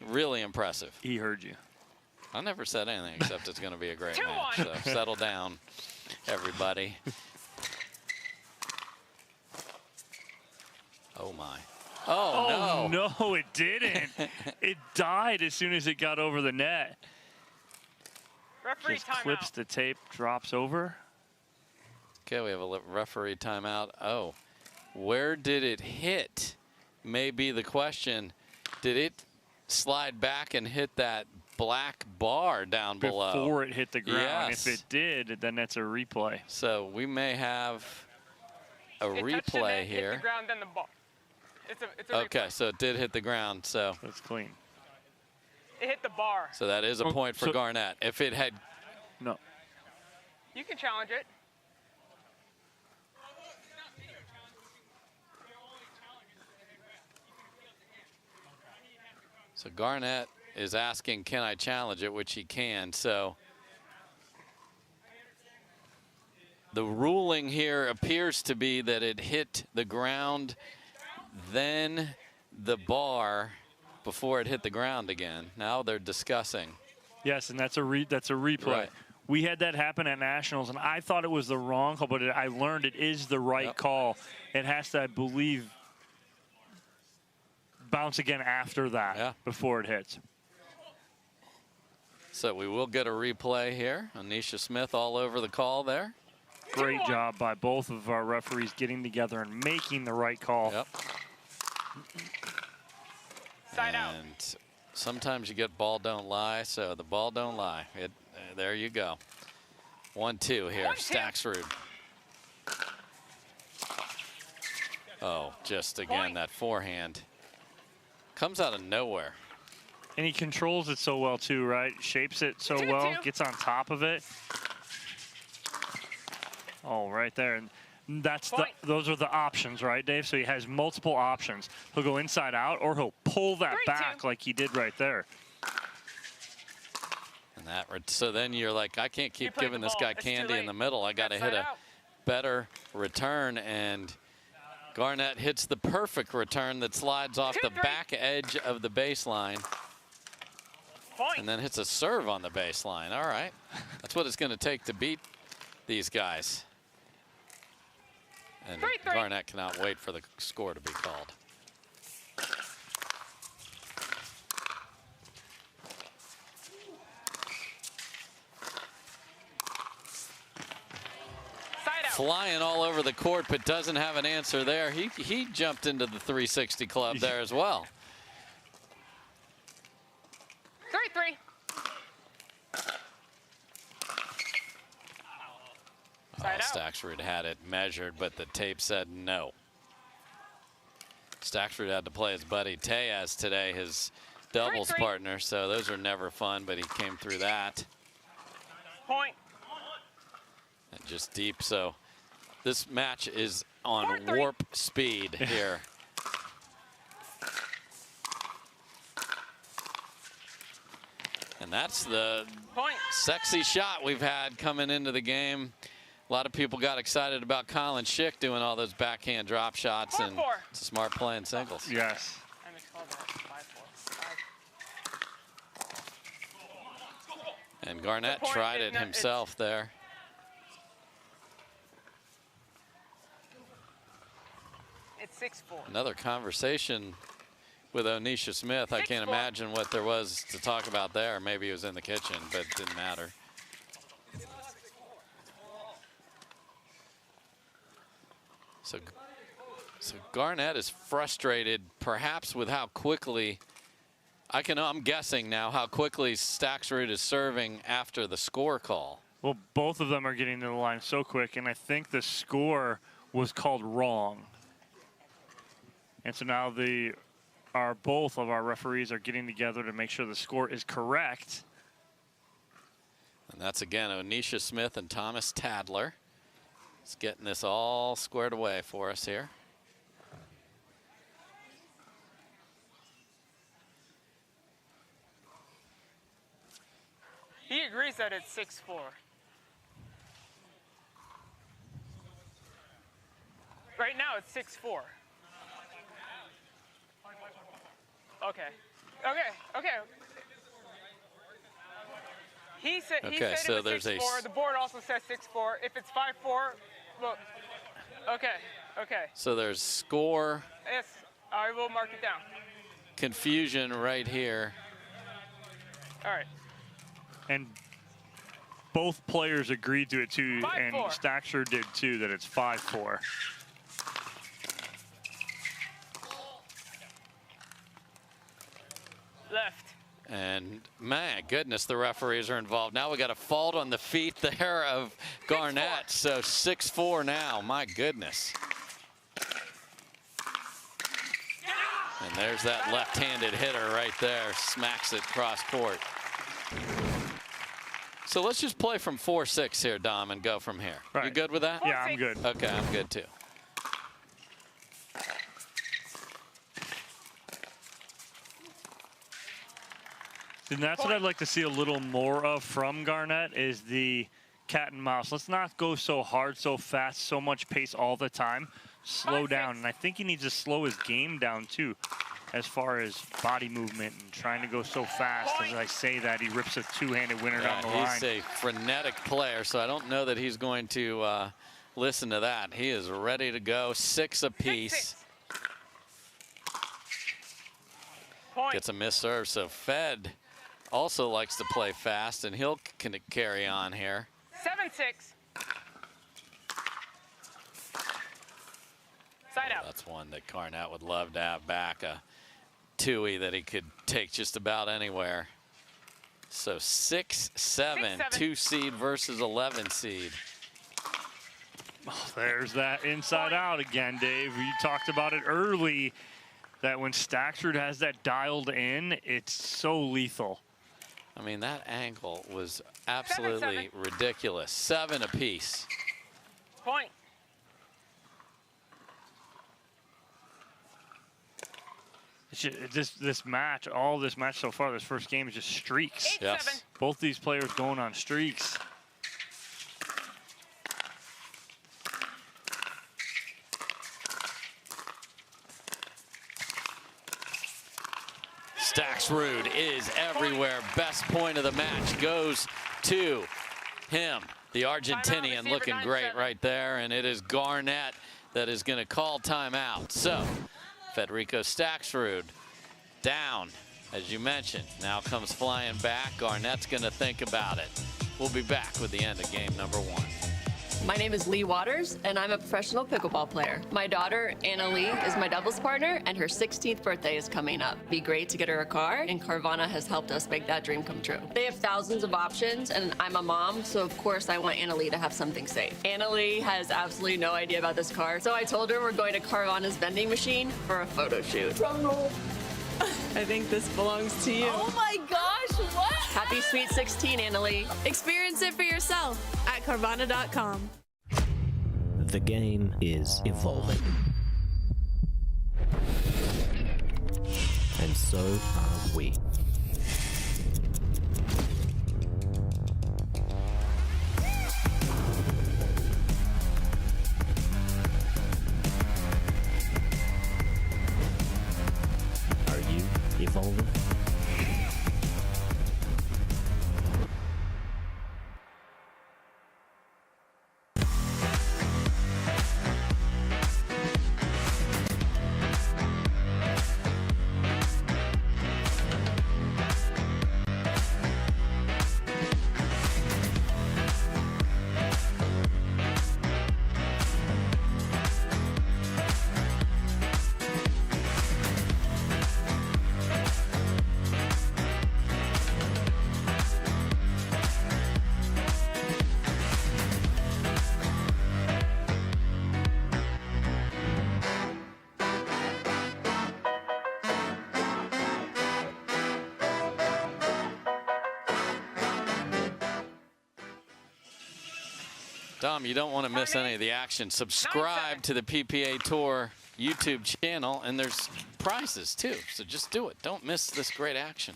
Really impressive. He heard you. I never said anything except it's going to be a great match. So settle down, everybody. Oh, my. Oh, no. No, it didn't. It died as soon as it got over the net. Referee Just timeout. clips the tape, drops over. Okay, we have a referee timeout. Oh, where did it hit? May be the question. Did it slide back and hit that black bar down below? Before it hit the ground. Yes. If it did, then that's a replay. So we may have a replay here. Hit the ground, then the ball. It's a Okay, so it did hit the ground, so. That's clean. It hit the bar. So that is a point for Garnett. If it had. No. You can challenge it. So Garnett is asking, can I challenge it, which he can. So the ruling here appears to be that it hit the ground, then the bar before it hit the ground again. Now they're discussing. Yes, and that's a replay. Right. We had that happen at Nationals, and I thought it was the wrong call, but I learned it is the right call. It has to, I believe, bounce again after that before it hits. So we will get a replay here. Anisha Smith all over the call there. Great job by both of our referees getting together and making the right call. Yep. And sometimes you get ball don't lie, so the ball don't lie. There you go. 1-2 here, Staksrud. Oh, just again, that forehand comes out of nowhere. And he controls it so well too, right? Shapes it so well, gets on top of it. Oh, right there. And that's those are the options, right, Dave? So he has multiple options. He'll go inside out, or he'll pull that back like he did right there. And so then you're like, I can't keep giving this guy candy in the middle. I got to hit a better return, and Garnett hits the perfect return that slides off the back edge of the baseline. And then hits a serve on the baseline. All right. That's what it's going to take to beat these guys. And Garnett cannot wait for the score to be called. Flying all over the court, but doesn't have an answer there. He jumped into the 360 club there as well. 3-3. Staksrud had it measured, but the tape said no. Staksrud had to play his buddy Tejas today, his doubles partner, so those are never fun, but he came through that. Point. And just deep, so this match is on warp speed here. And that's the sexy shot we've had coming into the game. A lot of people got excited about Colin Schick doing all those backhand drop shots, and it's a smart play in singles. Yes. And Garnett tried it himself there. It's 6-4. Another conversation with Anisha Smith. I can't imagine what there was to talk about there. Maybe he was in the kitchen, but it didn't matter. So Garnett is frustrated, perhaps with how quickly, I'm guessing now, how quickly Staksrud is serving after the score call. Well, both of them are getting to the line so quick, and I think the score was called wrong. And so now both of our referees are getting together to make sure the score is correct. And that's again Anisha Smith and Thomas Tadler. It's getting this all squared away for us here. He agrees that it's 6-4. Right now it's 6-4. Okay. He said so it was 6-4. The board also says 6-4. If it's 5-4, look. Okay. So there's score. Yes, I will mark it down. Confusion right here. All right. And both players agreed to it too, and Staksrud did too, that it's 5-4. Left. And my goodness, the referees are involved. Now we got a fault on the feet there of Garnett. So 6-4 now, my goodness. And there's that left-handed hitter right there, smacks it cross court. So let's just play from 4-6 here, Dom, and go from here. Right. You good with that? Yeah, I'm good. Okay, I'm good too. And that's what I'd like to see a little more of from Garnett, is the cat and mouse. Let's not go so hard, so fast, so much pace all the time. Slow down. And I think he needs to slow his game down too, as far as body movement and trying to go so fast. As I say that, he rips a two-handed winner down the line. He's a frenetic player, so I don't know that he's going to listen to that. He is ready to go. 6 apiece. Gets a missed serve, so Fed also likes to play fast, and he'll carry on here. 7-6. Side out. That's one that Garnett would love to have back, a two-y that he could take just about anywhere. So 6-7, 2 seed versus 11 seed. Oh, there's that inside out again, Dave. You talked about it early, that when Staksrud has that dialed in, it's so lethal. I mean, that angle was absolutely ridiculous. 7 apiece. Point. This match, all this match so far, this first game is just streaks. 8-7. Both these players going on streaks. Staksrud is everywhere. Best point of the match goes to him. The Argentinian looking great right there, and it is Garnett that is going to call timeout. So Federico Staksrud down, as you mentioned. Now comes flying back. Garnett's going to think about it. We'll be back with the end of game number 1. My name is Leigh Waters, and I'm a professional pickleball player. My daughter, Allyce, is my doubles partner, and her 16th birthday is coming up. It'd be great to get her a car, and Carvana has helped us make that dream come true. They have thousands of options, and I'm a mom, so of course I want Allyce to have something safe. Allyce has absolutely no idea about this car, so I told her we're going to Carvana's vending machine for a photo shoot. Drum roll. I think this belongs to you. Oh my gosh, what? Happy Sweet 16, Allyce. Experience it for yourself at Carvana.com. The game is evolving. And so are we. Are you evolving? Dom, you don't want to miss any of the action. Subscribe to the PPA Tour YouTube channel, and there's prizes too. So just do it. Don't miss this great action.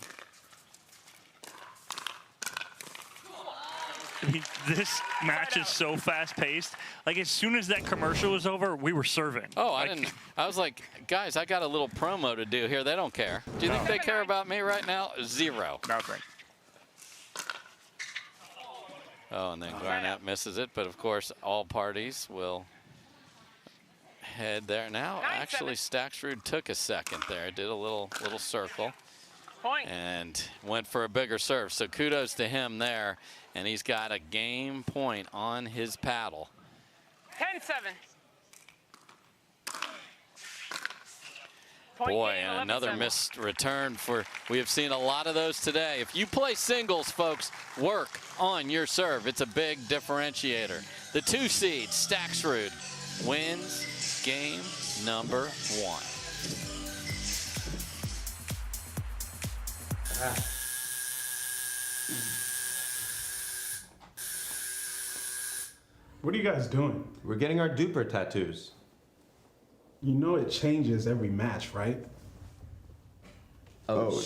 I mean, this match is so fast-paced. Like, as soon as that commercial was over, we were serving. Oh, I was like, guys, I got a little promo to do here. They don't care. Do you think they care about me right now? Zero. Nothing. Oh, and then Garnett misses it, but of course all parties will head there. Now, actually, Staksrud took a second there, did a little circle, and went for a bigger serve. So kudos to him there, and he's got a game point on his paddle. 10-7. Boy, and another missed return for, we have seen a lot of those today. If you play singles, folks, work on your serve. It's a big differentiator. The 2 seed, Staksrud, wins game number 1. What are you guys doing? We're getting our duper tattoos. You know it changes every match, right? Oh,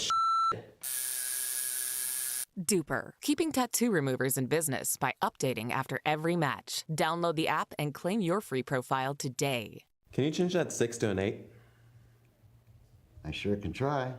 Duper, keeping tattoo removers in business by updating after every match. Download the app and claim your free profile today. Can you change that 6 to an 8? I sure can try.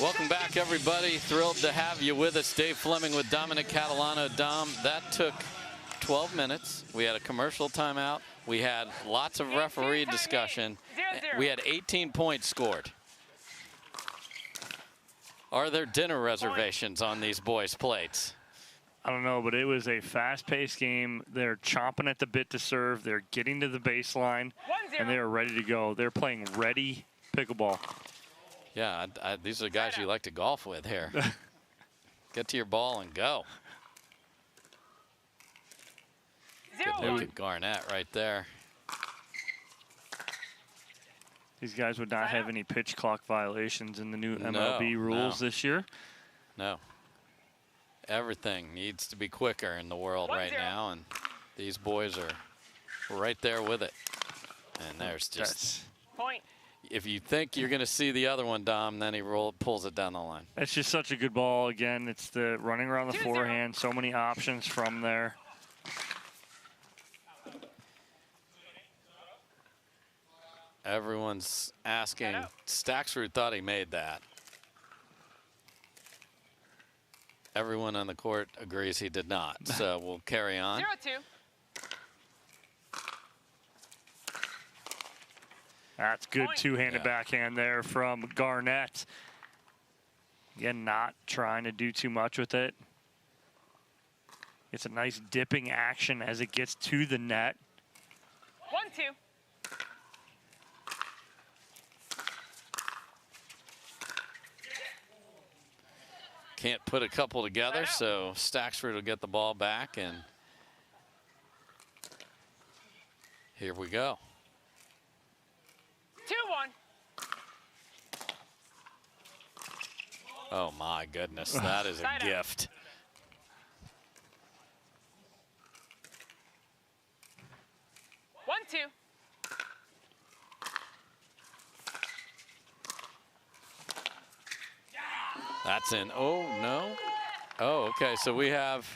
Welcome back, everybody. Thrilled to have you with us. Dave Fleming with Dominic Catalano. Dom, that took 12 minutes. We had a commercial timeout. We had lots of referee discussion. We had 18 points scored. Are there dinner reservations on these boys' plates? I don't know, but it was a fast-paced game. They're chomping at the bit to serve. They're getting to the baseline, and they are ready to go. They're playing ready pickleball. Yeah, these are the guys you like to golf with here. Get to your ball and go. Good look at Garnett right there. These guys would not have any pitch clock violations in the new MLB rules this year. No. Everything needs to be quicker in the world right now, and these boys are right there with it. And there's just point. If you think you're going to see the other one, Dom, then he pulls it down the line. It's just such a good ball. Again, it's the running around the forehand. So many options from there. Everyone's asking. Staksrud thought he made that. Everyone on the court agrees he did not. So we'll carry on. 0-2. That's good two-handed backhand there from Garnett. Again, not trying to do too much with it. It's a nice dipping action as it gets to the net. 1-2. Can't put a couple together, so Staksrud will get the ball back, and here we go. 2-1. Oh my goodness, that is a gift. One, two. That's in. Oh no. Oh, okay. So we have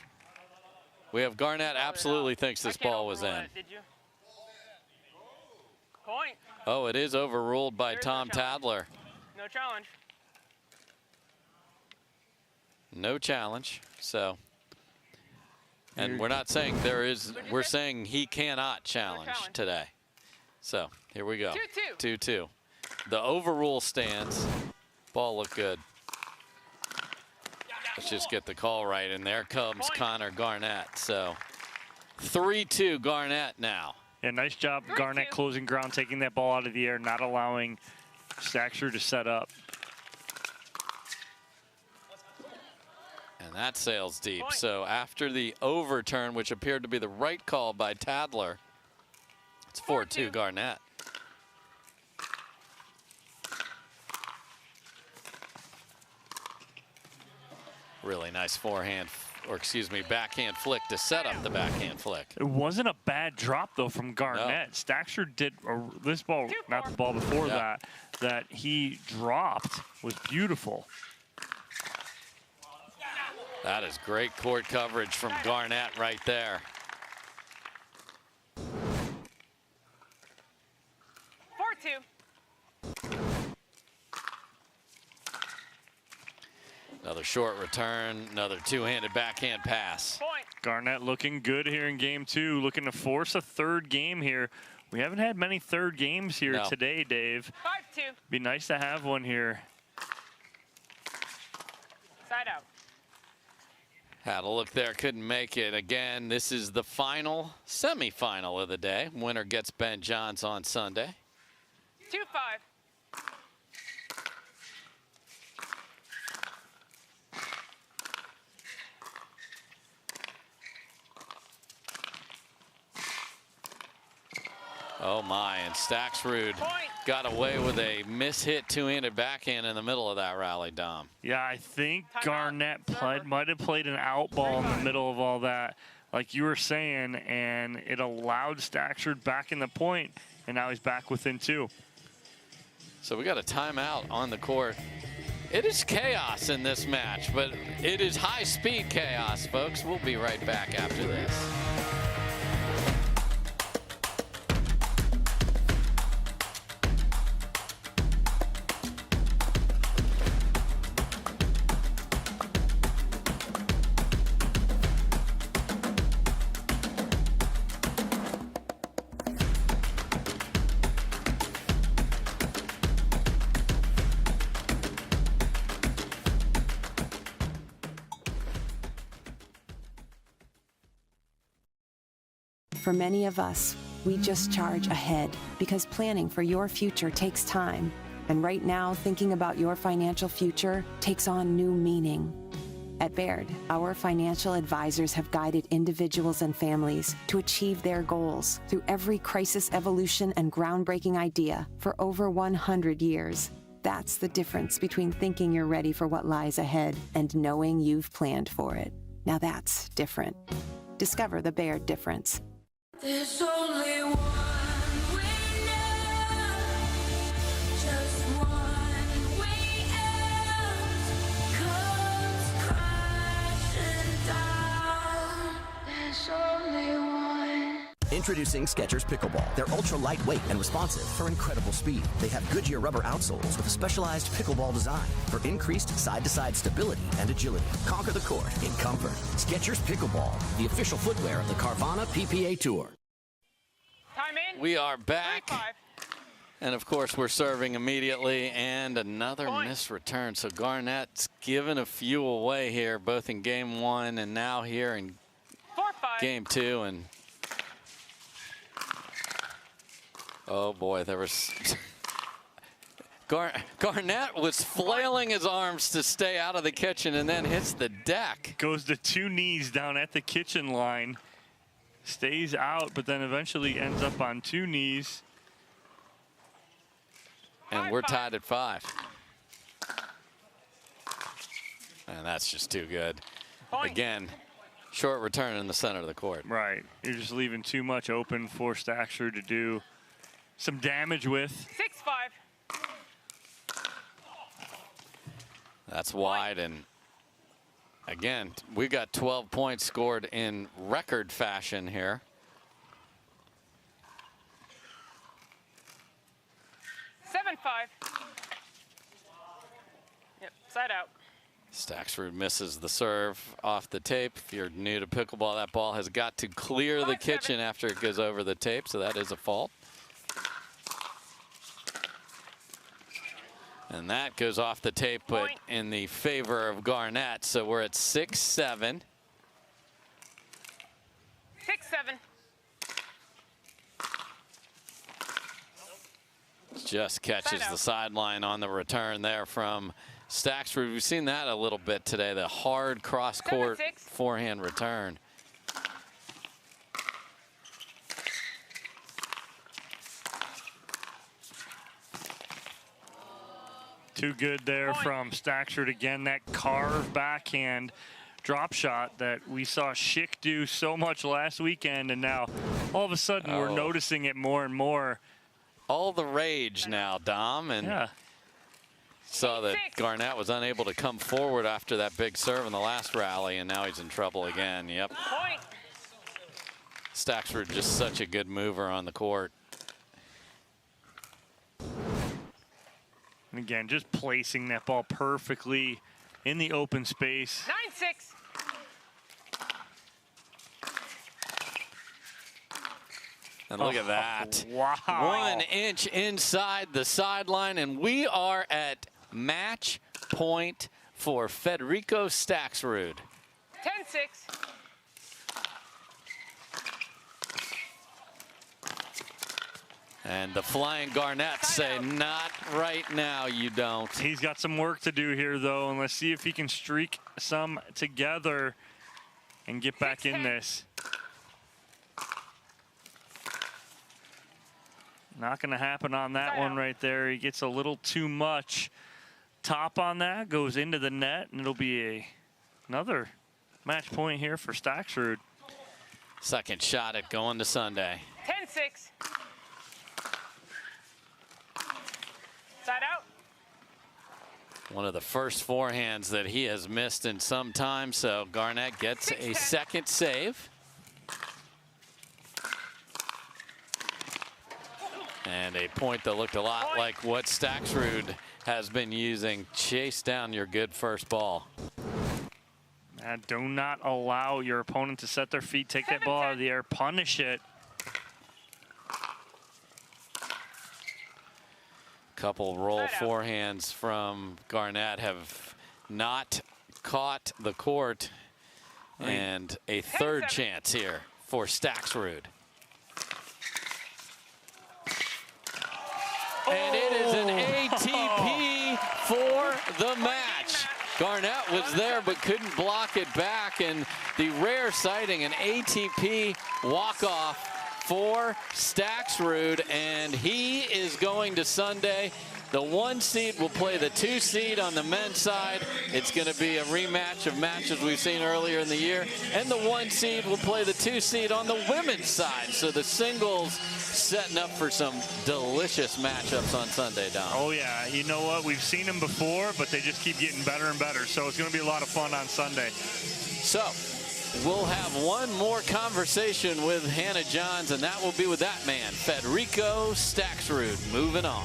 Garnett absolutely thinks this ball was in. Did you? Point. Oh, it is overruled by Tom Tadler. No challenge. No challenge. So, and we're not saying there is. We're saying he cannot challenge today. So here we go. 2-2. The overrule stands. Ball looked good. Let's just get the call right, and there comes Connor Garnett. So 3-2 Garnett now. Yeah, nice job, Garnett closing ground, taking that ball out of the air, not allowing Staksrud to set up. And that sails deep. So after the overturn, which appeared to be the right call by Tadler, it's 4-2 Garnett. Really nice forehand, or excuse me, backhand flick to set up the backhand flick. It wasn't a bad drop, though, from Garnett. No. Staksrud did this ball, not the ball before that he dropped was beautiful. That is great court coverage from Garnett right there. 4-2. Another short return, another two-handed backhand pass. Garnett looking good here in game two, looking to force a third game here. We haven't had many third games here today, Dave. 5-2. Be nice to have one here. Side out. Had a look there, couldn't make it. Again, this is the final semifinal of the day. Winner gets Ben Johns on Sunday. 2-5. Oh my, and Staksrud got away with a mishit two-handed backhand in the middle of that rally, Dom. Yeah, I think Garnett might have played an out ball in the middle of all that, like you were saying, and it allowed Staksrud back in the point, and now he's back within two. So we got a timeout on the court. It is chaos in this match, but it is high-speed chaos, folks. We'll be right back after this. For many of us, we just charge ahead because planning for your future takes time. And right now, thinking about your financial future takes on new meaning. At Baird, our financial advisors have guided individuals and families to achieve their goals through every crisis evolution and groundbreaking idea for over 100 years. That's the difference between thinking you're ready for what lies ahead and knowing you've planned for it. Now that's different. Discover the Baird difference. There's only one way now, just one way out, comes crashing down. There's only one. Introducing Skechers Pickleball. They're ultra lightweight and responsive for incredible speed. They have Goodyear rubber outsoles with a specialized pickleball design for increased side-to-side stability and agility. Conquer the court in comfort. Skechers Pickleball, the official footwear of the Carvana PPA Tour. Time in. We are back. 35. And of course, we're serving immediately, and another missed return. So Garnett's given a few away here, both in game 1 and now here in 4-5. game 2. And oh boy, there was Garnett was flailing his arms to stay out of the kitchen and then hits the deck. Goes to 2 knees down at the kitchen line. Stays out, but then eventually ends up on 2 knees. And we're tied at 5. And that's just too good. Again, short return in the center of the court. Right. You're just leaving too much open for Staksrud to do some damage with. 6-5. That's wide, and again, we got 12 points scored in record fashion here. 7-5. Yep, side out. Staksrud misses the serve off the tape. If you're new to pickleball, that ball has got to clear the kitchen after it goes over the tape, so that is a fault. And that goes off the tape, but in the favor of Garnett. So we're at 6-7. 6-7. Just catches the sideline on the return there from Staksrud. We've seen that a little bit today, the hard cross-court forehand return. Too good there from Staksrud again. That carved backhand drop shot that we saw Schick do so much last weekend, and now all of a sudden we're noticing it more and more. All the rage now, Dom, and saw that Garnett was unable to come forward after that big serve in the last rally, and now he's in trouble again. Yep. Staksrud just such a good mover on the court. And again, just placing that ball perfectly in the open space. 9-6. And look at that. Wow. 1 inch inside the sideline, and we are at match point for Federico Staksrud. 10-6. And the flying Garnett say, not right now, you don't. He's got some work to do here, though, and let's see if he can streak some together and get back in this. Not going to happen on that one right there. He gets a little too much top on that, goes into the net, and it'll be another match point here for Staksrud. Second shot at going to Sunday. 10-6. Side out. One of the first forehands that he has missed in some time, so Garnett gets a second save. And a point that looked a lot like what Staksrud has been using. Chase down your good first ball. Do not allow your opponent to set their feet, take that ball out of the air, punish it. Couple roll forehands from Garnett have not caught the court. And a third chance here for Staksrud. And it is an ATP for the match. Garnett was there but couldn't block it back, and the rare sighting, an ATP walk-off for Staksrud, and he is going to Sunday. The 1 seed will play the 2 seed on the men's side. It's going to be a rematch of matches we've seen earlier in the year, and the 1 seed will play the 2 seed on the women's side. So the singles setting up for some delicious matchups on Sunday, Dom. Oh yeah, you know what? We've seen them before, but they just keep getting better and better. So it's going to be a lot of fun on Sunday. So we'll have one more conversation with Hannah Johns, and that will be with that man, Federico Staksrud. Moving on.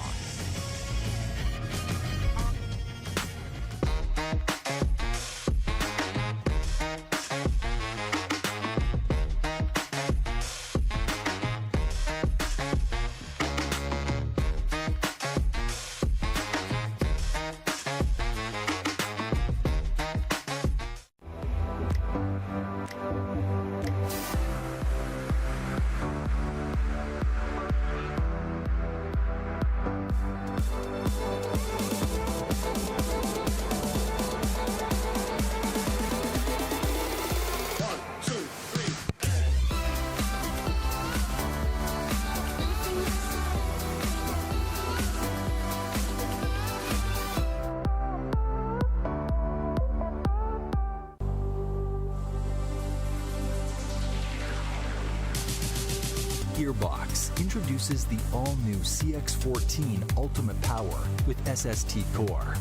Gearbox introduces the all-new CX-14 Ultimate Power with SST Core.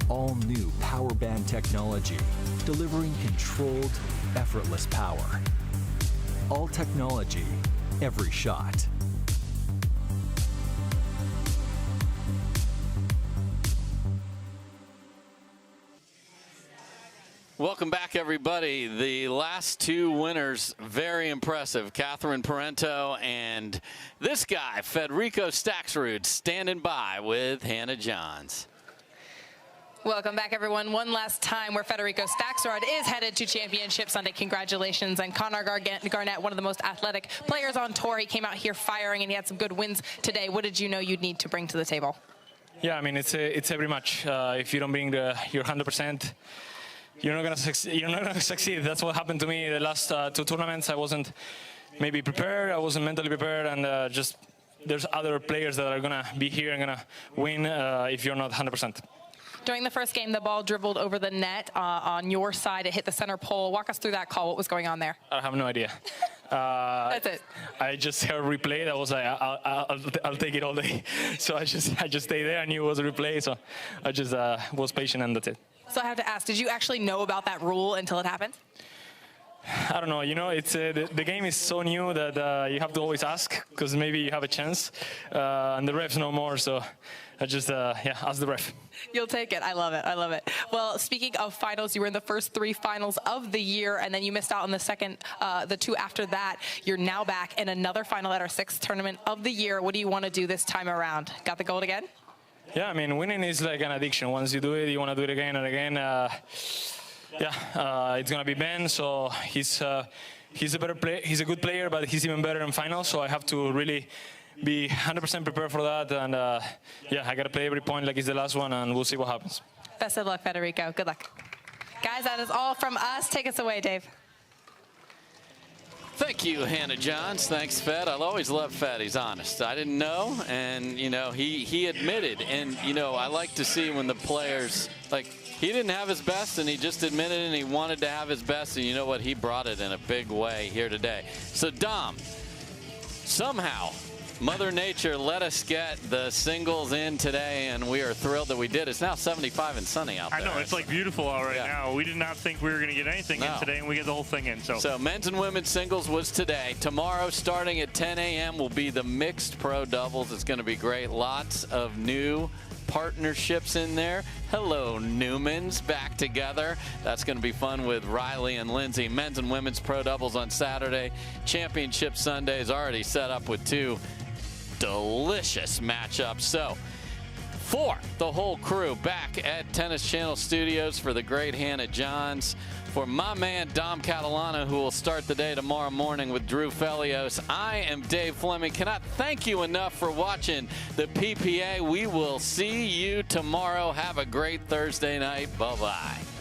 All-new power band technology, delivering controlled, effortless power. All technology, every shot. Welcome back, everybody. The last 2 winners, very impressive. Catherine Parenteau and this guy, Federico Staksrud, standing by with Hannah Johns. Welcome back, everyone. One last time where Federico Staksrud is headed to Championship Sunday. Congratulations. And Connor Garnett, one of the most athletic players on tour. He came out here firing, and he had some good wins today. What did you know you'd need to bring to the table? Yeah, I mean, it's every match. If you don't bring your 100%, you're not gonna succeed. That's what happened to me the last 2 tournaments. I wasn't maybe prepared. I wasn't mentally prepared, and just there's other players that are gonna be here and gonna win if you're not 100%. During the first game, the ball dribbled over the net on your side. It hit the center pole. Walk us through that call. What was going on there? I have no idea. That's it. I just heard replay. That was like, I'll take it all day. So I just stayed there. I knew it was a replay, so I just was patient, and that's it. So I have to ask, did you actually know about that rule until it happened? I don't know. You know, it's the game is so new that you have to always ask, because maybe you have a chance, and the refs know more. So I just ask the ref. You'll take it. I love it. I love it. Well, speaking of finals, you were in the first 3 finals of the year, and then you missed out on the 2 after that. You're now back in another final at our 6th tournament of the year. What do you want to do this time around? Got the gold again? Yeah, I mean, winning is like an addiction. Once you do it, you want to do it again and again. It's gonna be Ben. So he's a better player. He's a good player, but he's even better in finals. So I have to really be 100% prepared for that. And I gotta play every point like it's the last one, and we'll see what happens. Best of luck, Federico. Good luck. Guys, that is all from us. Take us away, Dave. Thank you, Hannah Johns. Thanks, Fed. I'll always love Fed. He's honest. I didn't know, and, you know, he admitted. And, you know, I like to see when the players, like, he didn't have his best, and he just admitted it, and he wanted to have his best. And you know what? He brought it in a big way here today. So, Dom, somehow Mother Nature let us get the singles in today, and we are thrilled that we did. It's now 75 and sunny out there. I know, it's like beautiful out right now. We did not think we were going to get anything in today, and we get the whole thing in. So men's and women's singles was today. Tomorrow, starting at 10 a.m., will be the mixed pro doubles. It's going to be great. Lots of new partnerships in there. Hello, Newmans, back together. That's going to be fun with Riley and Lindsay. Men's and women's pro doubles on Saturday. Championship Sunday is already set up with 2 delicious matchups. So for the whole crew back at Tennis Channel Studios, for the great Hannah Johns, For my man Dom Catalano, who will start the day tomorrow morning with Drew Felios, I am Dave Fleming. Cannot thank you enough for watching the PPA. We will see you tomorrow. Have a great Thursday night. Bye-bye.